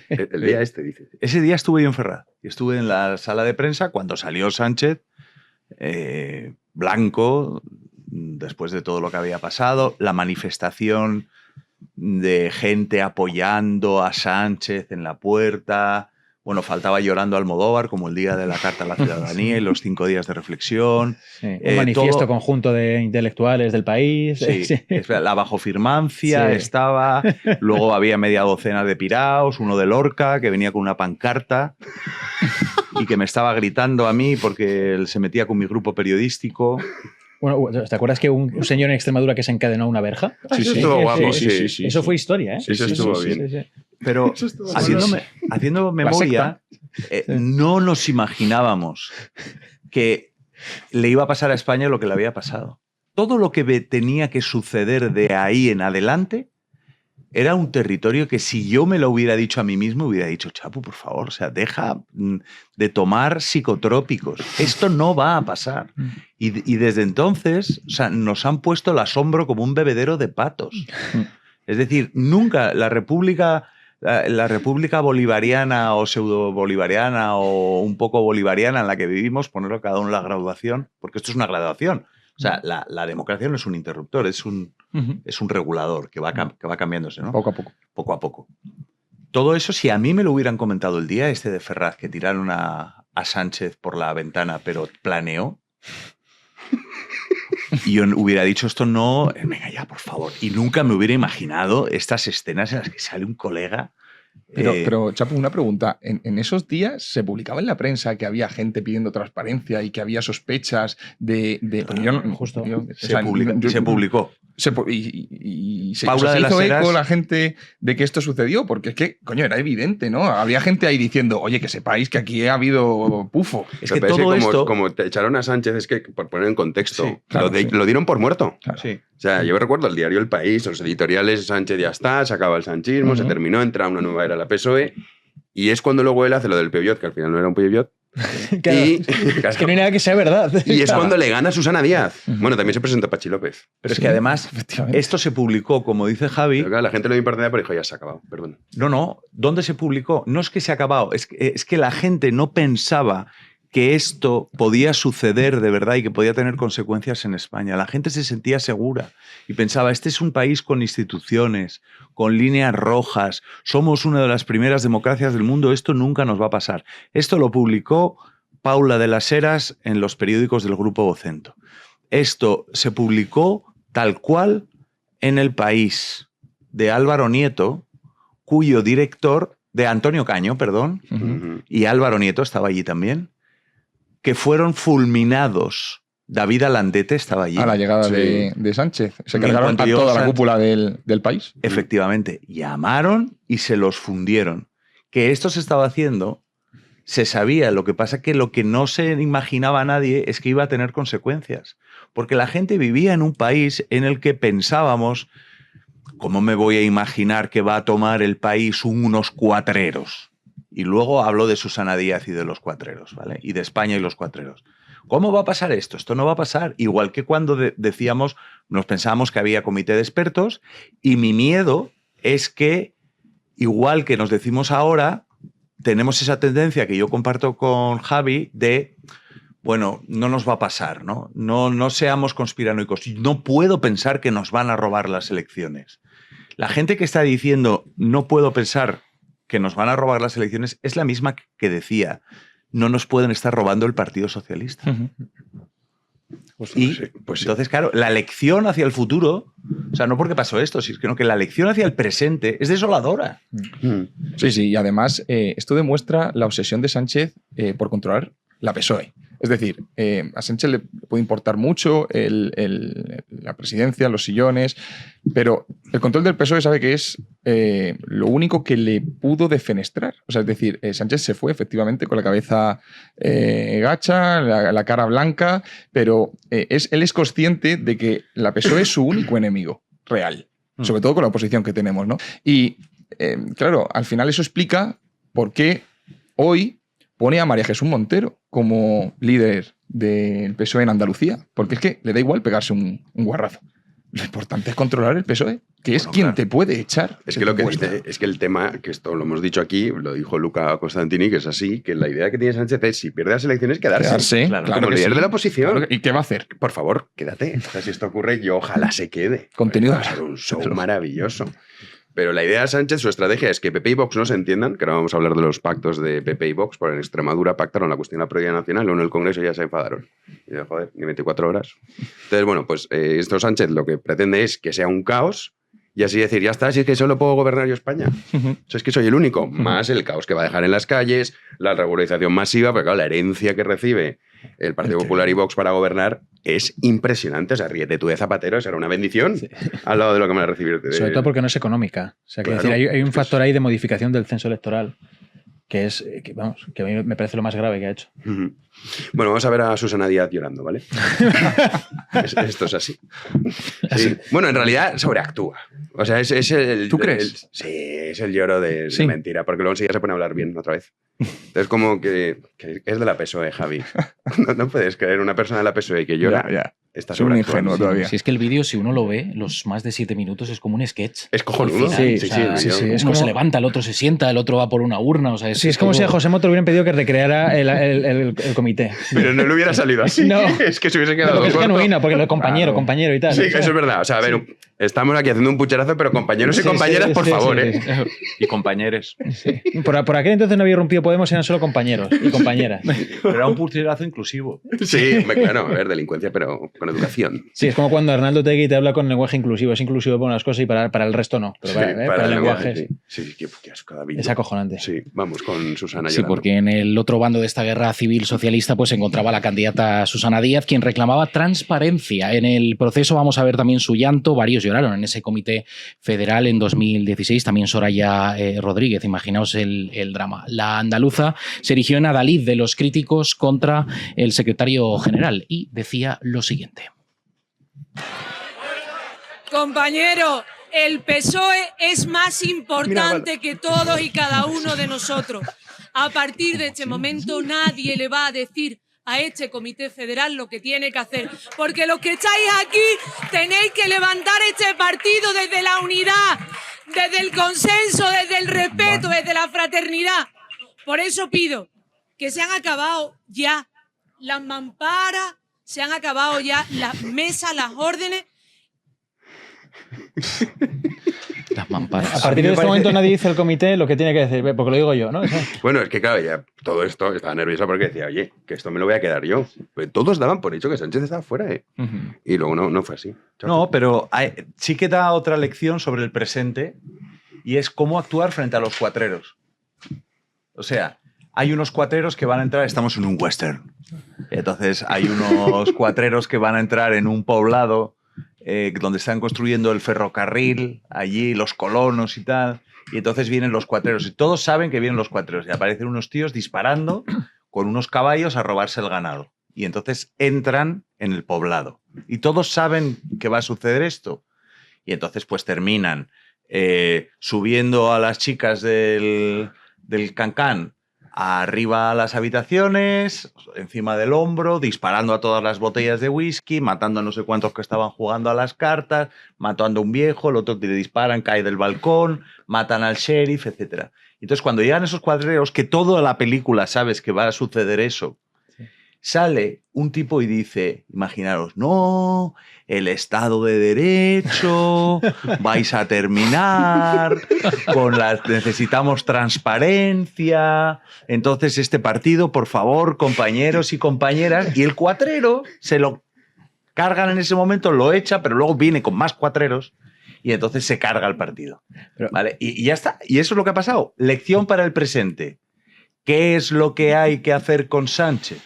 El día este, dice. Ese día estuve yo en Ferraz. Y estuve en la sala de prensa cuando salió Sánchez, blanco, después de todo lo que había pasado, la manifestación de gente apoyando a Sánchez en la puerta. Bueno, faltaba llorando Almodóvar, como el día de la Carta a la Ciudadanía y los 5 días de reflexión. Sí, un manifiesto conjunto de intelectuales del país. Sí, la bajofirmancia estaba. Luego había media docena de piraos, uno de Lorca, que venía con una pancarta y que me estaba gritando a mí porque él se metía con mi grupo periodístico. Bueno, ¿te acuerdas que un señor en Extremadura que se encadenó a una verja? Sí, eso estuvo guapo. Sí. Eso fue historia, ¿eh? Sí, eso estuvo bien. Sí. Pero haciendo memoria, no nos imaginábamos que le iba a pasar a España lo que le había pasado. Todo lo que tenía que suceder de ahí en adelante era un territorio que si yo me lo hubiera dicho a mí mismo, hubiera dicho, Chapu, por favor, o sea, deja de tomar psicotrópicos. Esto no va a pasar. Y desde entonces, o sea, nos han puesto el asombro como un bebedero de patos. Es decir, nunca la República bolivariana o pseudo-bolivariana o un poco bolivariana en la que vivimos, ponerlo cada uno en la graduación, porque esto es una graduación. O sea, la democracia no es un interruptor, es un regulador que va cambiándose, ¿no? Poco a poco. Poco a poco. Todo eso, si a mí me lo hubieran comentado el día este de Ferraz, que tiraron a Sánchez por la ventana, pero planeó, y yo hubiera dicho esto no, venga ya, por favor. Y nunca me hubiera imaginado estas escenas en las que sale un colega. Pero, Chapu, una pregunta. En esos días se publicaba en la prensa que había gente pidiendo transparencia y que había sospechas de Se publicó. Y se Paula de las hizo Heras, eco la gente de que esto sucedió, porque es que, coño, era evidente, ¿no? Había gente ahí diciendo, oye, que sepáis que aquí ha habido pufo. Es que todo esto... Como te echaron a Sánchez, es que, por poner en contexto, Sí, claro, lo dieron por muerto. Claro. Sí. O sea, yo recuerdo el diario El País, los editoriales, Sánchez ya está, se acaba el sanchismo, se terminó, entra una nueva era la PSOE, y es cuando luego él hace lo del Peugeot, que al final no era un Peugeot. Claro. Y, Es que no hay nada que sea verdad. y es cuando le gana a Susana Díaz. Bueno, también se presentó Pachi López. Pero es que además, esto se publicó, como dice Javi... Pero claro, la gente lo dio importancia, pero dijo, ya se ha acabado, perdón. No. ¿Dónde se publicó? No es que se ha acabado, es que la gente no pensaba que esto podía suceder de verdad y que podía tener consecuencias en España. La gente se sentía segura y pensaba, este es un país con instituciones, con líneas rojas, somos una de las primeras democracias del mundo, esto nunca nos va a pasar. Esto lo publicó Paula de las Heras en los periódicos del Grupo Vocento. Esto se publicó tal cual en El País, de Álvaro Nieto, cuyo director, de Antonio Caño, perdón, y Álvaro Nieto estaba allí también, que fueron fulminados. David Alandete estaba allí. A la llegada de Sánchez. Se cargaron a toda la cúpula del país. Efectivamente. Llamaron y se los fundieron. Que esto se estaba haciendo se sabía. Lo que pasa es que lo que no se imaginaba nadie es que iba a tener consecuencias. Porque la gente vivía en un país en el que pensábamos, ¿cómo me voy a imaginar que va a tomar el país unos cuatreros? Y luego hablo de Susana Díaz y de los cuatreros, ¿vale? Y de España y los cuatreros. ¿Cómo va a pasar esto? Esto no va a pasar. Igual que cuando decíamos, nos pensábamos que había comité de expertos, y mi miedo es que, igual que nos decimos ahora, tenemos esa tendencia que yo comparto con Javi de, bueno, no nos va a pasar, ¿no? No seamos conspiranoicos. No puedo pensar que nos van a robar las elecciones. La gente que está diciendo no puedo pensar que nos van a robar las elecciones es la misma que decía no nos pueden estar robando el Partido Socialista. Pues entonces, claro, la lección hacia el futuro, o sea, no porque pasó esto, sino que la lección hacia el presente es desoladora. Sí, y además esto demuestra la obsesión de Sánchez por controlar la PSOE. Es decir, a Sánchez le puede importar mucho la presidencia, los sillones, pero el control del PSOE sabe que es lo único que le pudo defenestrar. O sea, es decir, Sánchez se fue efectivamente con la cabeza gacha, la cara blanca, pero él es consciente de que la PSOE es su único enemigo real, sobre todo con la oposición que tenemos, ¿no? Y claro, al final eso explica por qué hoy pone a María Jesús Montero como líder del PSOE en Andalucía, porque es que le da igual pegarse un guarrazo. Lo importante es controlar el PSOE, que es quien te puede echar. Es que lo que dice es que el tema, que esto lo hemos dicho aquí, lo dijo Luca Costantini, que es así, que la idea que tiene Sánchez es, si pierde las elecciones, quedarse. Claro, como líder de la oposición. Claro, ¿y qué va a hacer? Por favor, quédate. O sea, si esto ocurre, yo ojalá se quede. Contenido. Va a ser un show maravilloso. Pero la idea de Sánchez, su estrategia es que PP y Vox no se entiendan, que ahora vamos a hablar de los pactos de PP y Vox, porque en Extremadura pactaron la cuestión de la prioridad nacional, luego en el Congreso ya se enfadaron. Y yo, joder, ni 24 horas. Entonces, bueno, pues esto Sánchez lo que pretende es que sea un caos y así decir, ya está, si es que solo puedo gobernar yo España. O sea, es que soy el único, más el caos que va a dejar en las calles, la regularización masiva, porque claro, la herencia que recibe el Partido Popular y Vox para gobernar es impresionante. O sea, ríete tú de Zapatero, será una bendición al lado de lo que me va a recibir. Sobre todo porque no es económica. O sea, que Claro, decir, hay un factor ahí de modificación del censo electoral que es, que a mí me parece lo más grave que ha hecho. Bueno, vamos a ver a Susana Díaz llorando, ¿vale? Esto es así. Sí. Bueno, en realidad sobreactúa. O sea, es el... ¿Tú crees? Sí, es el lloro de mentira, porque luego enseguida se pone a hablar bien otra vez. Es como que es de la PSOE, Javi. No puedes creer una persona de la PSOE que llora. Ya. Está Soy un ingenuo todavía. Si es que el vídeo, si uno lo ve, los más de 7 minutos es como un sketch. Es cojonudo. Sí. Es Uno como se levanta, el otro se sienta, el otro va por una urna. O sea, es como si a José Moto le hubieran pedido que recreara el comité. Pero no le hubiera salido así. No. Es que se hubiese quedado Porque es corto. genuino, porque lo compañero y tal. Sí, eso es verdad. O sea, a ver, estamos aquí haciendo un pucherazo, pero compañeros y compañeras, por favor, ¿eh? Y compañeros. Por aquel entonces no había rompido Podemos, eran solo compañeros y compañeras. Pero era un pucherazo inclusivo. Sí, claro, a ver, delincuencia, pero con educación. Sí, es como cuando Arnaldo Tegui te habla con lenguaje inclusivo. Es inclusivo para unas cosas y para el resto no. Pero para el lenguaje sí, qué asco, David. es acojonante. Sí, vamos con Susana Sí, llorando. porque en el otro bando de esta guerra civil socialista pues se encontraba la candidata Susana Díaz, quien reclamaba transparencia en el proceso. Vamos a ver también su llanto. Varios lloraron en ese comité federal en 2016. También Soraya Rodríguez. Imaginaos el drama. La andaluza se erigió en adalid de los críticos contra el secretario general y decía lo siguiente. Compañero, el PSOE es más importante que todos y cada uno de nosotros. A partir de este momento nadie le va a decir a este comité federal lo que tiene que hacer, porque los que estáis aquí tenéis que levantar este partido desde la unidad, desde el consenso, desde el respeto, desde la fraternidad. Por eso pido que se han acabado ya las mamparas, se han acabado ya las mesas, las órdenes. Las mamparas. A partir de este momento nadie dice el comité lo que tiene que decir, porque lo digo yo, ¿no? Bueno, es que claro, ya todo esto estaba nervioso porque decía, oye, que esto me lo voy a quedar yo. Pues todos daban por hecho que Sánchez estaba fuera, ¿eh? Y luego no fue así. No, pero sí que da otra lección sobre el presente y es cómo actuar frente a los cuatreros. O sea, hay unos cuatreros que van a entrar, estamos en un western. Entonces hay unos cuatreros que van a entrar en un poblado donde están construyendo el ferrocarril, allí los colonos y tal, Y entonces vienen los cuatreros. Y todos saben que vienen los cuatreros. Y aparecen unos tíos disparando con unos caballos a robarse el ganado. Y entonces entran en el poblado. Y todos saben que va a suceder esto. Y entonces pues terminan subiendo a las chicas del cancán arriba a las habitaciones, encima del hombro, disparando a todas las botellas de whisky, matando a no sé cuántos que estaban jugando a las cartas, matando a un viejo, el otro le disparan, cae del balcón, matan al sheriff, etc. Entonces cuando llegan esos cuadreros, que toda la película sabes que va a suceder eso, sale un tipo y dice, imaginaros, no, el Estado de Derecho, vais a terminar, necesitamos transparencia, entonces este partido, por favor, compañeros y compañeras, y el cuatrero se lo cargan en ese momento, lo echa, pero luego viene con más cuatreros y entonces se carga el partido. ¿Vale? Y ya está, y eso es lo que ha pasado. Lección para el presente. ¿Qué es lo que hay que hacer con Sánchez?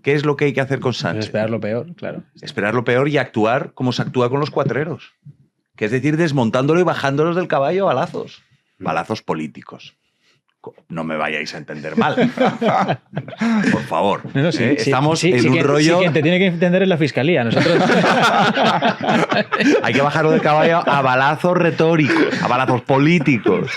¿Qué es lo que hay que hacer con Sánchez? Pues esperar lo peor, claro. Esperar lo peor y actuar como se actúa con los cuatreros. Que es decir, desmontándolo y bajándolos del caballo a balazos. Balazos políticos. No me vayáis a entender mal. Por favor. No, sí, estamos en un que, rollo... Sí, quien te tiene que entender es la fiscalía. Nosotros... Hay que bajarlo del caballo a balazos retóricos, a balazos políticos,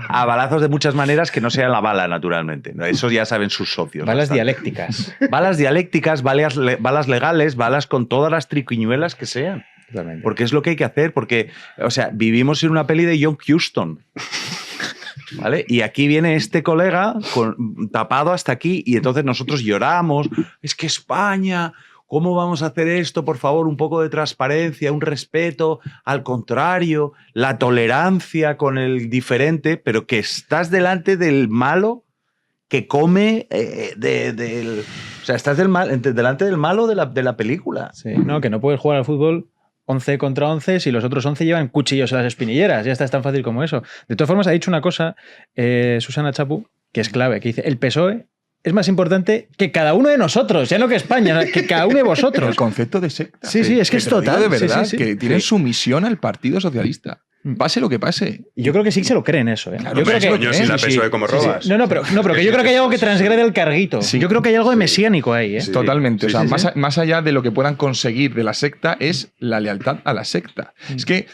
a balazos de muchas maneras que no sean la bala, naturalmente. Eso ya saben sus socios. Balas dialécticas. Balas dialécticas, balas legales, balas con todas las triquiñuelas que sean. Totalmente. Porque es lo que hay que hacer. Porque, o sea, vivimos en una peli de John Huston. ¿Vale? Y aquí viene este colega tapado hasta aquí y entonces nosotros lloramos. Es que España, ¿cómo vamos a hacer esto? Por favor, un poco de transparencia, un respeto, al contrario, la tolerancia con el diferente, pero que estás delante del malo que come o sea, estás delante del malo de la película. Sí, no, que no puedes jugar al fútbol 11 contra 11 si los otros 11 llevan cuchillos en las espinilleras. Ya está, es tan fácil como eso. De todas formas, ha dicho una cosa Susana Chapu, que es clave, que dice, el PSOE es más importante que cada uno de nosotros, ya no que España, que cada uno de vosotros. El concepto de secta. Sí, sí, es que es total. De verdad, sí. que tienen sumisión al Partido Socialista. Pase lo que pase. Y yo creo que sí que se lo creen eso. Claro, yo creo que yo sin la PSOE como robas. Sí. No, pero que yo creo que hay algo que transgrede el carguito. Sí. Yo creo que hay algo de mesiánico ahí. Sí. Totalmente. O sea, más allá de lo que puedan conseguir de la secta es la lealtad a la secta. Es que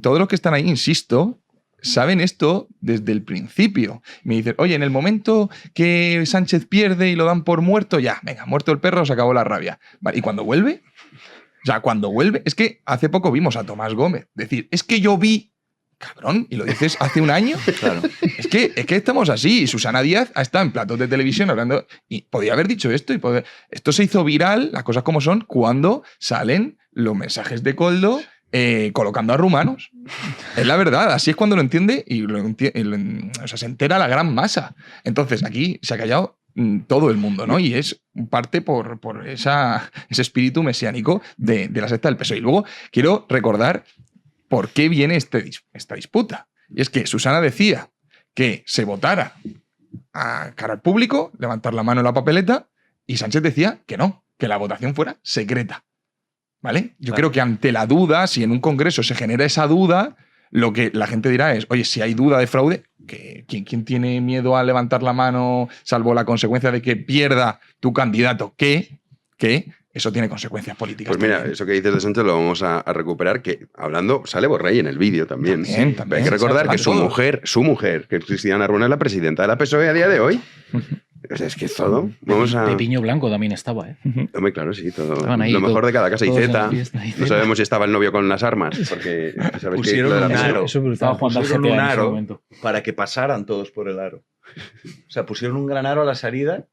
todos los que están ahí, insisto, saben esto desde el principio. Me dicen, oye, en el momento que Sánchez pierde y lo dan por muerto, ya, venga, muerto el perro, se acabó la rabia. Vale, ¿y cuando vuelve? O sea, cuando vuelve, es que hace poco vimos a Tomás Gómez decir, es que yo vi, cabrón, y lo dices hace un año. Claro. Es que estamos así. Y Susana Díaz ha estado en platos de televisión hablando, y podía haber dicho esto, esto se hizo viral, las cosas como son, cuando salen los mensajes de Koldo colocando a rumanos. Es la verdad, así es cuando lo entiende y o sea, se entera la gran masa. Entonces, aquí se ha callado todo el mundo, ¿no? Y es parte por ese espíritu mesiánico de la secta del PSOE. Y luego quiero recordar por qué viene esta disputa. Y es que Susana decía que se votara a cara al público, levantar la mano en la papeleta, y Sánchez decía que no, que la votación fuera secreta. ¿Vale? Yo creo que ante la duda, si en un congreso se genera esa duda, lo que la gente dirá es, oye, si hay duda de fraude, ¿quién tiene miedo a levantar la mano salvo la consecuencia de que pierda tu candidato? Que eso tiene consecuencias políticas. Pues mira, también. eso que dices de Sánchez lo vamos a recuperar, que hablando, sale Borrell en el vídeo también. También. Hay que recordar que su mujer, que es Cristina Arbona, es la presidenta de la PSOE a día de hoy. O sea, es que es todo. Vamos a... Pepiño Blanco también estaba, ¿eh? Hombre, claro, sí, todo. Ahí, lo mejor de cada casa. Y Zeta. Y No sabemos si estaba el novio con las armas, porque ¿sabes Pusieron que un aro. Estaba jugando al Pusieron GTA un en ese aro momento. para que pasaran todos por el aro. O sea, pusieron un gran aro a la salida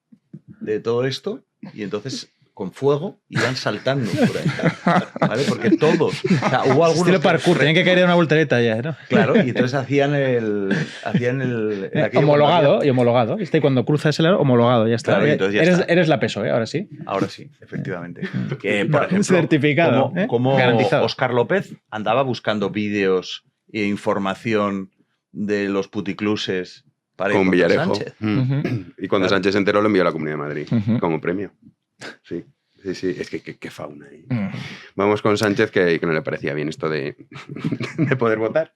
de todo esto y entonces con fuego iban saltando por ahí. ¿Vale? Porque todos. O sea, hubo algunos. Estilo parkour, tenían que caer en una voltereta ya, ¿no? Claro, y entonces hacían el homologado y homologado. Este, cuando cruzas el aro, homologado, ya está. Claro, entonces ya está. Eres la PSOE, ahora sí. Ahora sí, efectivamente. Que, por ejemplo, certificado, como garantizado. Óscar López andaba buscando vídeos e información de los puticluses para ir con contra Villarejo. Sánchez. Y cuando Sánchez se enteró lo envió a la Comunidad de Madrid como premio. Sí. Sí, sí, es que qué fauna ahí. Vamos con Sánchez, que no le parecía bien esto de poder votar.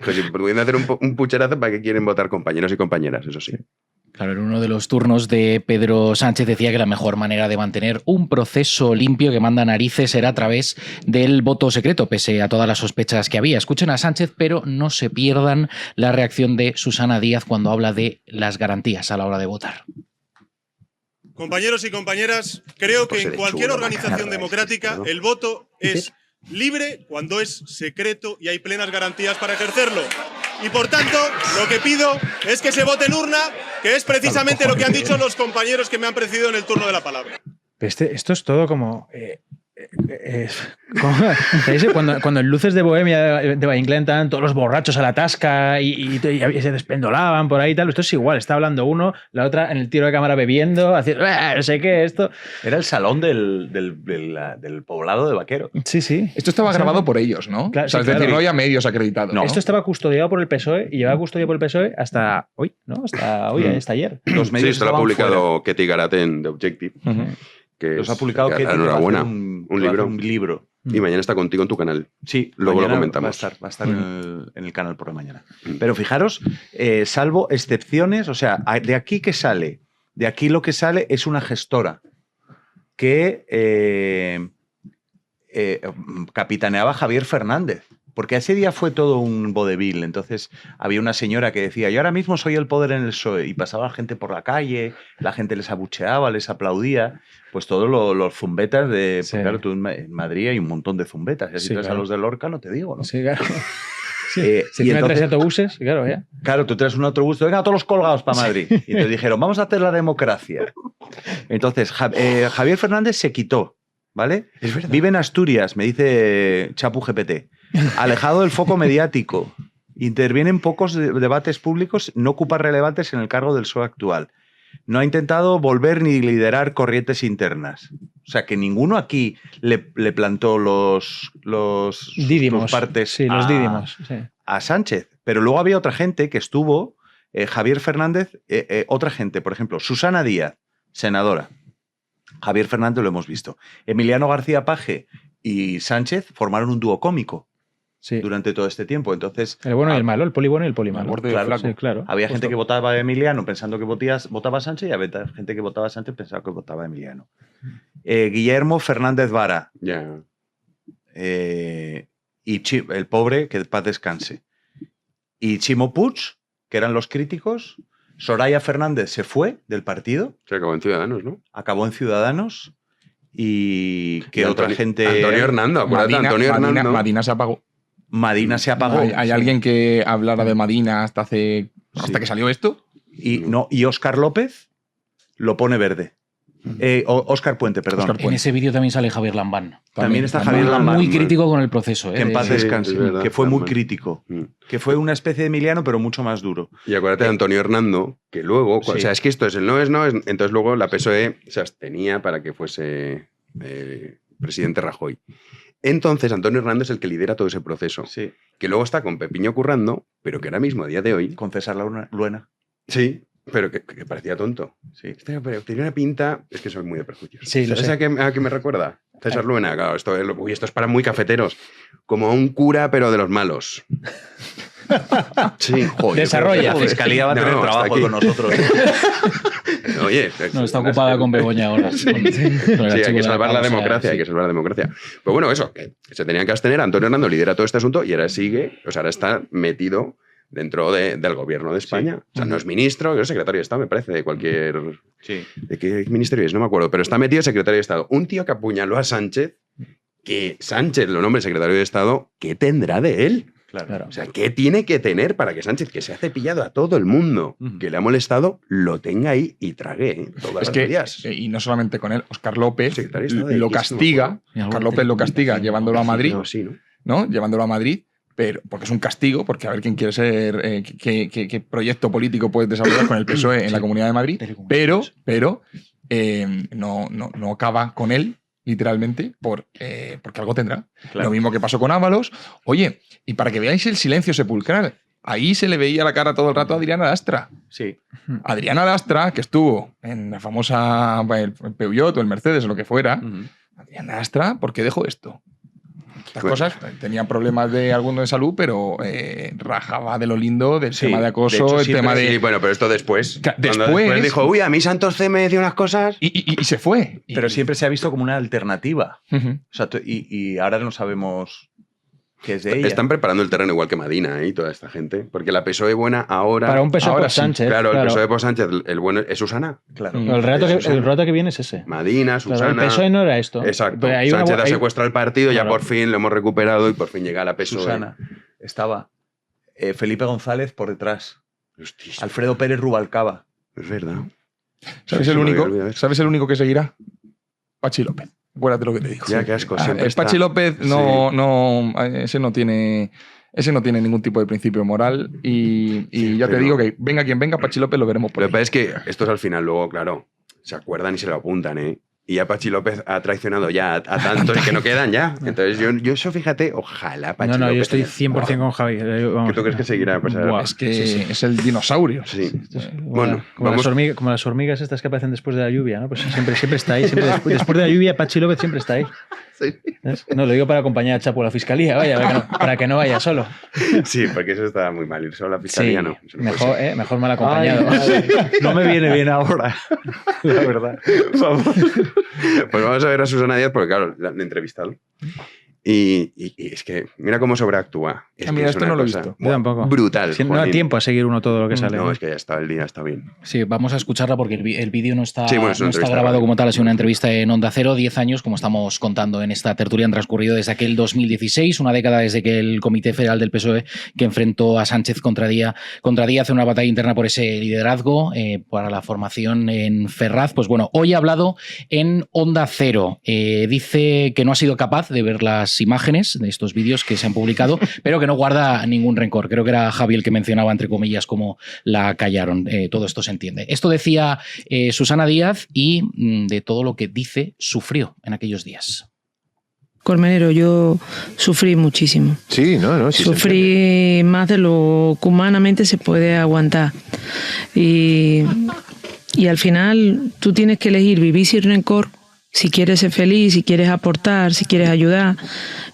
Pues si pudiendo hacer un pucherazo, ¿para qué quieren votar compañeros y compañeras? Eso sí. Claro, en uno de los turnos de Pedro Sánchez decía que la mejor manera de mantener un proceso limpio que manda narices era a través del voto secreto, pese a todas las sospechas que había. Escuchen a Sánchez, pero no se pierdan la reacción de Susana Díaz cuando habla de las garantías a la hora de votar. Compañeros y compañeras, creo que en cualquier organización democrática el voto es libre cuando es secreto y hay plenas garantías para ejercerlo. Y por tanto, lo que pido es que se vote en urna, que es precisamente lo que han dicho los compañeros que me han precedido en el turno de la palabra. Esto es todo como... Cuando en Luces de Bohemia de Valle Inclán estaban todos los borrachos a la tasca y se despendolaban por ahí y tal, esto es igual, está hablando uno, la otra en el tiro de cámara bebiendo, haciendo no sé qué, esto. Era el salón del poblado de Vaquero. Sí, sí. Esto estaba grabado por ellos, ¿no? Claro, o sea, sí, es decir, claro. no había medios acreditados. No. Esto estaba custodiado por el PSOE y llevaba custodiado por el PSOE hasta hoy, ¿no? Hasta hoy, hasta ayer. Los medios esto lo ha publicado Ketty Garaten de Objective. Que los ha publicado Ketty. Enhorabuena. Un libro. Y mañana está contigo en tu canal. Sí, luego lo comentamos. Va a estar en el canal por la mañana. Pero fijaros, salvo excepciones, o sea, de aquí ¿qué sale? De aquí lo que sale es una gestora que capitaneaba Javier Fernández. Porque ese día fue todo un vodevil. Entonces había una señora que decía, yo ahora mismo soy el poder en el PSOE. Y pasaba la gente por la calle, la gente les abucheaba, les aplaudía. Pues todos los zumbetas de... Sí. Pues claro, tú en Madrid hay un montón de zumbetas. Y así Sí, traes claro. a los de Lorca, no te digo, ¿no? Sí, claro. Sí. Si encima traes autobuses, claro, ya. Claro, tú traes un autobús, venga, todos los colgados para Madrid. Y te dijeron, vamos a hacer la democracia. Entonces, Javier Fernández se quitó, ¿vale? Vive en Asturias, me dice Chapu GPT. Alejado del foco mediático. Interviene en pocos debates públicos, no ocupa relevantes en el cargo del PSOE actual. No ha intentado volver ni liderar corrientes internas. O sea, que ninguno aquí le plantó los dídimos. partes Sí, los dídimos. Sí. a Sánchez. Pero luego había otra gente que estuvo, Javier Fernández, otra gente, por ejemplo, Susana Díaz, senadora. Javier Fernández lo hemos visto. Emiliano García Paje y Sánchez formaron un dúo cómico. Sí. Durante todo este tiempo. Entonces, El bueno y el malo, el poli bueno y el poli malo. claro, Sí, claro. había gente que votaba a Emiliano pensando que votaba a Sánchez y había gente que votaba a Sánchez pensando que votaba a Emiliano. Guillermo Fernández Vara. Y el pobre, que paz descanse. Y Chimo Puig, que eran los críticos. Soraya Fernández se fue del partido. Se acabó en Ciudadanos, ¿no? Acabó en Ciudadanos. Y que otra gente... Antonio Hernando, acuérdate, Antonio Hernando. Madina se apagó. Madina se apagó. ¿Hay alguien que hablara de Madina hasta que salió esto? Y Óscar López lo pone verde. Óscar Puente, perdón. En ese vídeo también sale Javier Lambán. También está Javier Lambán. Muy crítico con el proceso. Que en paz descanse. es verdad, que fue muy Lambán. crítico. Que fue una especie de Emiliano, pero mucho más duro. Y acuérdate de Antonio Hernando, que luego, Sí. o sea, es que esto es el no es no, entonces luego la PSOE se abstenía para que fuese presidente Rajoy. Entonces Antonio Hernando es el que lidera todo ese proceso. Sí. Que luego está con Pepiño currando, pero que ahora mismo, a día de hoy... Con César Luena. Sí, pero que parecía tonto. Sí. Pero tenía una pinta... Es que soy muy de prejuicios. Sí, lo ¿Sabes sé. a qué me recuerda? César Luena, claro, esto es para muy cafeteros. Como un cura, pero de los malos. Sí, joder. Desarrolla. La fiscalía va a tener No, hasta trabajo aquí. con nosotros. Oye, No, está ocupada con Begoña ahora. Sí, hay que salvar la democracia, hay que salvar la democracia. Pues bueno, eso, que se tenían que abstener. Antonio Hernando lidera todo este asunto y ahora sigue, o sea, ahora está metido dentro del gobierno de España. O sea, no es ministro, es secretario de Estado, me parece, de cualquier... Sí. ¿De qué ministerio es? No me acuerdo, pero está metido secretario de Estado. Un tío que apuñaló a Sánchez, que Sánchez lo nombre secretario de Estado, ¿qué tendrá de él? Claro. O sea, ¿qué tiene que tener para que Sánchez, que se ha cepillado a todo el mundo, que le ha molestado, lo tenga ahí y trague todas Es las que, días? y no solamente con él, Óscar López Secretario de Estado de lo X, no me castiga, acuerdo. Óscar López lo castiga llevándolo a Madrid, No, sí, ¿no? ¿no? Llevándolo a Madrid, pero porque es un castigo, porque a ver quién quiere ser, qué proyecto político puedes desarrollar con el PSOE en la Comunidad de Madrid, pero no acaba con él, literalmente, porque algo tendrá. Claro. Lo mismo que pasó con Ábalos. Oye, y para que veáis el silencio sepulcral, ahí se le veía la cara todo el rato a Adriana Lastra. Sí. Adriana Lastra, que estuvo en la famosa el Peugeot o el Mercedes o lo que fuera. Adriana Lastra, ¿por qué dejó esto? Estas cosas, tenían problemas de alguno de salud, pero rajaba de lo lindo del tema de acoso, el tema de... Sí, bueno, pero esto después. Después dijo, uy, a mí Santos C me decía unas cosas. Y se fue. Pero siempre se ha visto como una alternativa. O sea, y ahora no sabemos qué es de ella. Están preparando el terreno igual que Madina y toda esta gente. Porque la PSOE buena ahora... Para un PSOE ahora por Sánchez. Claro, claro. el PSOE por Sánchez, el bueno es Susana. Claro. El rato que viene es ese. Madina, Susana... Claro, el PSOE no era esto. Exacto. Pero hay Sánchez una- ha secuestrado el partido, ya Claro. por fin lo hemos recuperado y por fin llega la PSOE. Susana. Estaba Felipe González por detrás. Hostia, Alfredo Pérez Rubalcaba. es verdad. ¿Sabes Se el me único? había olvidado. ¿Sabes el único que seguirá? Pachi López. Acuérdate lo que te digo. Ya, qué asco. siempre El está. Pachi López ese no tiene ningún tipo de principio moral y ya te digo que venga quien venga, Pachi López lo veremos por Lo ahí. que pasa es que estos al final luego, claro, se acuerdan y se lo apuntan, ¿eh? Y ya Pachi López ha traicionado ya a tantos que no quedan ya. Entonces yo eso, fíjate, ojalá Pachi No, López... yo estoy 100% con Javi. ¿Qué tú crees que seguirá? Pues, Buah, Es que sí, sí. es el dinosaurio. Sí. Bueno, como, vamos... como las hormigas estas que aparecen después de la lluvia, ¿no? Pues siempre está ahí. Siempre después de la lluvia, Pachi López siempre está ahí. ¿Ves? No, lo digo para acompañar a Chapo a la fiscalía, vaya, para que no vaya solo. Sí, porque eso está muy mal. Ir solo a la fiscalía Sí, no. Eso no puede ser. mejor mal acompañado. No me viene bien ahora, la verdad. Pues vamos a ver a Susana Díaz porque, claro, la han entrevistado. Y es que mira cómo sobreactúa. Es mira, que es esto una no lo he cosa visto. Yo tampoco. Brutal. No da Juanín. tiempo a seguir uno todo lo que sale. No, es que ya está el día, está bien. Sí, vamos a escucharla porque el vídeo no está, Sí, bueno, es una no está entrevista grabado grabada. como tal, ha sido una entrevista en Onda Cero, 10 años, como estamos contando en esta tertulia, han transcurrido desde aquel 2016, una década desde que el Comité Federal del PSOE, que enfrentó a Sánchez contra Díaz en una batalla interna por ese liderazgo para la formación en Ferraz, pues bueno, hoy ha hablado en Onda Cero. Dice que no ha sido capaz de ver las imágenes de estos vídeos que se han publicado, pero que no guarda ningún rencor. Creo que era Javi el que mencionaba, entre comillas, cómo la callaron. Todo esto se entiende. Esto decía Susana Díaz y de todo lo que dice sufrió en aquellos días. Colmenero, yo sufrí muchísimo. Sí, no, sí. Sufrí más de lo que humanamente se puede aguantar. Y al final tú tienes que elegir vivir sin rencor, si quieres ser feliz, si quieres aportar, si quieres ayudar.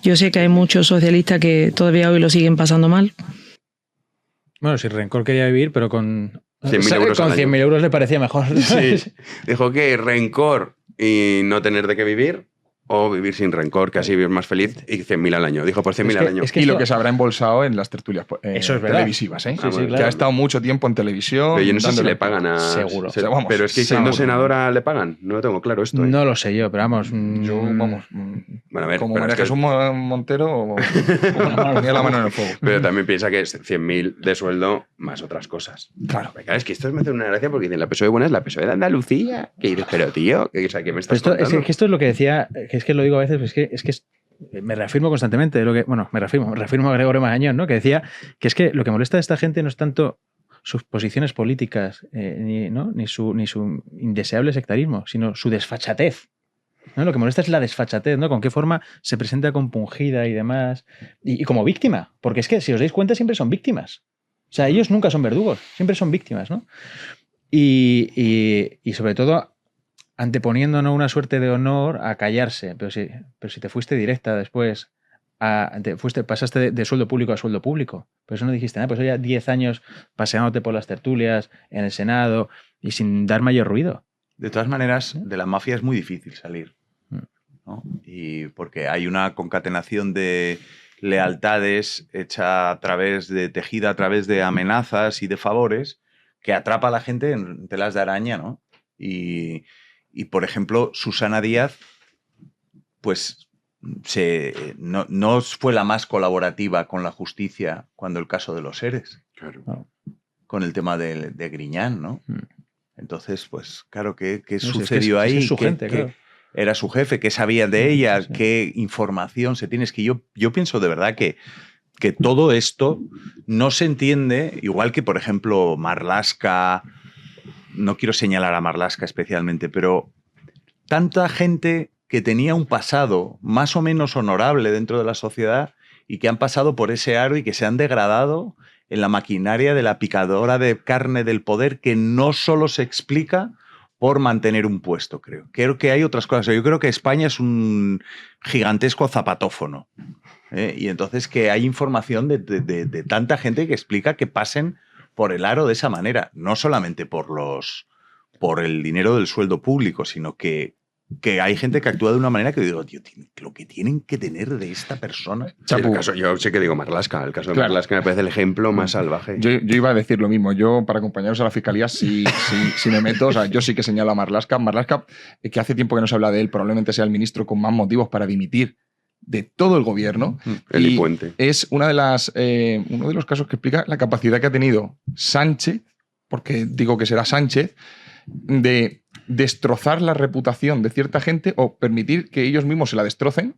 Yo sé que hay muchos socialistas que todavía hoy lo siguen pasando mal. Bueno, si rencor quería vivir, pero con 100.000 euros con al año. 100.000 euros le parecía mejor. Sí. Dijo que rencor y no tener de qué vivir, o vivir sin rencor, casi vivir más feliz, y 100.000 al año. Dijo por 100.000 al año. Y lo que se habrá embolsado en las tertulias Eso es verdad. televisivas, ¿eh? Sí, sí, Que claro. ha estado mucho tiempo en televisión. Pero yo no sé si dándole- le pagan a... Seguro. se- Vamos, pero es que siendo seguro. senadora le pagan. No lo tengo claro esto. ¿eh? No lo sé yo, pero vamos. Yo, vamos, Bueno, a ver, como pero María es que- Jesús Montero, ponía la mano en el fuego. Pero también piensa que es 100.000 de sueldo más otras cosas. Claro. Es que esto me hace una gracia porque dicen la PSOE buena es la PSOE de Andalucía. Que dices, pero tío, ¿qué, o sea, ¿qué me estás Pero esto, contando? que esto es lo que decía, que es que lo digo a veces, me reafirmo constantemente de lo que, bueno, me reafirmo a Gregorio Marañón, ¿no? Que decía que es que lo que molesta a esta gente no es tanto sus posiciones políticas, ni su indeseable sectarismo, sino su desfachatez. ¿No? Lo que molesta es la desfachatez, ¿no? Con qué forma se presenta compungida y demás. Y como víctima, porque es que si os dais cuenta siempre son víctimas. O sea, ellos nunca son verdugos, siempre son víctimas, ¿no? Y sobre todo anteponiendo, ¿no?, una suerte de honor a callarse. Pero si te fuiste directa después, pasaste de sueldo público a sueldo público. Por eso no dijiste nada, pues ya 10 años paseándote por las tertulias, en el Senado, y sin dar mayor ruido. De todas maneras, de la mafia es muy difícil salir, ¿no? Y porque hay una concatenación de lealtades hecha tejida a través de amenazas y de favores que atrapa a la gente en telas de araña, ¿no? Y por ejemplo, Susana Díaz, pues no fue la más colaborativa con la justicia cuando el caso de los seres. Claro. Con el tema de Griñán, ¿no? Entonces, pues claro, ¿qué No, si sucedió es que ahí? es su ¿Qué- gente, qué claro. era su jefe? ¿Qué sabían de ella? ¿Qué información se tiene? Es que yo pienso de verdad que todo esto no se entiende, igual que, por ejemplo, Marlaska. No quiero señalar a Marlaska especialmente, pero tanta gente que tenía un pasado más o menos honorable dentro de la sociedad y que han pasado por ese aro y que se han degradado en la maquinaria de la picadora de carne del poder que no solo se explica por mantener un puesto, creo. Creo que hay otras cosas. Yo creo que España es un gigantesco zapatófono. Y entonces que hay información de tanta gente que explica que pasen por el aro de esa manera. No solamente por el dinero del sueldo público, sino que hay gente que actúa de una manera que digo, tío, lo que tienen que tener de esta persona. Sí, yo sé que digo Marlaska. El caso de Marlaska me parece el ejemplo más salvaje. Yo iba a decir lo mismo. Yo, para acompañaros a la fiscalía, si me meto, o sea, yo sí que señalo a Marlaska. Marlaska, que hace tiempo que no se habla de él, probablemente sea el ministro con más motivos para dimitir de todo el gobierno. El Puente. Es uno de los casos que explica la capacidad que ha tenido Sánchez, porque digo que será Sánchez, de destrozar la reputación de cierta gente o permitir que ellos mismos se la destrocen.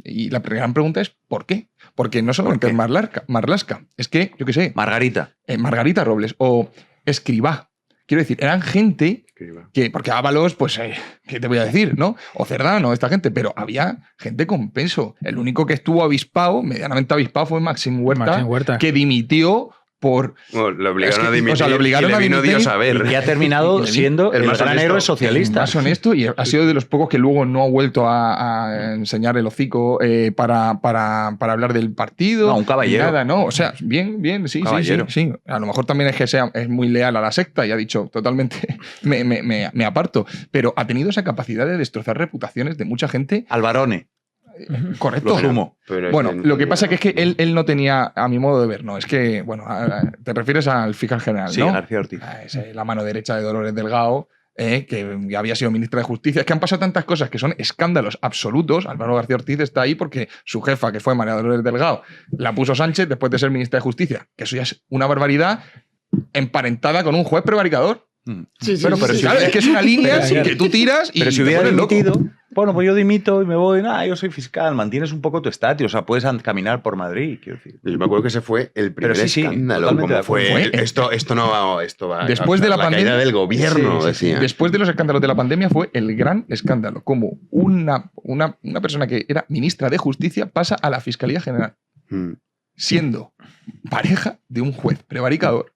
Y la gran pregunta es ¿por qué? Porque no solamente es Marlaska, es que, yo qué sé... Margarita Robles o Escrivá. Quiero decir, eran gente que... Porque Ábalos, pues, ¿qué te voy a decir, no? O Cerdán o esta gente, pero había gente con peso. El único que estuvo avispado, medianamente avispado, fue Maxim Huerta. Que dimitió por... Bueno, lo obligaron a dimitir. O sea, lo obligaron a dimitir. Dios a ver. Y que ha terminado siendo el gran héroe socialista. El más honesto, y ha sido de los pocos que luego no ha vuelto a enseñar el hocico para hablar del partido. No, un caballero. Nada, no. O sea, bien, sí. A lo mejor también es que es muy leal a la secta y ha dicho totalmente me aparto. Pero ha tenido esa capacidad de destrozar reputaciones de mucha gente. Alvarone. Correcto. Lo sumo. Bueno, lo que pasa es que él no tenía, a mi modo de ver, no, es que, bueno, te refieres al fiscal general, ¿no? Sí, García Ortiz. Es la mano derecha de Dolores Delgado, que había sido ministra de Justicia. Es que han pasado tantas cosas que son escándalos absolutos. Álvaro García Ortiz está ahí porque su jefa, que fue María Dolores Delgado, la puso Sánchez después de ser ministra de Justicia. Que eso ya es una barbaridad emparentada con un juez prevaricador. Pero claro, es que es una línea que tú tiras y pero si hubiera dimitido, bueno, pues yo dimito y me voy, yo soy fiscal, mantienes un poco tu estatus, o sea, puedes caminar por Madrid, quiero decir. Yo me acuerdo que ese fue el primer escándalo, como fue esto va después de la pandemia, caída del gobierno, decía. Después de los escándalos de la pandemia fue el gran escándalo, como una persona que era ministra de Justicia pasa a la Fiscalía General, siendo pareja de un juez prevaricador.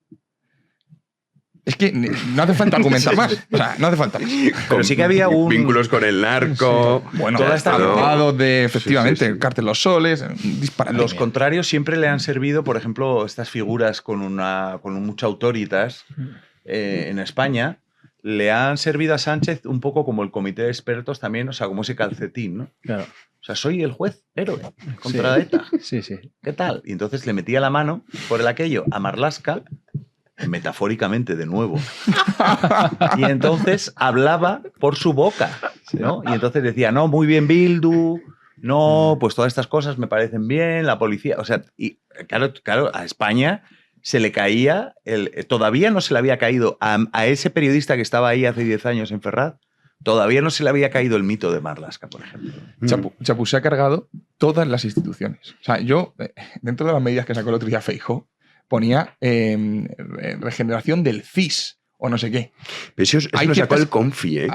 Es que no hace falta argumentar más. O sea, no hace falta más. Pero sí que había vínculos con el narco. Bueno, toda esta abogado de, efectivamente, el cártel Los Soles, disparate. Los contrarios siempre le han servido, por ejemplo, estas figuras con mucha autoritas en España, le han servido a Sánchez un poco como el comité de expertos también, o sea, como ese calcetín, ¿no? Claro. O sea, soy el juez héroe contra ETA. Sí. ¿Qué tal? Y entonces le metía la mano por el aquello a Marlaska, metafóricamente de nuevo, y entonces hablaba por su boca, ¿no? Y entonces decía, no, muy bien Bildu, no, pues todas estas cosas me parecen bien, la policía, o sea, y claro, a España se le caía, todavía no se le había caído a ese periodista que estaba ahí hace 10 años en Ferraz, todavía no se le había caído el mito de Marlaska, por ejemplo. Chapu se ha cargado todas las instituciones. O sea, yo, dentro de las medidas que sacó el otro día Feijóo, ponía regeneración del CIS o no sé qué. Pero eso lo sacó el Confi, ¿eh?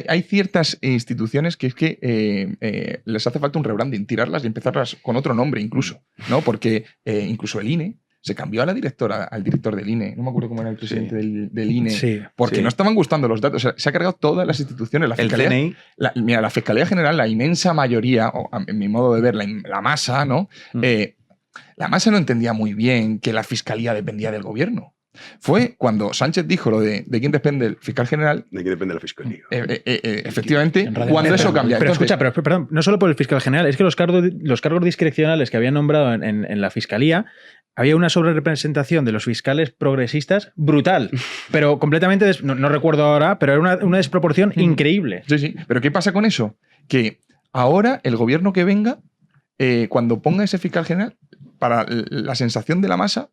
Hay ciertas instituciones que es que les hace falta un rebranding, tirarlas y empezarlas con otro nombre incluso, ¿no? Porque incluso el INE se cambió a la directora, al director del INE, no me acuerdo cómo era el presidente del INE, porque no estaban gustando los datos. O sea, se ha cargado todas las instituciones. La Fiscalía, el CNI. La Fiscalía General, la inmensa mayoría, o en mi modo de ver, la masa, ¿no? La masa no entendía muy bien que la Fiscalía dependía del gobierno. Fue cuando Sánchez dijo lo de quién depende el fiscal general. ¿De quién depende la Fiscalía? Efectivamente, cuando eso cambia. Pero escucha, perdón, no solo por el fiscal general, es que los cargos discrecionales que habían nombrado en la Fiscalía, había una sobrerepresentación de los fiscales progresistas brutal, pero completamente, no recuerdo ahora, pero era una desproporción increíble. Sí. Pero ¿qué pasa con eso? Que ahora el gobierno que venga, cuando ponga ese fiscal general, para la sensación de la masa,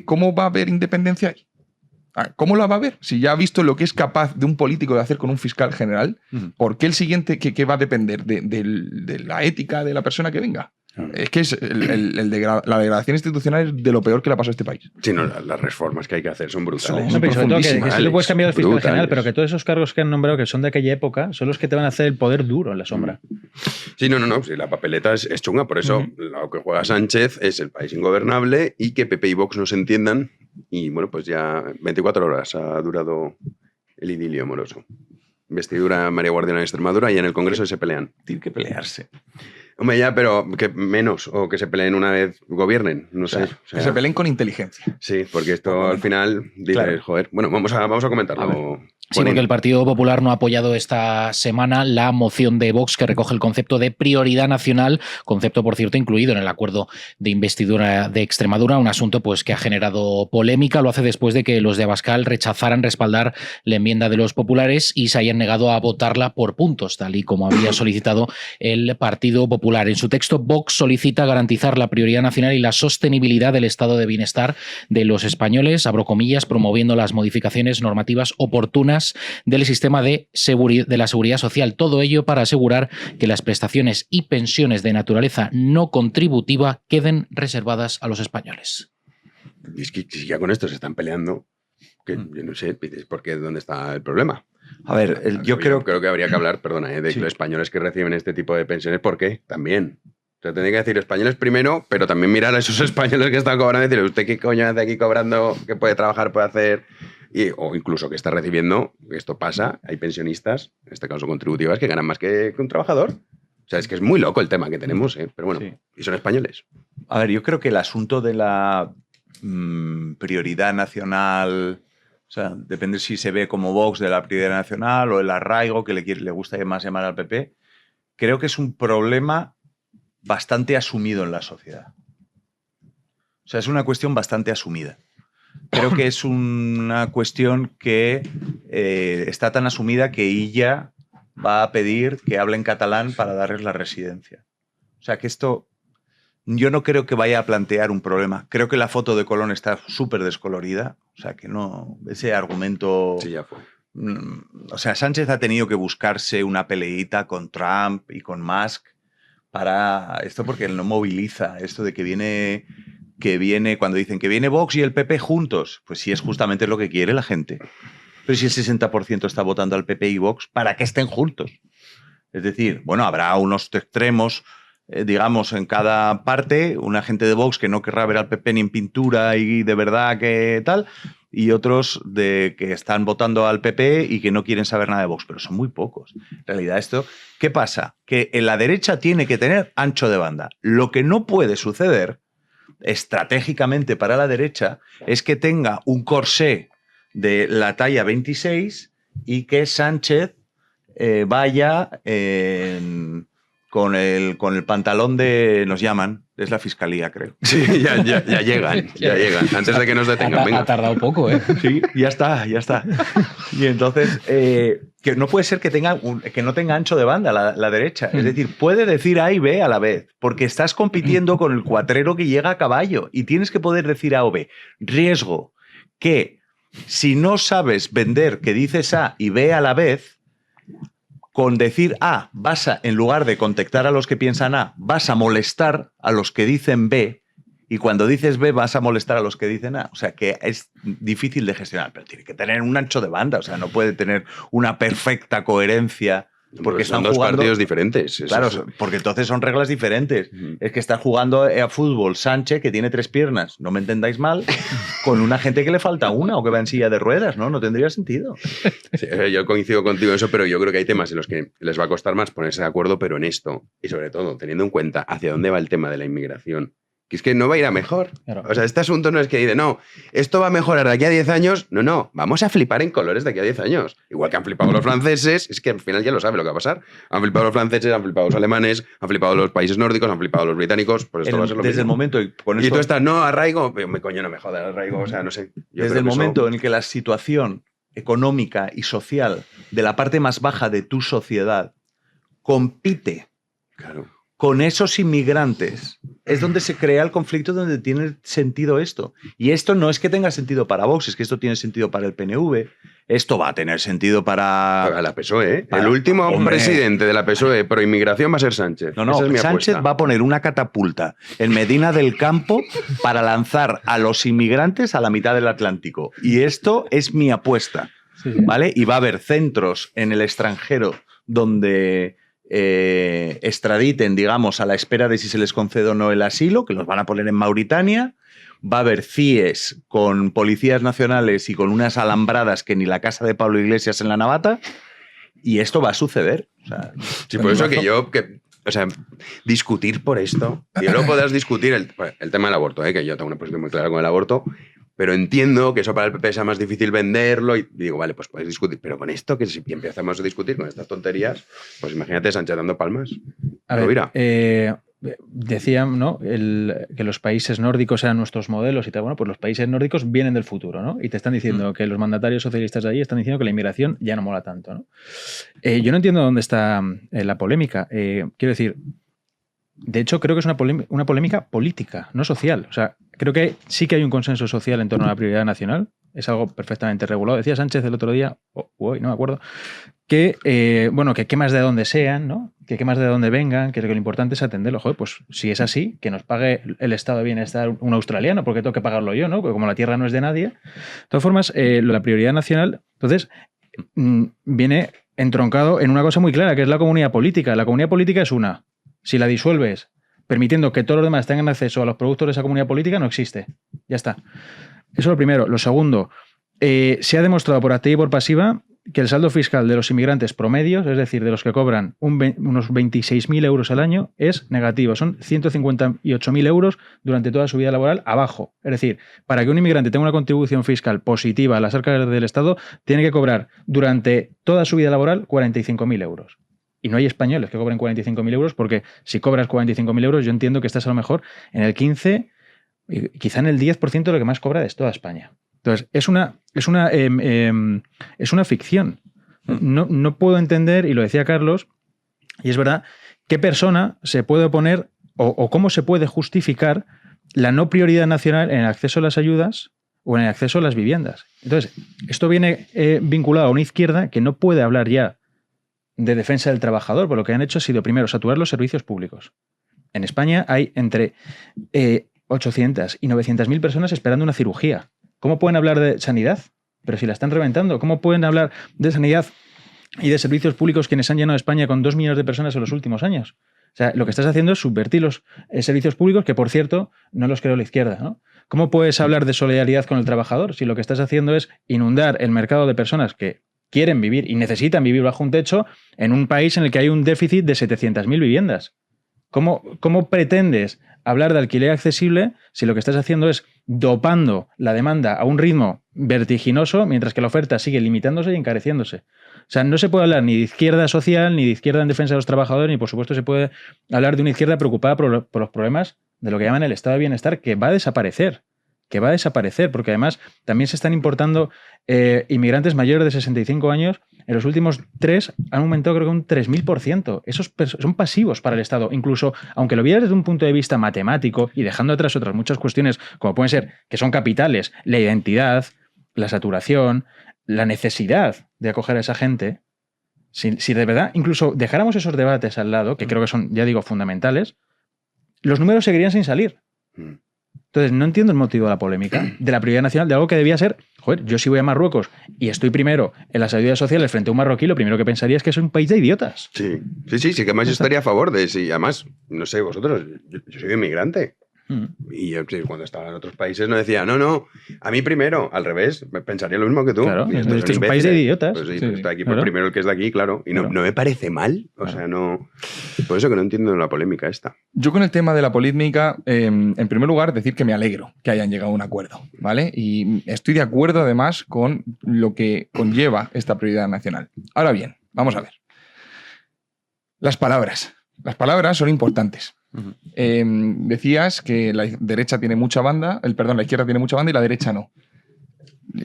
¿cómo va a haber independencia ahí? ¿Cómo la va a haber? Si ya ha visto lo que es capaz de un político de hacer con un fiscal general, ¿por qué el siguiente que va a depender de la ética de la persona que venga? Es que es la degradación institucional es de lo peor que le ha pasado a este país. Sí, no, las reformas que hay que hacer son brutales. No, pero sobre todo que sí le puedes cambiar el fiscal brutales. general, pero que todos esos cargos que han nombrado que son de aquella época son los que te van a hacer el poder duro en la sombra. Sí, no, sí, la papeleta es chunga, por eso lo que juega Sánchez es el país ingobernable y que PP y Vox no se entiendan. Y bueno, pues ya 24 horas ha durado el idilio amoroso. Investidura María Guardiola en Extremadura y en el Congreso se pelean. Tiene que pelearse. Hombre, ya, pero que menos, o que se peleen una vez gobiernen, no sé. O sea, que se peleen con inteligencia. Sí, porque esto al final dices, Claro. joder, bueno, vamos a comentarlo. Sí, porque el Partido Popular no ha apoyado esta semana la moción de Vox que recoge el concepto de prioridad nacional, concepto, por cierto, incluido en el acuerdo de investidura de Extremadura, un asunto pues que ha generado polémica. Lo hace después de que los de Abascal rechazaran respaldar la enmienda de los populares y se hayan negado a votarla por puntos, tal y como había solicitado el Partido Popular. En su texto, Vox solicita garantizar la prioridad nacional y la sostenibilidad del estado de bienestar de los españoles, abro comillas, promoviendo las modificaciones normativas oportunas del sistema de la seguridad social. Todo ello para asegurar que las prestaciones y pensiones de naturaleza no contributiva queden reservadas a los españoles. Y es que si ya con esto se están peleando, que yo no sé, ¿por qué? ¿Dónde está el problema? A ver, yo creo que habría que hablar, perdona, de los españoles que reciben este tipo de pensiones. ¿Por qué? También. O sea, tendría que decir españoles primero, pero también mirar a esos españoles que están cobrando y decirle, ¿usted qué coño hace aquí cobrando? ¿Qué puede trabajar, puede hacer? O incluso que está recibiendo, esto pasa, hay pensionistas, en este caso contributivas, que ganan más que un trabajador. O sea, es que es muy loco el tema que tenemos, ¿eh? Pero bueno, y son españoles. A ver, yo creo que el asunto de la prioridad nacional, o sea, depende si se ve como Vox de la prioridad nacional o el arraigo que le gusta más llamar al PP, creo que es un problema bastante asumido en la sociedad. O sea, es una cuestión bastante asumida. Creo que es una cuestión que está tan asumida que ella va a pedir que hablen catalán para darles la residencia. O sea, que esto yo no creo que vaya a plantear un problema. Creo que la foto de Colón está súper descolorida. O sea, que no, ese argumento... Sí, ya fue. O sea, Sánchez ha tenido que buscarse una peleita con Trump y con Musk para esto, porque él no moviliza esto de que viene, cuando dicen que viene Vox y el PP juntos, pues sí es justamente lo que quiere la gente. Pero si el 60% está votando al PP y Vox, ¿para qué estén juntos? Es decir, bueno, habrá unos extremos, digamos, en cada parte, una gente de Vox que no querrá ver al PP ni en pintura y de verdad que tal, y otros que están votando al PP y que no quieren saber nada de Vox, pero son muy pocos. En realidad esto, ¿qué pasa? Que en la derecha tiene que tener ancho de banda. Lo que no puede suceder estratégicamente para la derecha es que tenga un corsé de la talla 26 y que Sánchez vaya con el pantalón de... Nos llaman, es la fiscalía, creo. Sí, ya llegan, ya llegan. Antes de que nos detengan, venga. Ha tardado poco, ¿eh? Sí, ya está. Y entonces, que no puede ser que no tenga ancho de banda la derecha. Es decir, puede decir A y B a la vez, porque estás compitiendo con el cuatrero que llega a caballo y tienes que poder decir A o B. Riesgo que si no sabes vender que dices A y B a la vez, con decir A, en lugar de contactar a los que piensan A, vas a molestar a los que dicen B, y cuando dices B vas a molestar a los que dicen A. O sea, que es difícil de gestionar, pero tiene que tener un ancho de banda, o sea, no puede tener una perfecta coherencia. Porque son dos partidos diferentes. Claro, porque entonces son reglas diferentes. Es que está jugando a fútbol Sánchez, que tiene 3 piernas, no me entendáis mal, con una gente que le falta una o que va en silla de ruedas, ¿no? No tendría sentido. Sí, yo coincido contigo en eso, pero yo creo que hay temas en los que les va a costar más ponerse de acuerdo, pero en esto, y sobre todo teniendo en cuenta hacia dónde va el tema de la inmigración, que es que no va a ir a mejor. Claro. O sea, este asunto no es que dice, no, esto va a mejorar de aquí a 10 años. No, vamos a flipar en colores de aquí a 10 años. Igual que han flipado los franceses, es que al final ya lo sabe lo que va a pasar. Han flipado los franceses, han flipado los alemanes, han flipado los países nórdicos, han flipado los británicos, pues esto va a ser lo mismo. Desde el momento... Y tú estás, no, arraigo, coño, no me jodas, arraigo, o sea, no sé. Desde el momento en el que la situación económica y social de la parte más baja de tu sociedad compite con esos inmigrantes, es donde se crea el conflicto, donde tiene sentido esto. Y esto no es que tenga sentido para Vox, es que esto tiene sentido para el PNV, Esto va a tener sentido para la PSOE. El último presidente de la PSOE pro inmigración va a ser Sánchez. No, Esa es mi Sánchez apuesta. va a poner una catapulta en Medina del Campo para lanzar a los inmigrantes a la mitad del Atlántico. Y esto es mi apuesta, ¿vale? Y va a haber centros en el extranjero donde extraditen, digamos, a la espera de si se les concede o no el asilo, que los van a poner en Mauritania. Va a haber CIES con policías nacionales y con unas alambradas que ni la casa de Pablo Iglesias en la Navata. Y esto va a suceder. O sea, Sí, por eso o sea, discutir por esto. Y luego podrás discutir el tema del aborto, que yo tengo una posición muy clara con el aborto, pero entiendo que eso para el PP sea más difícil venderlo y digo, vale, pues podéis discutir. Pero con esto, que si empezamos a discutir con estas tonterías, pues imagínate Sánchez dando palmas. A ver, decían, ¿no?, que los países nórdicos eran nuestros modelos y tal. Bueno, pues los países nórdicos vienen del futuro, ¿no? Y te están diciendo que los mandatarios socialistas de allí están diciendo que la inmigración ya no mola tanto, ¿no? Yo no entiendo dónde está la polémica. Quiero decir, de hecho, creo que es una polémica política, no social. O sea, creo que sí que hay un consenso social en torno a la prioridad nacional. Es algo perfectamente regulado. Decía Sánchez el otro día, hoy no me acuerdo, que, bueno, que quemas de donde sean, ¿no? Que quemas de donde vengan, que lo importante es atenderlo. Joder, pues si es así, que nos pague el estado de bienestar un australiano, porque tengo que pagarlo yo, ¿no? Porque como la tierra no es de nadie. De todas formas, la prioridad nacional, entonces, viene entroncado en una cosa muy clara, que es la comunidad política. La comunidad política es una. Si la disuelves permitiendo que todos los demás tengan acceso a los productos de esa comunidad política, no existe. Ya está. Eso es lo primero. Lo segundo, se ha demostrado por activa y por pasiva que el saldo fiscal de los inmigrantes promedios, es decir, de los que cobran unos 26.000 euros al año, es negativo. Son 158.000 euros durante toda su vida laboral abajo. Es decir, para que un inmigrante tenga una contribución fiscal positiva a las arcas del Estado, tiene que cobrar durante toda su vida laboral 45.000 euros. Y no hay españoles que cobren 45.000 euros, porque si cobras 45.000 euros, yo entiendo que estás a lo mejor en el 15%, quizá en el 10% de lo que más cobra de toda España. Entonces, es una ficción. No puedo entender, y lo decía Carlos, y es verdad, qué persona se puede oponer o cómo se puede justificar la no prioridad nacional en el acceso a las ayudas o en el acceso a las viviendas. Entonces, esto viene vinculado a una izquierda que no puede hablar ya de defensa del trabajador, por lo que han hecho ha sido, primero, saturar los servicios públicos. En España hay entre 800 y 900.000 personas esperando una cirugía. ¿Cómo pueden hablar de sanidad? Pero si la están reventando. ¿Cómo pueden hablar de sanidad y de servicios públicos quienes han llenado España con 2 millones de personas en los últimos años? O sea, lo que estás haciendo es subvertir los servicios públicos, que por cierto no los creó la izquierda, ¿no? ¿Cómo puedes hablar de solidaridad con el trabajador si lo que estás haciendo es inundar el mercado de personas que quieren vivir y necesitan vivir bajo un techo en un país en el que hay un déficit de 700.000 viviendas? ¿Cómo pretendes hablar de alquiler accesible si lo que estás haciendo es dopando la demanda a un ritmo vertiginoso mientras que la oferta sigue limitándose y encareciéndose? O sea, no se puede hablar ni de izquierda social, ni de izquierda en defensa de los trabajadores, ni por supuesto se puede hablar de una izquierda preocupada por los problemas de lo que llaman el estado de bienestar, que va a desaparecer. Porque además también se están importando inmigrantes mayores de 65 años. En los últimos 3 han aumentado creo que un 3.000%. Esos son pasivos para el Estado. Incluso, aunque lo vieras desde un punto de vista matemático y dejando atrás otras muchas cuestiones, como pueden ser, que son capitales, la identidad, la saturación, la necesidad de acoger a esa gente, si de verdad incluso dejáramos esos debates al lado, que creo que son, ya digo, fundamentales, los números seguirían sin salir. Entonces, no entiendo el motivo de la polémica, de la prioridad nacional, de algo que debía ser, joder, yo si voy a Marruecos y estoy primero en las ayudas sociales frente a un marroquí, lo primero que pensaría es que es un país de idiotas. Sí, que además yo estaría a favor de, sí, además, no sé, vosotros, yo soy inmigrante. Y yo, cuando estaba en otros países no decía, no, a mí primero, al revés, pensaría lo mismo que tú. Claro, este es un país de idiotas. Pues sí, está aquí por primero el que es de aquí, claro. Y no me parece mal, o sea, no... Por eso que no entiendo la polémica esta. Yo con el tema de la polémica, en primer lugar, decir que me alegro que hayan llegado a un acuerdo, ¿vale? Y estoy de acuerdo además con lo que conlleva esta prioridad nacional. Ahora bien, vamos a ver. Las palabras son importantes. Decías que la derecha tiene mucha banda, la izquierda tiene mucha banda y la derecha no.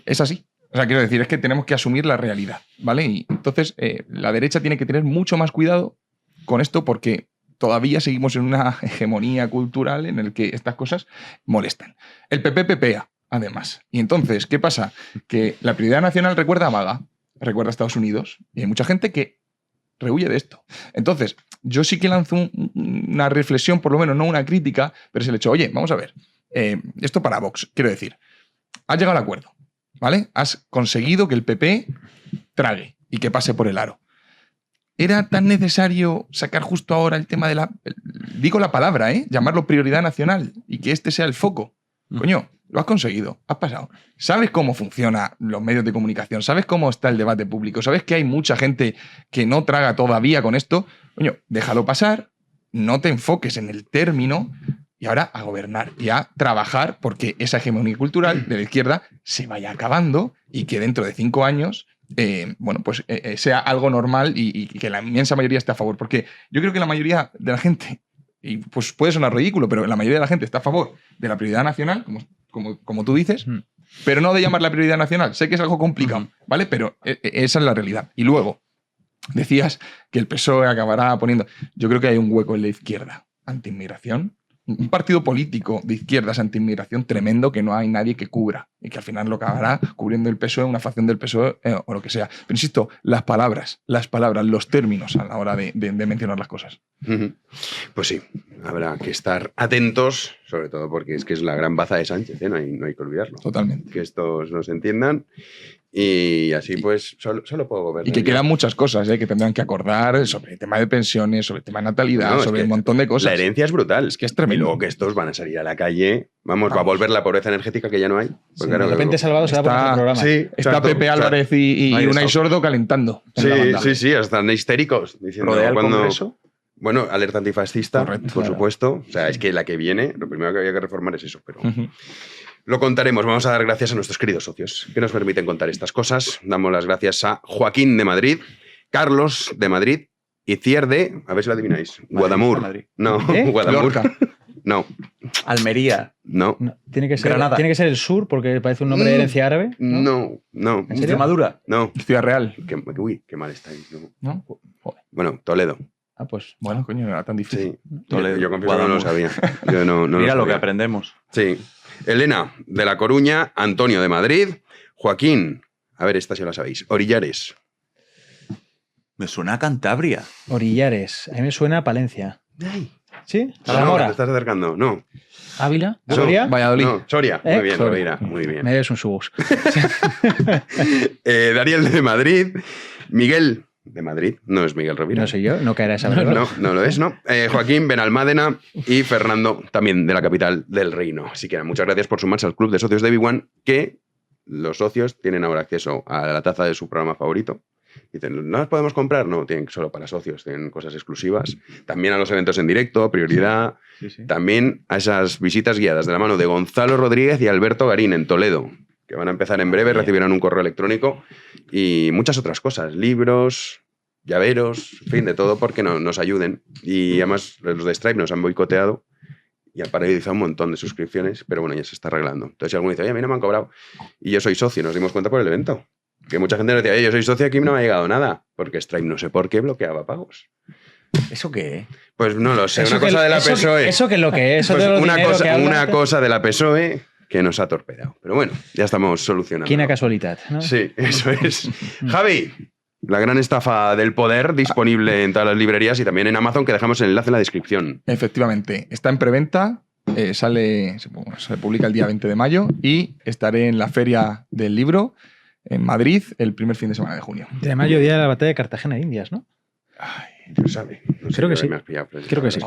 Es así. O sea, quiero decir, es que tenemos que asumir la realidad, ¿vale? Y entonces la derecha tiene que tener mucho más cuidado con esto porque todavía seguimos en una hegemonía cultural en el que estas cosas molestan. El PP pepea además. Y entonces, ¿qué pasa? Que la prioridad nacional recuerda a MAGA, recuerda a Estados Unidos, y hay mucha gente que rehuye de esto. Entonces, yo sí que lanzo una reflexión, por lo menos no una crítica, pero es el hecho, oye, vamos a ver, esto para Vox, quiero decir, has llegado al acuerdo, ¿vale? Has conseguido que el PP trague y que pase por el aro. ¿Era tan necesario sacar justo ahora el tema de digo la palabra, llamarlo prioridad nacional y que este sea el foco? Coño, lo has conseguido, has pasado. ¿Sabes cómo funcionan los medios de comunicación? ¿Sabes cómo está el debate público? ¿Sabes que hay mucha gente que no traga todavía con esto? Coño, déjalo pasar, no te enfoques en el término y ahora a gobernar y a trabajar porque esa hegemonía cultural de la izquierda se vaya acabando y que dentro de 5 años sea algo normal y que la inmensa mayoría esté a favor. Porque yo creo que la mayoría de la gente, y pues puede sonar ridículo, pero la mayoría de la gente está a favor de la prioridad nacional, como tú dices, pero no de llamarla prioridad nacional. Sé que es algo complicado, ¿vale? Pero esa es la realidad. Y luego, decías que el PSOE acabará poniendo... Yo creo que hay un hueco en la izquierda anti-inmigración. Un partido político de izquierdas anti-inmigración tremendo que no hay nadie que cubra y que al final lo acabará cubriendo el PSOE, una facción del PSOE o lo que sea. Pero insisto, las palabras, los términos a la hora de mencionar las cosas. Pues sí, habrá que estar atentos, sobre todo porque es que es la gran baza de Sánchez, no hay que olvidarlo. Totalmente. Que estos nos entiendan. Y así pues solo puedo gobernar. Y que quedan muchas cosas que tendrán que acordar sobre el tema de pensiones, sobre el tema de natalidad, sobre un montón de cosas. La herencia es brutal. Es que es tremendo. Y luego que estos van a salir a la calle, va a volver la pobreza energética que ya no hay. Pues de repente Salvador se da por otro programa. Sí, está Pepe Álvarez y Unai Sordo calentando. Sí, están histéricos. Diciendo ¿Rodea el Congreso? Bueno, alerta antifascista, Correcto, por supuesto. O sea, es que la que viene, lo primero que había que reformar es eso, pero... Lo contaremos. Vamos a dar gracias a nuestros queridos socios que nos permiten contar estas cosas. Damos las gracias a Joaquín de Madrid, Carlos de Madrid y Cier de, a ver si lo adivináis, Guadamur. Madrid. No, Guadamur. Lorca. No. Almería. No. Tiene que ser Granada. Tiene que ser el sur porque parece un nombre de herencia árabe. No. Extremadura. No. Ciudad Real. Uy, qué mal estáis. No. ¿No? Bueno, Toledo. Ah, pues. Bueno, coño, no era tan difícil. Sí. Toledo. Yo confieso que no lo sabía. Yo no Mira lo que sabía. aprendemos. Sí. Elena, de La Coruña, Antonio, de Madrid, Joaquín, a ver, esta si la sabéis, Orillares. Me suena a Cantabria. Orillares. A mí me suena a Palencia. ¿Sí? No, Zamora. te estás acercando, no. ¿Ávila? No, ¿Soria? Valladolid. No, Soria, ¿Eh? muy bien, Soria. Rovira, muy bien. Me des un subus. Daniel, de Madrid, Miguel, de Madrid, no es Miguel Rovira. No soy yo, no caerá esa verdad. No lo es, ¿no? Joaquín, Benalmádena y Fernando, también de la capital del reino. Así que muchas gracias por sumarse al club de socios de Big que los socios tienen ahora acceso a la taza de su programa favorito. Dicen, ¿no las podemos comprar? No, tienen solo para socios, tienen cosas exclusivas. También a los eventos en directo, prioridad. Sí. También a esas visitas guiadas de la mano de Gonzalo Rodríguez y Alberto Garín en Toledo, que van a empezar en breve, recibirán un correo electrónico y muchas otras cosas, libros, llaveros, en fin, de todo porque nos ayuden. Y además los de Stripe nos han boicoteado y han paralizado un montón de suscripciones, pero bueno, ya se está arreglando. Entonces si alguno dice, oye, a mí no me han cobrado y yo soy socio, nos dimos cuenta por el evento. Que mucha gente nos decía, oye, yo soy socio, aquí no me ha llegado nada, porque Stripe no sé por qué bloqueaba pagos. ¿Eso qué? Pues no lo sé, Eso una que- cosa de la eso que- PSOE. eso que es lo que es, eso Pues de los una dinero que habla- una cosa de la PSOE que nos ha torpedado. Pero bueno, ya estamos solucionando. Quina casualidad, ¿no? Sí, eso es. Javi, la gran estafa del poder, disponible en todas las librerías y también en Amazon, que dejamos el enlace en la descripción. Efectivamente, está en preventa, se publica el día 20 de mayo y estaré en la Feria del Libro en Madrid el primer fin de semana de junio. De mayo, día de la batalla de Cartagena de Indias, ¿no? No sabe. No sé Creo que qué sí. me has pillado, pero Creo que sí.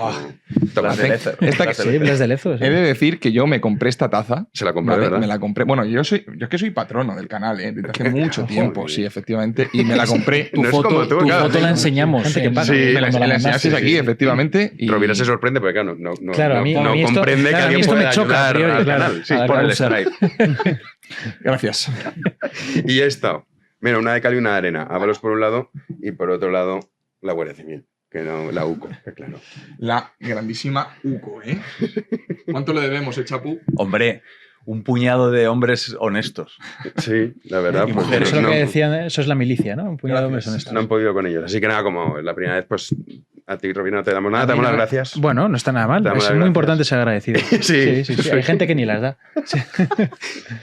Las de Lezo. Esta que- Sí, Blas de Lezo. sí. He de decir que yo me compré esta taza. Se la compré, ¿vale? ¿verdad? Me la compré. Bueno, yo es que soy patrono del canal, desde hace mucho Joder. tiempo, sí, efectivamente. Y me la compré. No es como tú, Tu claro. foto la enseñamos. Gente que en- paga. Sí, me la cuando la enseñasteis mandaste. aquí, efectivamente. Y Rovira se sorprende porque, claro, no Claro, a mí esto- comprende claro, que a mí alguien esto me pueda choca, a ayudar priori, al claro, canal. Sí, a la por el causa. Stripe. Gracias. Y esto, mira, una de cal y una de arena. Ábalos por un lado y por otro lado la Guardia Civil, que no la UCO, que claro. La grandísima UCO, ¿eh? ¿Cuánto le debemos, Chapu? Hombre, un puñado de hombres honestos. Sí, la verdad. Y pues, mujeres. Eso es lo no, que decían, eso es la milicia, ¿no? Un puñado de hombres no honestos. han podido con ellos. Así que nada, como la primera vez, pues a ti, Robin, no te damos nada, A te mí damos las no- gracias. Bueno, no está nada mal. Te damos Es las muy gracias. importante ser agradecido. Sí. Hay gente que ni las da. Sí.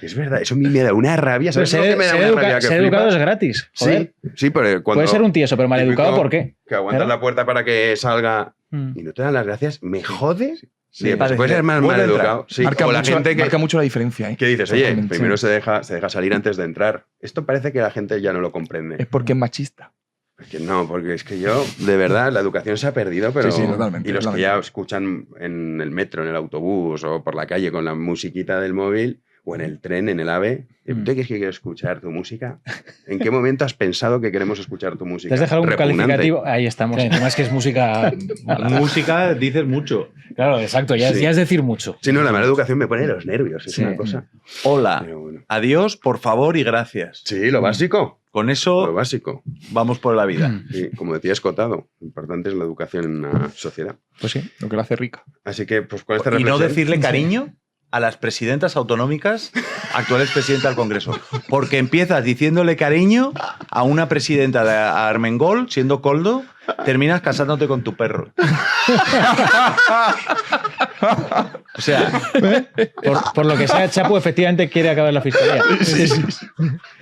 Es verdad, eso a mí me da una rabia. ¿Sabes Pero lo que me da una rabia? Que ser educado flipas? es gratis. Joder. Sí, pero cuando... Puede ser un tieso, pero maleducado, típico ¿por qué? Que aguantas Claro. la puerta para que salga Mm. y no te dan las gracias, me jode. Sí, Digo, pues parece- puede ser más vuelve a maleducado. Sí, marca, o la mucho, gente que, marca mucho la diferencia. ¿Eh? que dices, oye, Totalmente. primero se deja salir antes de entrar. Esto parece que la gente ya no lo comprende. Es porque es machista. Porque no, porque es que yo, de verdad, la educación se ha perdido, pero... Sí, sí, totalmente, Y los que totalmente. ya escuchan en el metro, en el autobús o por la calle con la musiquita del móvil o en el tren, en el AVE, ¿tú qué es que quieres escuchar tu música? ¿En qué momento has pensado que queremos escuchar tu música? Te has dejado un Repugnante. calificativo. Ahí estamos. Que además que es música mala. Música dices mucho. Claro, exacto, ya, Sí. ya es decir mucho. Sí, no, la mala educación me pone los nervios, es Sí. una cosa. Hola, Pero bueno. adiós, por favor y gracias. Sí, lo básico. Con Lo eso básico. vamos por la vida. Sí, como decía Escotado, lo importante es la educación en una sociedad. Pues sí, lo que la hace rica. Así que, pues con esta Y no reflexión... decirle cariño a las presidentas autonómicas, actuales presidentas del Congreso. Porque empiezas diciéndole cariño a una presidenta de Armengol, siendo Coldo, terminas casándote con tu perro. O sea, Por lo que sea, Chapu efectivamente quiere acabar en la fiscalía.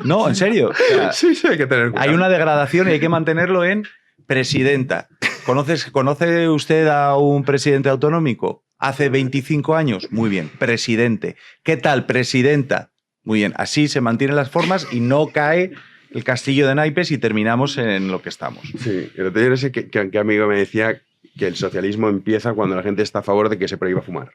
no, en serio. O sea, Sí, hay que tener cuidado. hay una degradación y hay que mantenerlo en presidenta. ¿Conoce usted a un presidente autonómico? Hace 25 años. Muy bien. Presidente. ¿Qué tal, presidenta? Muy bien. Así se mantienen las formas y no cae el castillo de naipes y terminamos en lo que estamos. Sí, el otro día no sé qué amigo me decía que el socialismo empieza cuando la gente está a favor de que se prohíba fumar.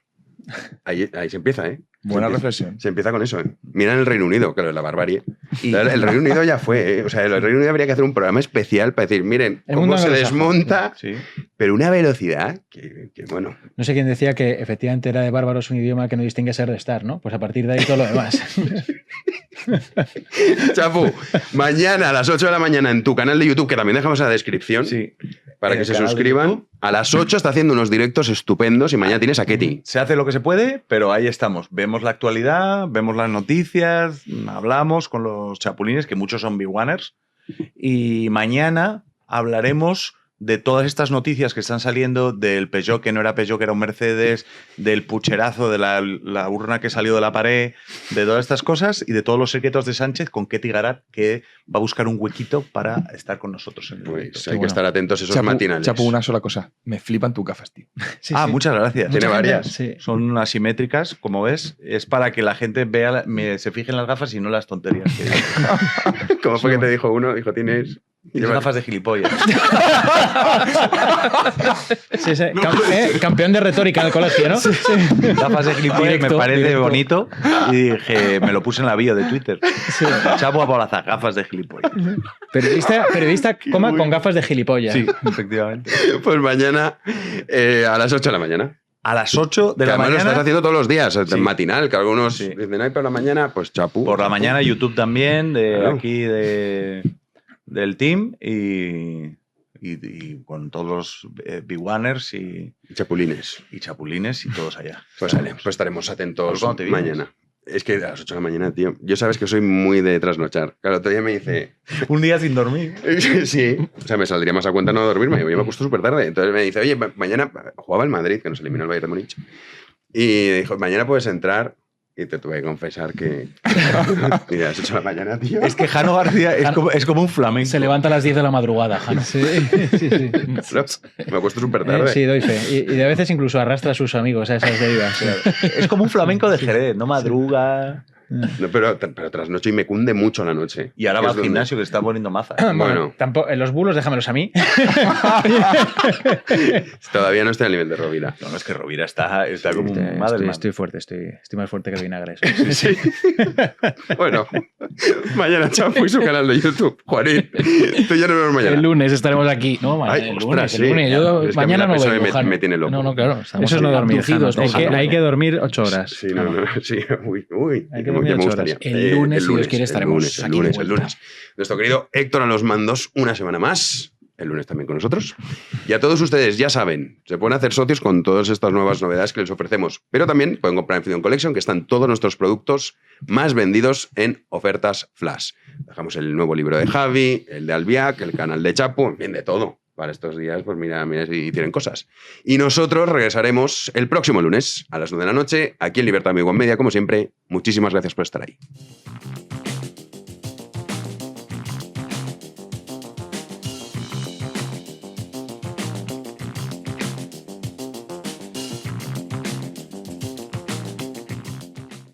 Ahí se empieza, ¿eh? Buena Se empieza- reflexión. Se empieza con eso, ¿eh? Mira en el Reino Unido, claro, la barbarie. Y- El Reino Unido ya fue, ¿eh? O sea, el Reino Unido habría que hacer un programa especial para decir, miren, El cómo mundo se anglosajón. desmonta, Sí. pero una velocidad que bueno. No sé quién decía que efectivamente era de bárbaros un idioma que no distingue ser de estar, ¿no? Pues a partir de ahí todo lo demás. Chapu, mañana a las 8 de la mañana en tu canal de YouTube, que también dejamos en la descripción, Sí. para En que el se canal de suscriban. YouTube. A las 8 está haciendo unos directos estupendos y mañana tienes a Ketty. Se hace lo que se puede, pero ahí estamos. Vemos la actualidad, vemos las noticias, hablamos con los chapulines, que muchos son B1ers, y mañana hablaremos de todas estas noticias que están saliendo del Peugeot, que no era Peugeot, que era un Mercedes, del pucherazo, de la urna que salió de la pared, de todas estas cosas y de todos los secretos de Sánchez con Ketty Garat, que va a buscar un huequito para estar con nosotros en el Pues directo. hay que estar atentos a esos Chapu, matinales. Chapu, una sola cosa. Me flipan tus gafas, tío. Sí, Ah, sí. muchas gracias. Tiene Mucha gente- varias. Sí. Son asimétricas, como ves. Es para que la gente vea, se fije en las gafas y no las tonterías que digo. ¿Cómo fue que te dijo uno? Dijo, tienes... Tienes gafas de gilipollas. Sí, sí. Campeón de retórica del colegio, ¿no? Sí. Gafas de gilipollas Directo, me parece directo. bonito. Y dije, me lo puse en la bio de Twitter. Chapo a Polaza, gafas de gilipollas. Periodista coma con gafas de gilipollas. Sí, efectivamente. Pues mañana a las 8 de la mañana. A las 8 de Que la además mañana. lo estás haciendo todos los días, Sí. matinal, que algunos Sí. dicen, ay, por la mañana, pues chapu. Por la mañana, YouTube también, de Claro. aquí del team. Y con todos los B1ers y Chapulines. chapulines y todos allá. Pues vale, pues estaremos atentos ¿Cuándo te vienes? mañana. Es que a las 8 de la mañana, tío. Yo sabes que soy muy de trasnochar. Claro, todavía me dice. Un día sin dormir. Sí. O sea, me saldría más a cuenta no dormirme. Yo me acuesto súper tarde. Entonces me dice, oye, mañana jugaba el Madrid, que nos eliminó el Bayern de Múnich. Y dijo, mañana puedes entrar. Y te tuve que confesar que. Y a las 8 de la mañana, tío. Es que Jano García es como un flamenco. Se levanta a las 10 de la madrugada, Jano. Sí, sí, sí. Me acuesto súper tarde. Sí, doy fe. Y de veces incluso arrastra a sus amigos a esas derivas. Sí. Es como un flamenco de Jerez, no madruga. No, pero trasnocho y me cunde mucho la noche. Y ahora Que va es al donde- gimnasio que está poniendo maza. Bueno. Tampoco, los bulos déjamelos a mí. Todavía no estoy al nivel de Rovira. No, es que Rovira está como un madre. Estoy fuerte, estoy más fuerte que el vinagre. Sí. Bueno, mañana Chapu y su canal de YouTube. Juanín, tú ya nos vemos mañana. El lunes estaremos aquí. No, Ay, el ostras, lunes. sí. El lunes. Yo Es que a mí mañana la no PSOE vengo, Jano. me tiene loco. No, claro. estamos Eso es no ahí dormir. abducidos Jano. todos. Hay que dormir 8 horas. Sí, no, sí. Uy, Hay que que dormir me 8 gustaría. horas. El lunes, si Dios quiere, estaremos el aquí de lunes, vuelta. Nuestro querido Héctor a los mandos una semana más. el lunes también con nosotros. Y a todos ustedes, ya saben, se pueden hacer socios con todas estas nuevas novedades que les ofrecemos, pero también pueden comprar en Freedom Collection, que están todos nuestros productos más vendidos en ofertas flash. Dejamos el nuevo libro de Javi, el de Albiac, el canal de Chapo, en fin, de todo. Para estos días, pues mira si tienen cosas. Y nosotros regresaremos el próximo lunes a las 9 de la noche, aquí en Libertad Amigo en Media, como siempre. Muchísimas gracias por estar ahí.